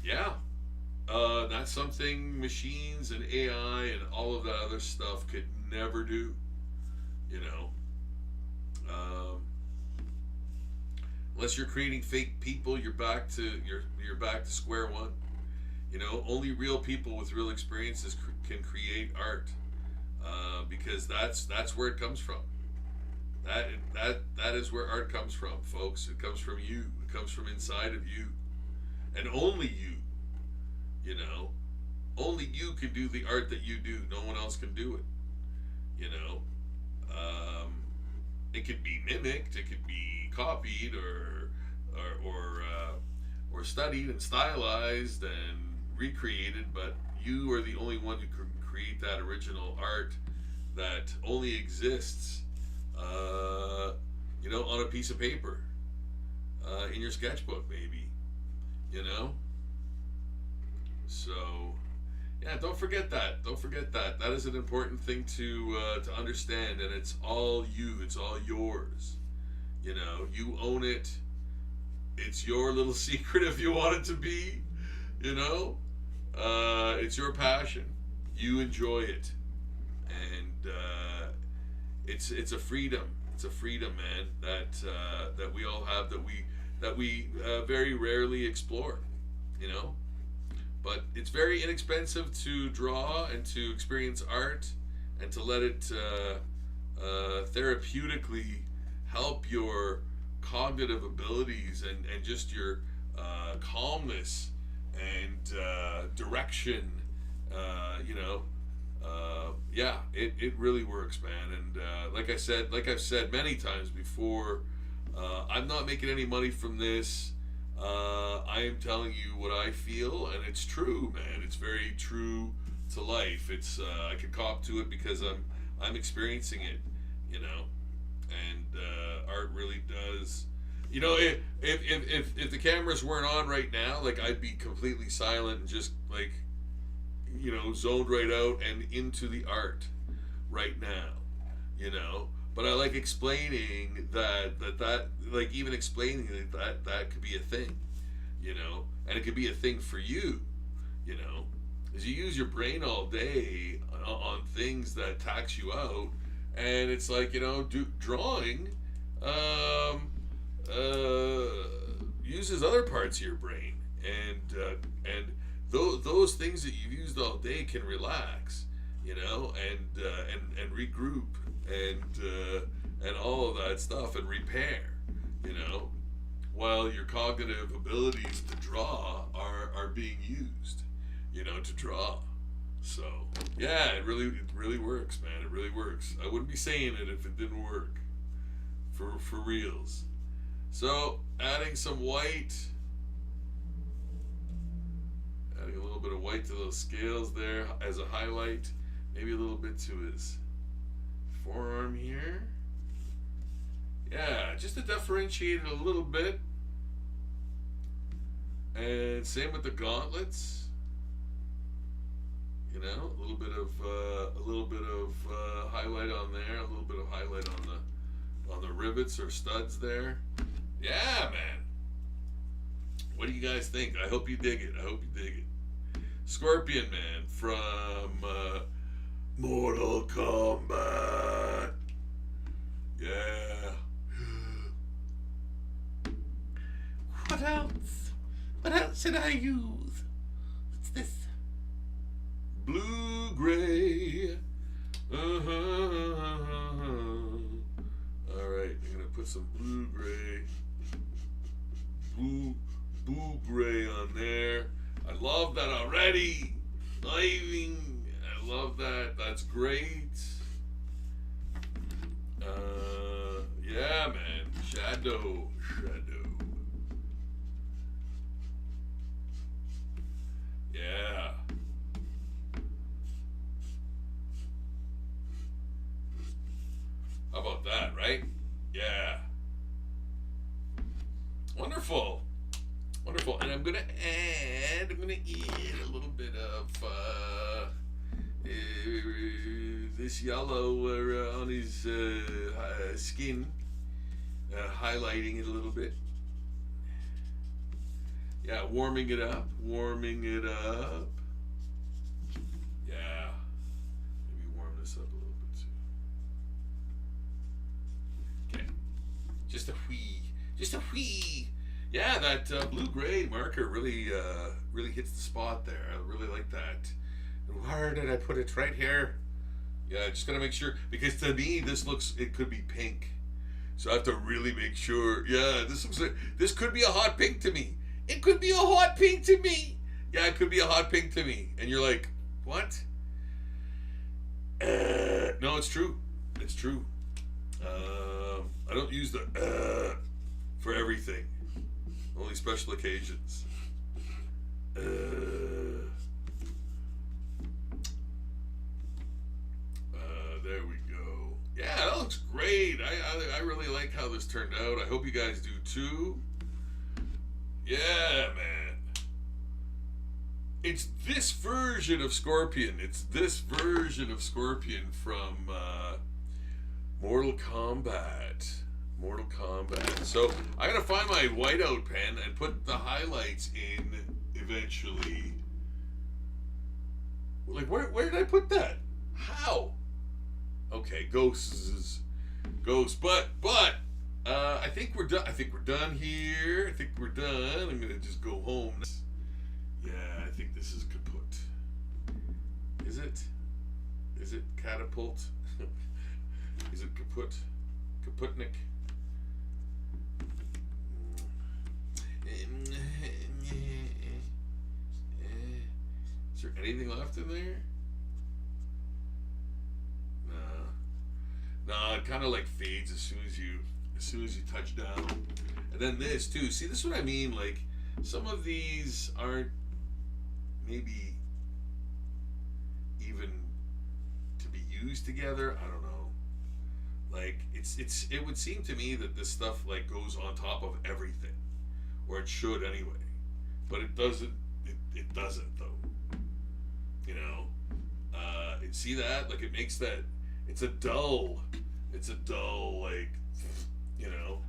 Yeah. That's something machines and AI and all of that other stuff could never do, you know. Unless you're creating fake people, you're back to square one. You know, only real people with real experiences can create art, because that's where it comes from. That is where art comes from, folks. It comes from you. It comes from inside of you, and only you. You know, only you can do the art that you do. No one else can do it. You know, it could be mimicked, it could be copied, or studied and stylized and recreated, but you are the only one who can create that original art that only exists, you know, on a piece of paper, in your sketchbook, maybe, you know. So, yeah, don't forget that. Don't forget that. That is an important thing to understand, and it's all you. It's all yours. You know, you own it. It's your little secret if you want it to be. You know, it's your passion. You enjoy it, and it's a freedom. It's a freedom, man. That we all have. That we very rarely explore. You know. But it's very inexpensive to draw and to experience art and to let it therapeutically help your cognitive abilities and just your calmness and direction. You know, yeah, it really works, man. And like I've said many times before, I'm not making any money from this. I am telling you what I feel, and it's true, man. It's very true to life. It's I can cop to it because I'm experiencing it, you know. And art really does. You know, if the cameras weren't on right now, like I'd be completely silent and just like, you know, zoned right out and into the art right now, you know. But I like explaining that like even explaining that could be a thing, you know, and it could be a thing for you, you know, as you use your brain all day on things that tax you out, and it's like, you know, drawing uses other parts of your brain, and those things that you've used all day can relax, you know, and regroup and all of that stuff and repair, you know, while your cognitive abilities to draw are being used, you know, to draw. So yeah, it really works, man. It really works. I wouldn't be saying it if it didn't work, for reals. So adding some white, adding a little bit of white to those scales there as a highlight, maybe a little bit to his forearm here. Yeah, just to differentiate it a little bit. And same with the gauntlets. You know, a little bit of highlight on there, a little bit of highlight on the rivets or studs there. Yeah, man. What do you guys think? I hope you dig it. I hope you dig it. Scorpion Man from Mortal Kombat. Yeah. What else? What else should I use? What's this? Blue gray. Alright, I'm gonna put some blue gray. Blue gray on there. I love that already. I love that. That's great. Yeah, man. Shadow. Yeah. How about that, right? Yeah. Wonderful. And I'm gonna add a little bit of this yellow on his skin, highlighting it a little bit. Yeah, warming it up. Yeah. Maybe warm this up a little bit too. Okay. Just a wee. Yeah, that blue-gray marker really hits the spot there. I really like that. Where did I put it? Right here. Yeah, just gotta make sure, because to me this looks, it could be pink. So I have to really make sure. Yeah, this looks like, this could be a hot pink to me. It could be a hot pink to me. Yeah, it could be a hot pink to me. And you're like, what? No, it's true. It's true. I don't use the for everything. Only special occasions. There we go. Yeah, that looks great. I really like how this turned out. I hope you guys do too. Yeah, man. It's this version of Scorpion. It's this version of Scorpion from Mortal Kombat. Mortal Kombat. So I'm gonna find my whiteout pen and put the highlights in eventually. Like, where did I put that? How? Okay, ghosts. But I think we're done. I think we're done here. I think we're done. I'm gonna just go home. Yeah, I think this is kaput. Is it? Is it catapult? Is it kaput? Kaputnik? Is there anything left in there? No, it kind of like fades as soon as you touch down. And then this too. See, this is what I mean. Like, some of these aren't maybe even to be used together. I don't know. Like, it would seem to me that this stuff like goes on top of everything, or it should anyway. But it doesn't. It doesn't though. You know. See that? Like, it makes that. It's a dull, like, you know,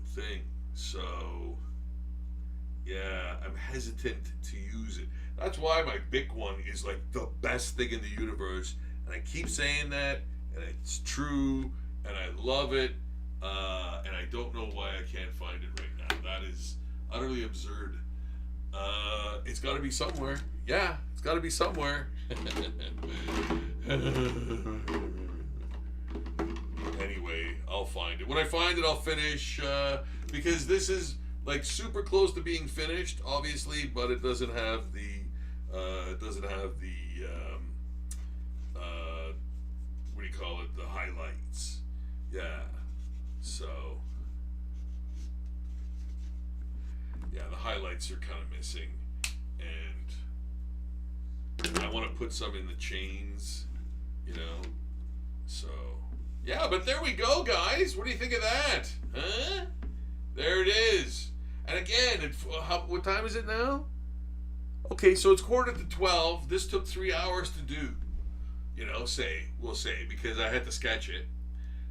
thing. So, yeah, I'm hesitant to use it. That's why my big one is like the best thing in the universe, and I keep saying that, and it's true, and I love it, and I don't know why I can't find it right now. That is utterly absurd. It's got to be somewhere. Yeah, it's got to be somewhere. Anyway, I'll find it. When I find it, I'll finish, because this is like super close to being finished, obviously, but it doesn't have the what do you call it? The highlights. Yeah. So, yeah, the highlights are kind of missing, and I want to put some in the chains, you know. So, yeah, but there we go, guys. What do you think of that? Huh? There it is. And again, what time is it now? Okay, so it's 11:45. This took 3 hours to do. You know, we'll say, because I had to sketch it.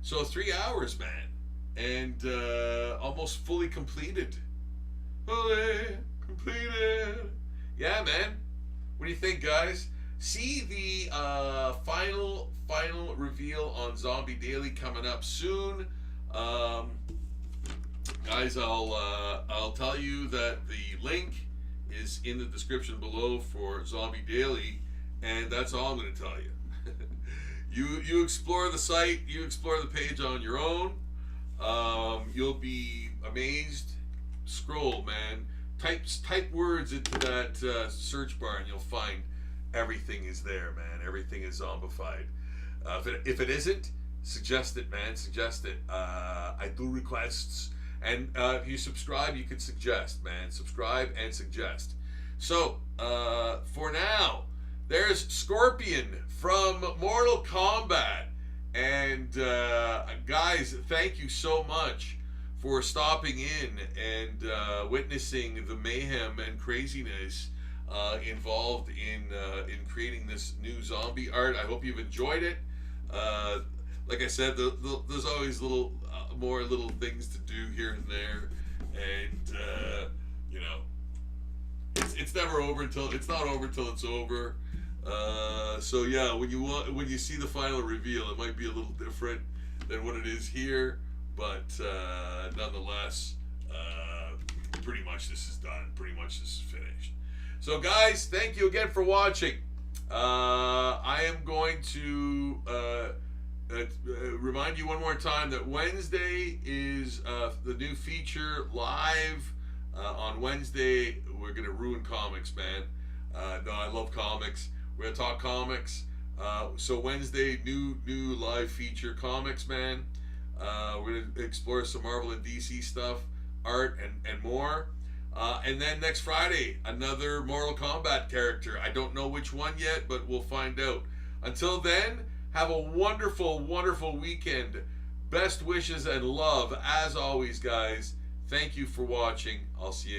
So 3 hours, man. And almost fully completed. Fully completed. Yeah, man. What do you think, guys? See the final reveal on Zombie Daily coming up soon. Guys, I'll tell you that the link is in the description below for Zombie Daily, and that's all I'm going to tell you. You explore the site, you explore the page on your own. You'll be amazed. Scroll, man. Type words into that search bar, and you'll find everything is there, man. Everything is zombified. If it isn't, suggest it, man. Suggest it. I do requests. And if you subscribe, you can suggest, man. Subscribe and suggest. So, for now, there's Scorpion from Mortal Kombat. And, guys, thank you so much for stopping in and witnessing the mayhem and craziness involved in creating this new zombie art. I hope you've enjoyed it. Like I said, there's always more little things to do here and there, and you know, it's never over until it's not over till it's over. So yeah, when you see the final reveal, it might be a little different than what it is here, but nonetheless, pretty much this is done. Pretty much this is finished. So guys, thank you again for watching. I am going to remind you one more time that Wednesday is the new feature live. On Wednesday, we're going to ruin comics, man. No, I love comics. We're going to talk comics. So Wednesday, new live feature, Comics, man. We're going to explore some Marvel and DC stuff, art, and more. And then next Friday, another Mortal Kombat character. I don't know which one yet, but we'll find out. Until then, have a wonderful, wonderful weekend. Best wishes and love, as always, guys. Thank you for watching. I'll see you.